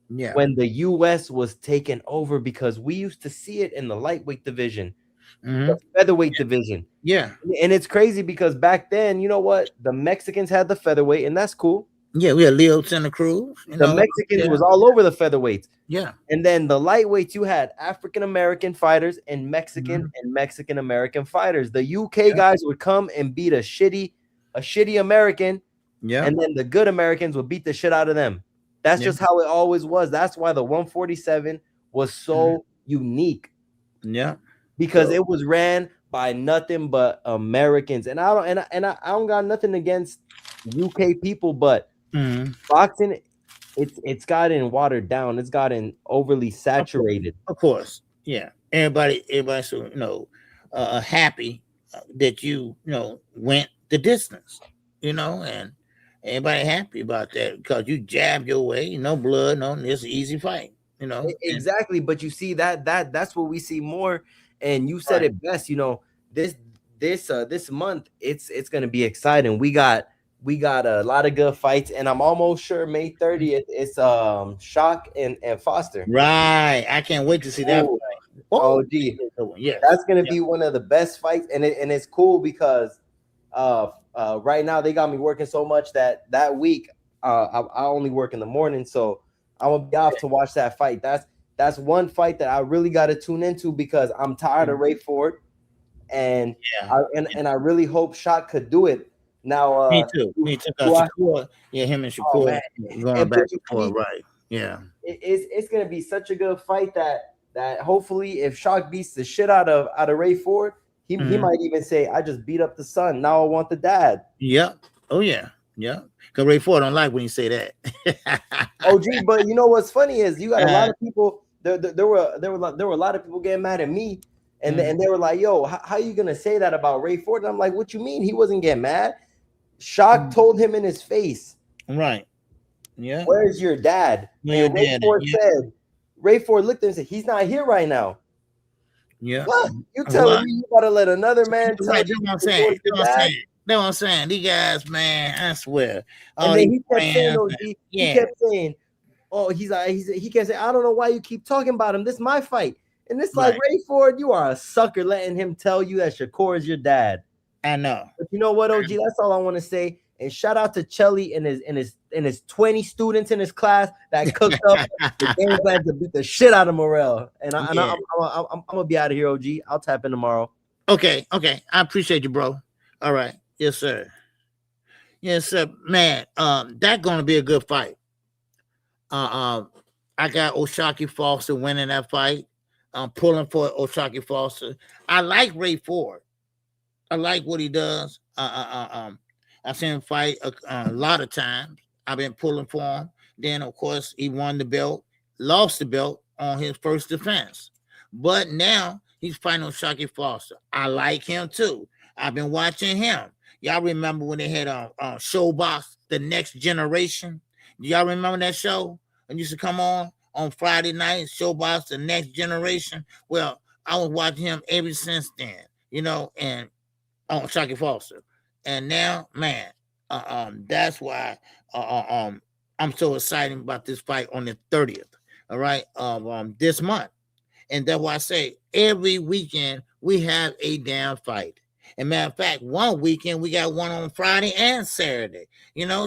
Speaker 8: when the US was taken over, because we used to see it in the lightweight division, the featherweight division. And it's crazy because back then, you know what? The Mexicans had the featherweight, and that's cool.
Speaker 5: We had Leo Santa Cruz.
Speaker 8: The Mexicans was all over the featherweights.
Speaker 5: And
Speaker 8: then the lightweights, you had African American fighters and Mexican and Mexican American fighters. The UK guys would come and beat a shitty American, and then the good Americans would beat the shit out of them. That's just how it always was. That's why the 147 was so unique. Because it was ran by nothing but Americans. And I don't got nothing against UK people, but boxing, it's gotten watered down. It's gotten overly saturated.
Speaker 5: Of course. Everybody so happy that you went the distance, and everybody happy about that because you jabbed your way, no blood, it's an easy fight,
Speaker 8: Exactly. But you see that's what we see more. And you said it best, this month it's gonna be exciting. We got a lot of good fights, and I'm almost sure May 30th it's Shock and Foster.
Speaker 5: Right. I can't wait to see that.
Speaker 8: Gee. That's gonna be one of the best fights, and it's cool because right now they got me working so much that week I only work in the morning, so I'm gonna be off to watch that fight. That's one fight that I really got to tune into because I'm tired of Ray Ford, and I really hope Shock could do it. Now,
Speaker 5: me too. Shakur, him and Shakur going back and forth, right?
Speaker 8: It's gonna be such a good fight that hopefully, if Shock beats the shit out of Ray Ford, he might even say, "I just beat up the son. Now I want the dad."
Speaker 5: Because Ray Ford don't like when you say that.
Speaker 8: But you know what's funny is you got a lot of people. There were a lot of people getting mad at me, and they were like, "Yo, how you gonna say that about Ray Ford?" And I'm like, "What you mean? He wasn't getting mad. Shock told him in his face,
Speaker 5: right?
Speaker 8: Where's your dad?" And Ray Ford said, Ray Ford looked at him and said, "He's not here right now." What? You telling me you gotta let another man tell you?
Speaker 5: That's what I'm saying. These guys, man, I swear.
Speaker 8: And then he kept saying, he kept saying, "I don't know why you keep talking about him. This is my fight." And it's like, Ray Ford, you are a sucker letting him tell you that Shakur is your dad.
Speaker 5: I know.
Speaker 8: But you know what, OG? That's all I want to say. And shout out to Chelli and his 20 students in his class that cooked up the game plan to beat the shit out of Morrell. And I'm gonna be out of here, OG. I'll tap in tomorrow.
Speaker 5: Okay. I appreciate you, bro. All right. Yes, sir. Man. That's gonna be a good fight. I got O'Shaquie Foster winning that fight. I'm pulling for O'Shaquie Foster. I like Ray Ford. I like what he does. I've seen him fight a lot of times. I've been pulling for him. Then, of course, he won the belt, lost the belt on his first defense. But now he's fighting O'Shaquie Foster. I like him too. I've been watching him. Y'all remember when they had Showbox, The Next Generation? Do y'all remember that show? It used to come on Friday night, Showbox, The Next Generation. Well, I was watching him ever since then, and on Shakur Foster. And now, man, that's why I'm so excited about this fight on the 30th, all right, of this month. And that's why I say every weekend we have a damn fight. And matter of fact, one weekend we got one on Friday and Saturday,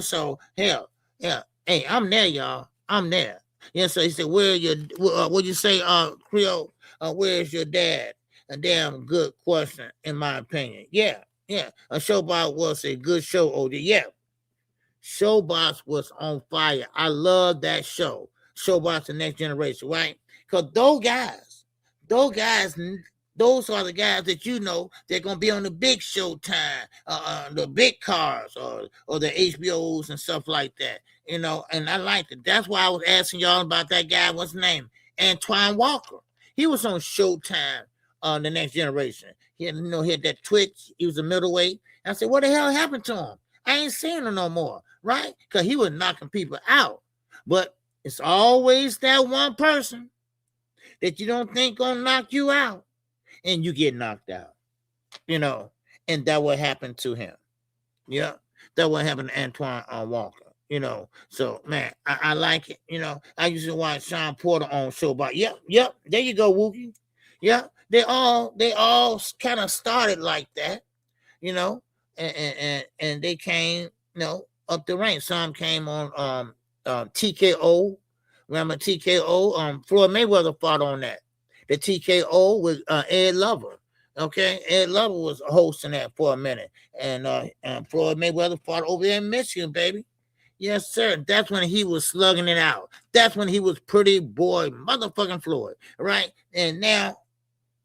Speaker 5: so hell, hey, I'm there, y'all. I'm there. So he said, what'd you say, Creole? Where's your dad? A damn good question, in my opinion. A Showbox was a good show, OG. Showbox was on fire. I love that show. Showbox, The Next Generation, right? Because those guys, those are the guys that they're gonna be on the big Showtime, the big cars, or the HBOs and stuff like that. you know, and I liked it. That's why I was asking y'all about that guy. What's his name? Antoine Walker. He was on Showtime on The Next Generation. He had, he had that Twitch. He was a middleweight. I said, what the hell happened to him? I ain't seeing him no more, right? Because he was knocking people out. But it's always that one person that you don't think gonna knock you out, and you get knocked out, and that what happened to him. Yeah, that what happened to Antoine Walker. So man, I like it. I used to watch Sean Porter on show about. Yep, there you go, Wookie. Yeah, they all kind of started like that, and they came, up the ranks. Some came on TKO. Remember TKO? Floyd Mayweather fought on that. The TKO with Ed Lover. Okay, Ed Lover was hosting that for a minute, and Floyd Mayweather fought over there in Michigan, baby. Yes, sir. That's when he was slugging it out. That's when he was pretty boy, motherfucking Floyd, right? And now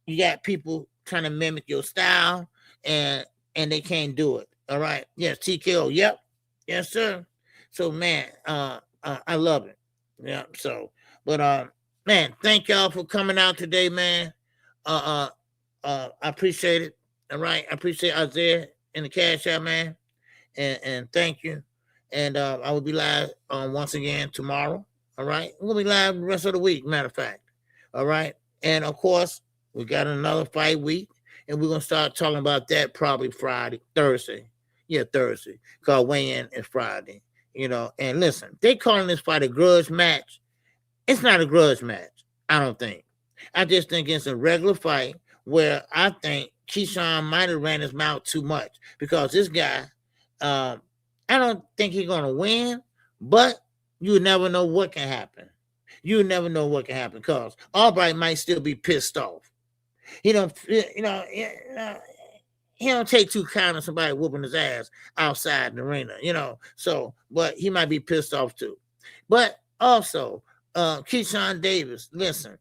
Speaker 5: you got people trying to mimic your style, and they can't do it. All right. Yes, TKO. Yep. Yes, sir. So man, I love it. Yeah. So, but man, thank y'all for coming out today, man. I appreciate it. All right. I appreciate Isaiah in the Cash App, man. And thank you. And I will be live once again tomorrow. All right. We'll be live the rest of the week, matter of fact. All right. And of course, we got another fight week, and we're gonna start talking about that probably Thursday. Yeah, Thursday. Because weigh-in is Friday. And listen, they calling this fight a grudge match. It's not a grudge match, I don't think. I just think it's a regular fight where I think Keyshawn might have ran his mouth too much, because this guy, I don't think he's going to win, but you never know what can happen. You never know what can happen, because Albright might still be pissed off. He don't take too kind of somebody whooping his ass outside the arena, So, but he might be pissed off too. But also, Keyshawn Davis, listen,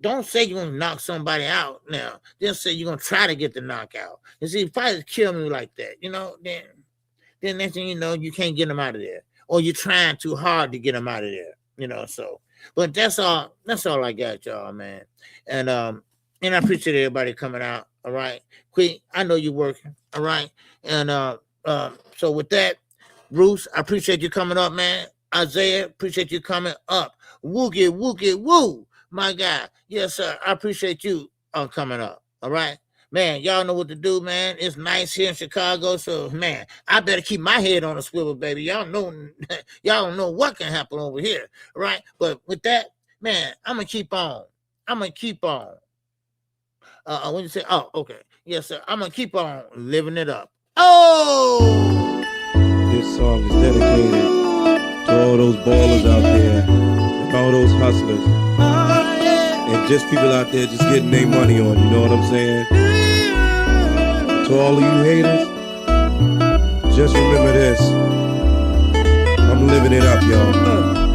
Speaker 5: don't say you're going to knock somebody out now. Just say you're going to try to get the knockout. You see, fighters kill me like that, then next thing you know, you can't get them out of there, or you're trying too hard to get them out of there, So, but that's all I got, y'all, man. And I appreciate everybody coming out. All right, Queen, I know you're working. All right, and so with that, Bruce, I appreciate you coming up, man. Isaiah, appreciate you coming up. Woo, my guy. Yes, sir. I appreciate you coming up. All right. Man, y'all know what to do, man. It's nice here in Chicago, so man, I better keep my head on a swivel, baby. Y'all don't know what can happen over here, right? But with that, man, I'm gonna keep on. When you say, oh, okay, yes, sir. I'm gonna keep on living it up. Oh,
Speaker 11: this song is dedicated to all those ballers out there and all those hustlers, and just people out there just getting their money on. You know what I'm saying? To all of you haters, just remember this. I'm living it up, y'all.